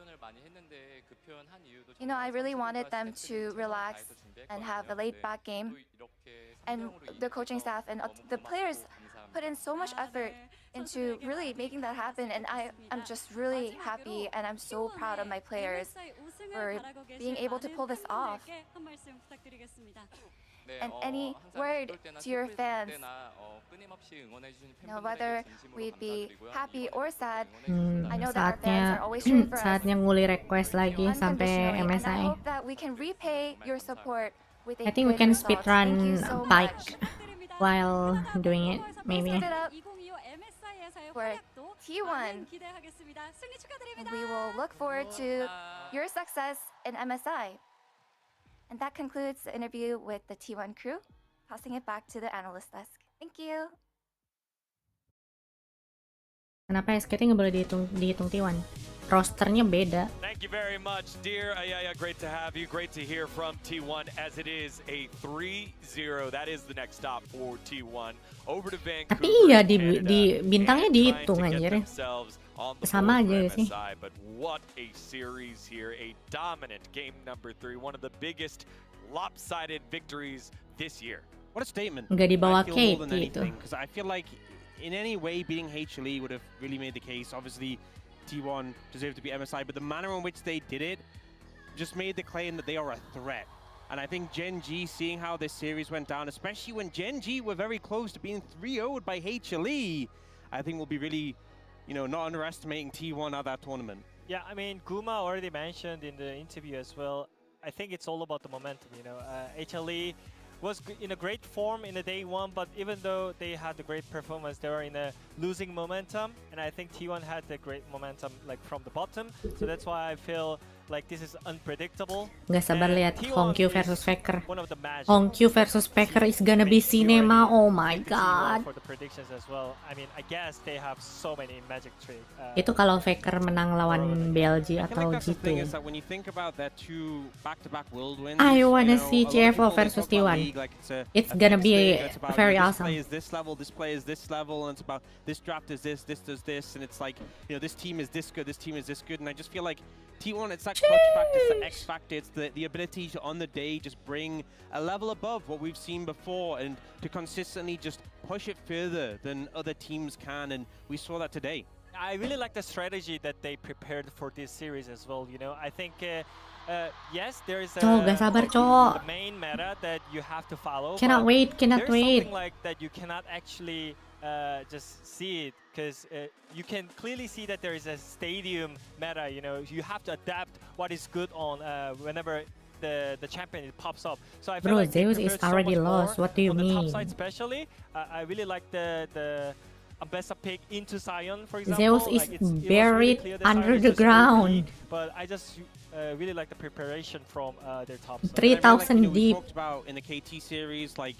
K: You know, I really wanted them to relax and have a laid-back game. And the coaching staff and the players put in so much effort into really making that happen, and I'm just really happy and I'm so proud of my players for being able to pull this off. And any word to your fans, you know, whether we'd be happy or sad, I know that our fans are always cheering for us.
E: Saatnya nguli request lagi sampai
K: Unconditionally, and I
E: MSI.
K: hope that we can repay your support with a
E: I think we
K: good
E: can
K: result. Thank you
E: speedrun
K: so
E: Baik
K: much.
E: while doing it,
K: Please
E: maybe.
K: give it up for T1. And we will look forward to your success in MSI. And that concludes the interview with the T1 crew. Tossing it back to the analyst desk. Thank you.
E: Kenapa SKT nggak boleh dihitung T1? Rosternya beda.
D: Thank you very much, dear. Great to have you. Great to hear from T1 as it is a 3-0. That is the next stop for T1. Over to Vancouver.
E: Tapi iya di bintangnya dihitung anjir. Sama aja sih.
D: But what a series here. A dominant game number 3. One of the biggest lopsided victories this year.
F: What a statement.
E: Nggak dibawa
F: I feel more than
E: KT itu.
F: anything, because I feel like in any way beating HLE would have really made the case. Obviously, T1 deserved to be MSI, but the manner in which they did it just made the claim that they are a threat. And I think Gen G, seeing how this series went down, especially when Gen G were very close to being 3-0'd by HLE, I think will be really, you know, not underestimating T1 at that tournament.
G: Yeah, I mean, Guma already mentioned in the interview as well. I think it's all about the momentum, you know. HLE was in a great form in the day one, but even though they had a great performance, they were in a losing momentum, and I think T1 had the great momentum like from the bottom. So that's why I feel like this is unpredictable.
E: Nggak sabar lihat Hongkyu versus Faker.
G: One of the magic.
E: Hongkyu versus Faker is gonna be cinema. Oh my god.
G: For the predictions as well. I mean, I guess they have so many magic tricks.
E: Itu kalau Faker menang lawan BLG atau G2. I wanna see CFO versus T1. It's gonna be very awesome.
F: This level, this play is this level, and it's about this draft is this does this, and it's like, you know, this team is this good, this team is this good, and I just feel like T1, it's that clutch factor, it's the X factor, it's the ability to on the day just bring a level above what we've seen before and to consistently just push it further than other teams can, and we saw that today.
G: I really like the strategy that they prepared for this series as well, you know. I think yes, there is
E: Gak sabar, Cok.
G: the main meta that you have to follow.
E: Cannot wait, cannot
G: there's
E: wait.
G: something like that you cannot actually just see it, because you can clearly see that there is a stadium meta, you know. You have to adapt what is good on whenever the champion pops up. So I feel
E: Bro,
G: like they
E: Zeus is
G: prepared so
E: already
G: much
E: lost.
G: more
E: What do you
G: on the top
E: mean?
G: side especially. I really like the Ambessa pick into Sion, for example.
E: Zeus is
G: Like, it was really
E: buried
G: clear that
E: under
G: Sion is
E: the
G: just OP,
E: ground.
G: but I just really like the preparation from their top side.
E: 3,000
F: We
E: deep.
F: talked about in the KT series, like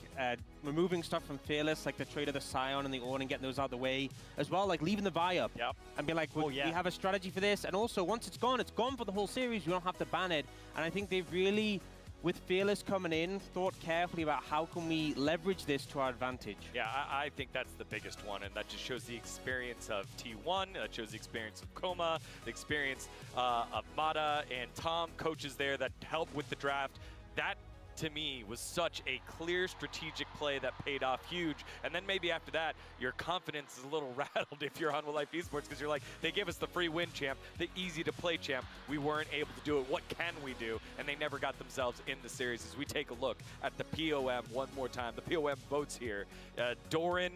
F: removing stuff from Fearless, like the trade of the Scion and the Orn and getting those out of the way, as well, like leaving the Vi up and be like, we have a strategy for this, and also once it's gone for the whole series. You don't have to ban it, and I think they've really, with Fearless coming in, thought carefully about how can we leverage this to our advantage.
D: Yeah, I think that's the biggest one, and that just shows the experience of T1, that shows the experience of Koma, the experience of Mata and Tom, coaches there that help with the draft. That, to me, was such a clear strategic play that paid off huge. And then maybe after that, your confidence is a little rattled if you're on Life Esports, because you're like, they gave us the free win champ, the easy to play champ. We weren't able to do it. What can we do? And they never got themselves in the series. As we take a look at the POM one more time, the POM votes here. Doran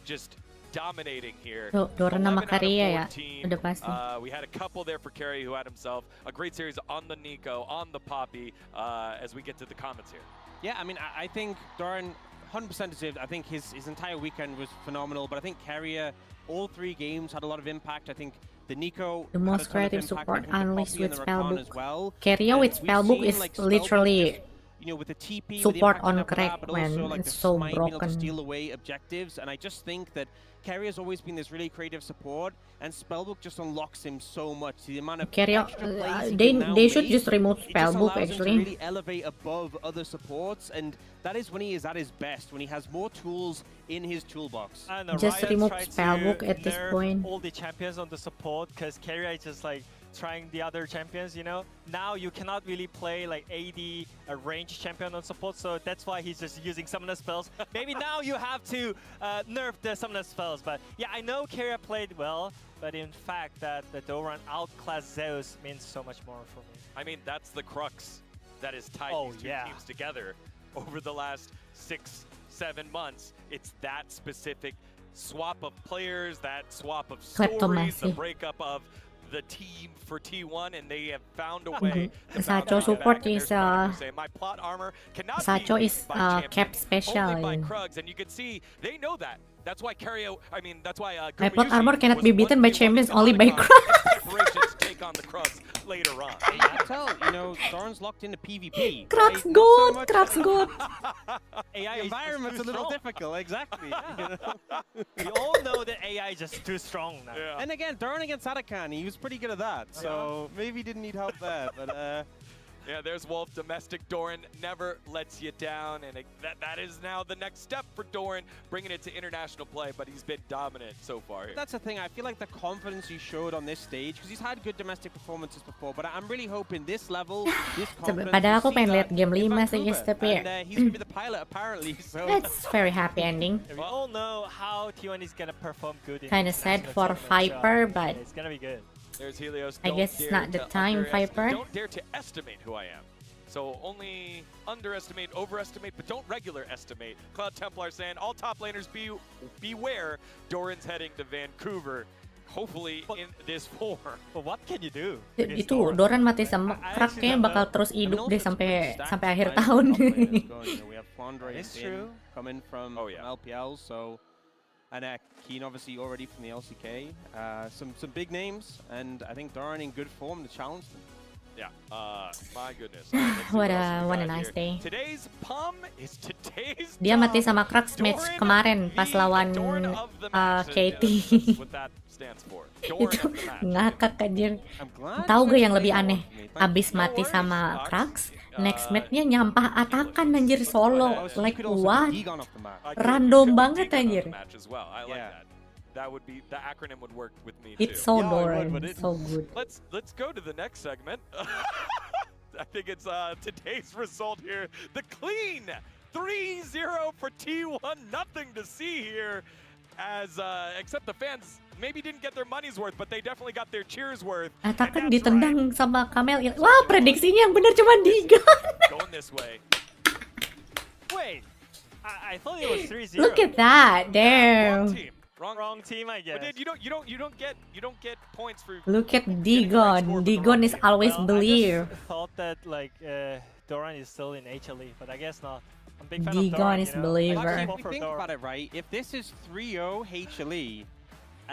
D: just dominating here.
E: Doran sama Karya ya, udah pasti.
D: We had a couple there for Carey who had himself a great series on the Nico, on the Poppy, as we get to the comments here.
F: Yeah, I mean, I think Doran 100% deserved. I think his entire weekend was phenomenal, but I think Carrier, all 3 games had a lot of impact. I think the Nico,
E: the most creative support unleashed with Spellbook.
F: Well.
E: Carrier with Spellbook is
F: like,
E: literally
F: you know, with the TP,
E: support
F: with the
E: on crack,
F: but
E: man.
F: also, like,
E: It's
F: the
E: so
F: smite being able to
E: broken.
F: steal away objectives, and I just think that Carrier has always been this really creative support, and Spellbook just unlocks him so much. The amount of
E: Carrier,
F: extra plays he
E: they
F: can now
E: should
F: make,
E: just remove
F: it just
E: Spellbook
F: allows him to
E: actually.
F: really elevate above other supports, and that is when he is at his best, when he has more tools in his toolbox.
G: And
E: Just
G: Riot
E: remove
G: tried to
E: Spellbook at this
G: nerf
E: point.
G: all the champions on the support, because Carrier is just like trying the other champions, you know. Now you cannot really play like AD, a ranged champion on support, so that's why he's just using summoner spells. Maybe now you have to nerf the summoner spells, but yeah, I know Carrier played well, but in fact that the Doran outclassed Zeus means so much more for me.
D: I mean, that's the crux that has tied these two teams together over the last 6-7 months. It's that specific swap of players, that swap of stories, the breakup of the team for T1, and they have found a way.
E: Sacho support is
D: my plot armor cannot
E: Sacho
D: be
E: is
D: by
E: cap special.
D: only by Krugs, and you can see they know that. That's why that's why
E: My plot armor cannot be beaten by champions, only by Krugs.
D: preparations to take on the Krugs later on.
F: You can tell, you know, Doran's locked into PvP.
E: Krugs
F: right?
E: good,
F: Not
E: Krugs good.
G: AI
F: the environment's a little difficult, exactly.
G: We all know that AI is just too strong now.
D: Yeah.
F: And again, Doran against Adakan, he was pretty good at that, so maybe he didn't need help there, but
D: yeah, there's Wolf. Domestic Doran never lets you down, and that is now the next step for Doran, bringing it to international play, but he's been dominant so far here.
F: That's the thing, I feel like the confidence he showed on this stage, because he's had good domestic performances before, but I'm really hoping this level, this confidence,
E: Padahal aku pengen lihat game 5 sih guys, tapi
F: and he's going to be the pilot apparently, so...
E: it's very happy ending.
G: We all know how T1 is gonna perform good.
E: Kinda sad for Viper, but
G: it's gonna be good.
D: There's Helios.
E: I guess it's not the time, Viper.
D: Don't dare to estimate who I am. So only underestimate, overestimate, but don't regular estimate. Cloud Templar saying, all top laners beware. Doran's heading to Vancouver. hopefully in this form.
G: But what can you do?
E: Itu Doran mati sama Krugs kayaknya bakal terus hidup deh sampai akhir tahun.
F: It's true. Coming from LPL, so and Keen obviously already from the LCK. Some big names, and I think Doran in good form to challenge them.
D: Yeah, my goodness.
E: What a nice day.
D: Today's PUM is today's
E: Dia mati sama Krugs match kemarin pas lawan Kaede. Itu ngakak anjir. Tahu gak yang lebih aneh? Abis mati sama Krugs, next match-nya nyampah atakan anjir solo. Like what? Random banget anjir.
D: That would be, the acronym would work with me
E: It's so Doran, so good.
D: Let's go to the next segment. I think it's today's result here. The clean 3-0 for T1. Nothing to see here, as except the fans maybe didn't get their money's worth, but they definitely got their cheers worth.
E: Atakan ditendang sama Kamel. Wah, prediksinya yang benar cuma Digon.
D: Going this way.
G: Wait, I thought it was 3-0.
E: Look at that, damn.
G: Wrong team, I guess.
D: But then you don't get points for.
E: Look at Digon. Digon is always believe.
G: I just thought that like Doran is still in HLE, but I guess not. I'm a big fan
E: Digon
G: of Doran,
E: is believer.
F: If you think about it, right? If this is 3-0 HLE,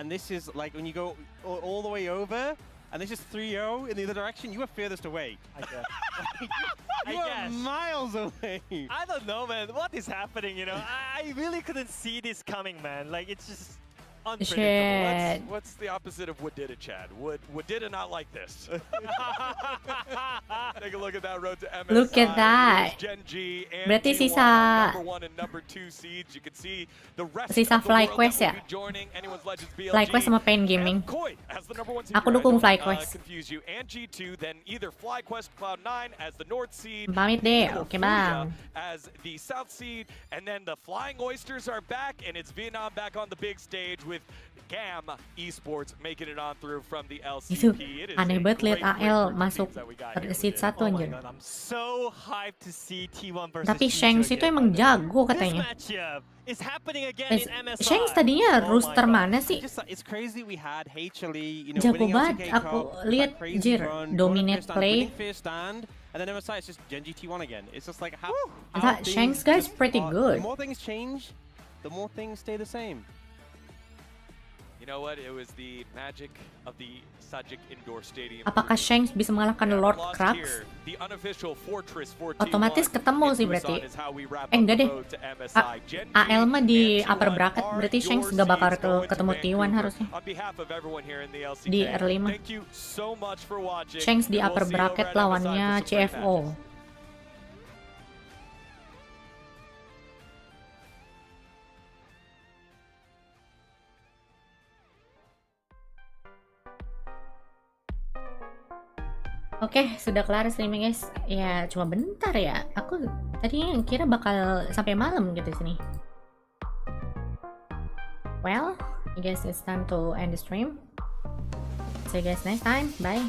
F: and this is like when you go all the way over, and this is 3-0 in the other direction, you are furthest away.
G: I guess.
F: You are miles away.
G: I don't know, man. What is happening? You know, I really couldn't see this coming, man. Like it's just unpredictable.
E: Shit.
D: What's the opposite of what did it, Chad? Would did it not like this? Take a look at that road to MSI.
E: Look at that.
D: Genji and
E: Berarti
D: T1,
E: sisa
D: number 1 and number 2 seeds. You can see the rest
E: sisa
D: of the world
E: FlyQuest
D: that
E: ya.
D: will be joining Anyone's Legends BLG.
E: FlyQuest sama Pain Gaming.
D: And Koi as the number 1 seed.
E: Aku dukung FlyQuest.
D: Confuse you. And G2 then either FlyQuest Cloud9 as the North seed.
E: Pamit deh.
D: or
E: Oke,
D: Furia
E: Bang.
D: as the South seed, and then the Flying Oysters are back, and it's Vietnam back on the big stage with GAM Esports making it on through from the LCP.
E: Itu
D: It is
E: aneh
D: a
E: banget liat
D: great
E: AL
D: group of
E: masuk
D: teams that we got
E: per
D: here.
E: seat 1
G: Oh my
E: anjir.
G: god, I'm so hyped to see T1 versus
E: Tapi
G: G2
E: Shanks itu
G: again.
E: emang jago
G: This
E: katanya.
G: matchup is happening again
E: Eh,
G: in MSI.
E: Shanks tadinya
G: Oh my
E: rooster
G: God.
E: mana sih?
F: It's crazy we had HLE, you know,
E: Jago
F: winning
E: banget.
F: LCK
E: Aku
F: Cup,
E: lihat
F: that crazy
E: jir
F: run,
E: dominate
F: going to
E: play.
F: Fair stand, and then MSI it's just Genji T1 again. It's just like how
E: That Shanks guys pretty good.
F: The more things change, the more things stay the same.
D: You know what? It was the magic of the Sajik Indoor Stadium.
E: Apakah Shanks bisa mengalahkan Lord Krugs?
D: The unofficial fortress for
E: Otomatis
D: T1
E: ketemu
D: in
E: sih
D: Busan
E: berarti.
D: is how we wrap
E: Enggak
D: up the
E: deh.
D: road to MSI. Genji
E: AL mah di
D: and
E: upper
D: T1
E: bracket,
D: are
E: berarti Shanks
D: your
E: gak bakal
D: seeds going to
E: ketemu T1
D: Vancouver.
E: harusnya.
D: On behalf of everyone here in the LCK,
E: Di R5.
D: thank you so much for watching.
E: Shanks di
D: And we'll
E: upper
D: see you over
E: bracket
D: at MSI
E: lawannya
D: for some great
E: CFO.
D: matches.
E: Oke, sudah kelar streaming guys. Ya, cuma bentar ya. Aku tadinya kira bakal sampai malam gitu sini. Well, I guess it's time to end the stream. See you guys next time. Bye.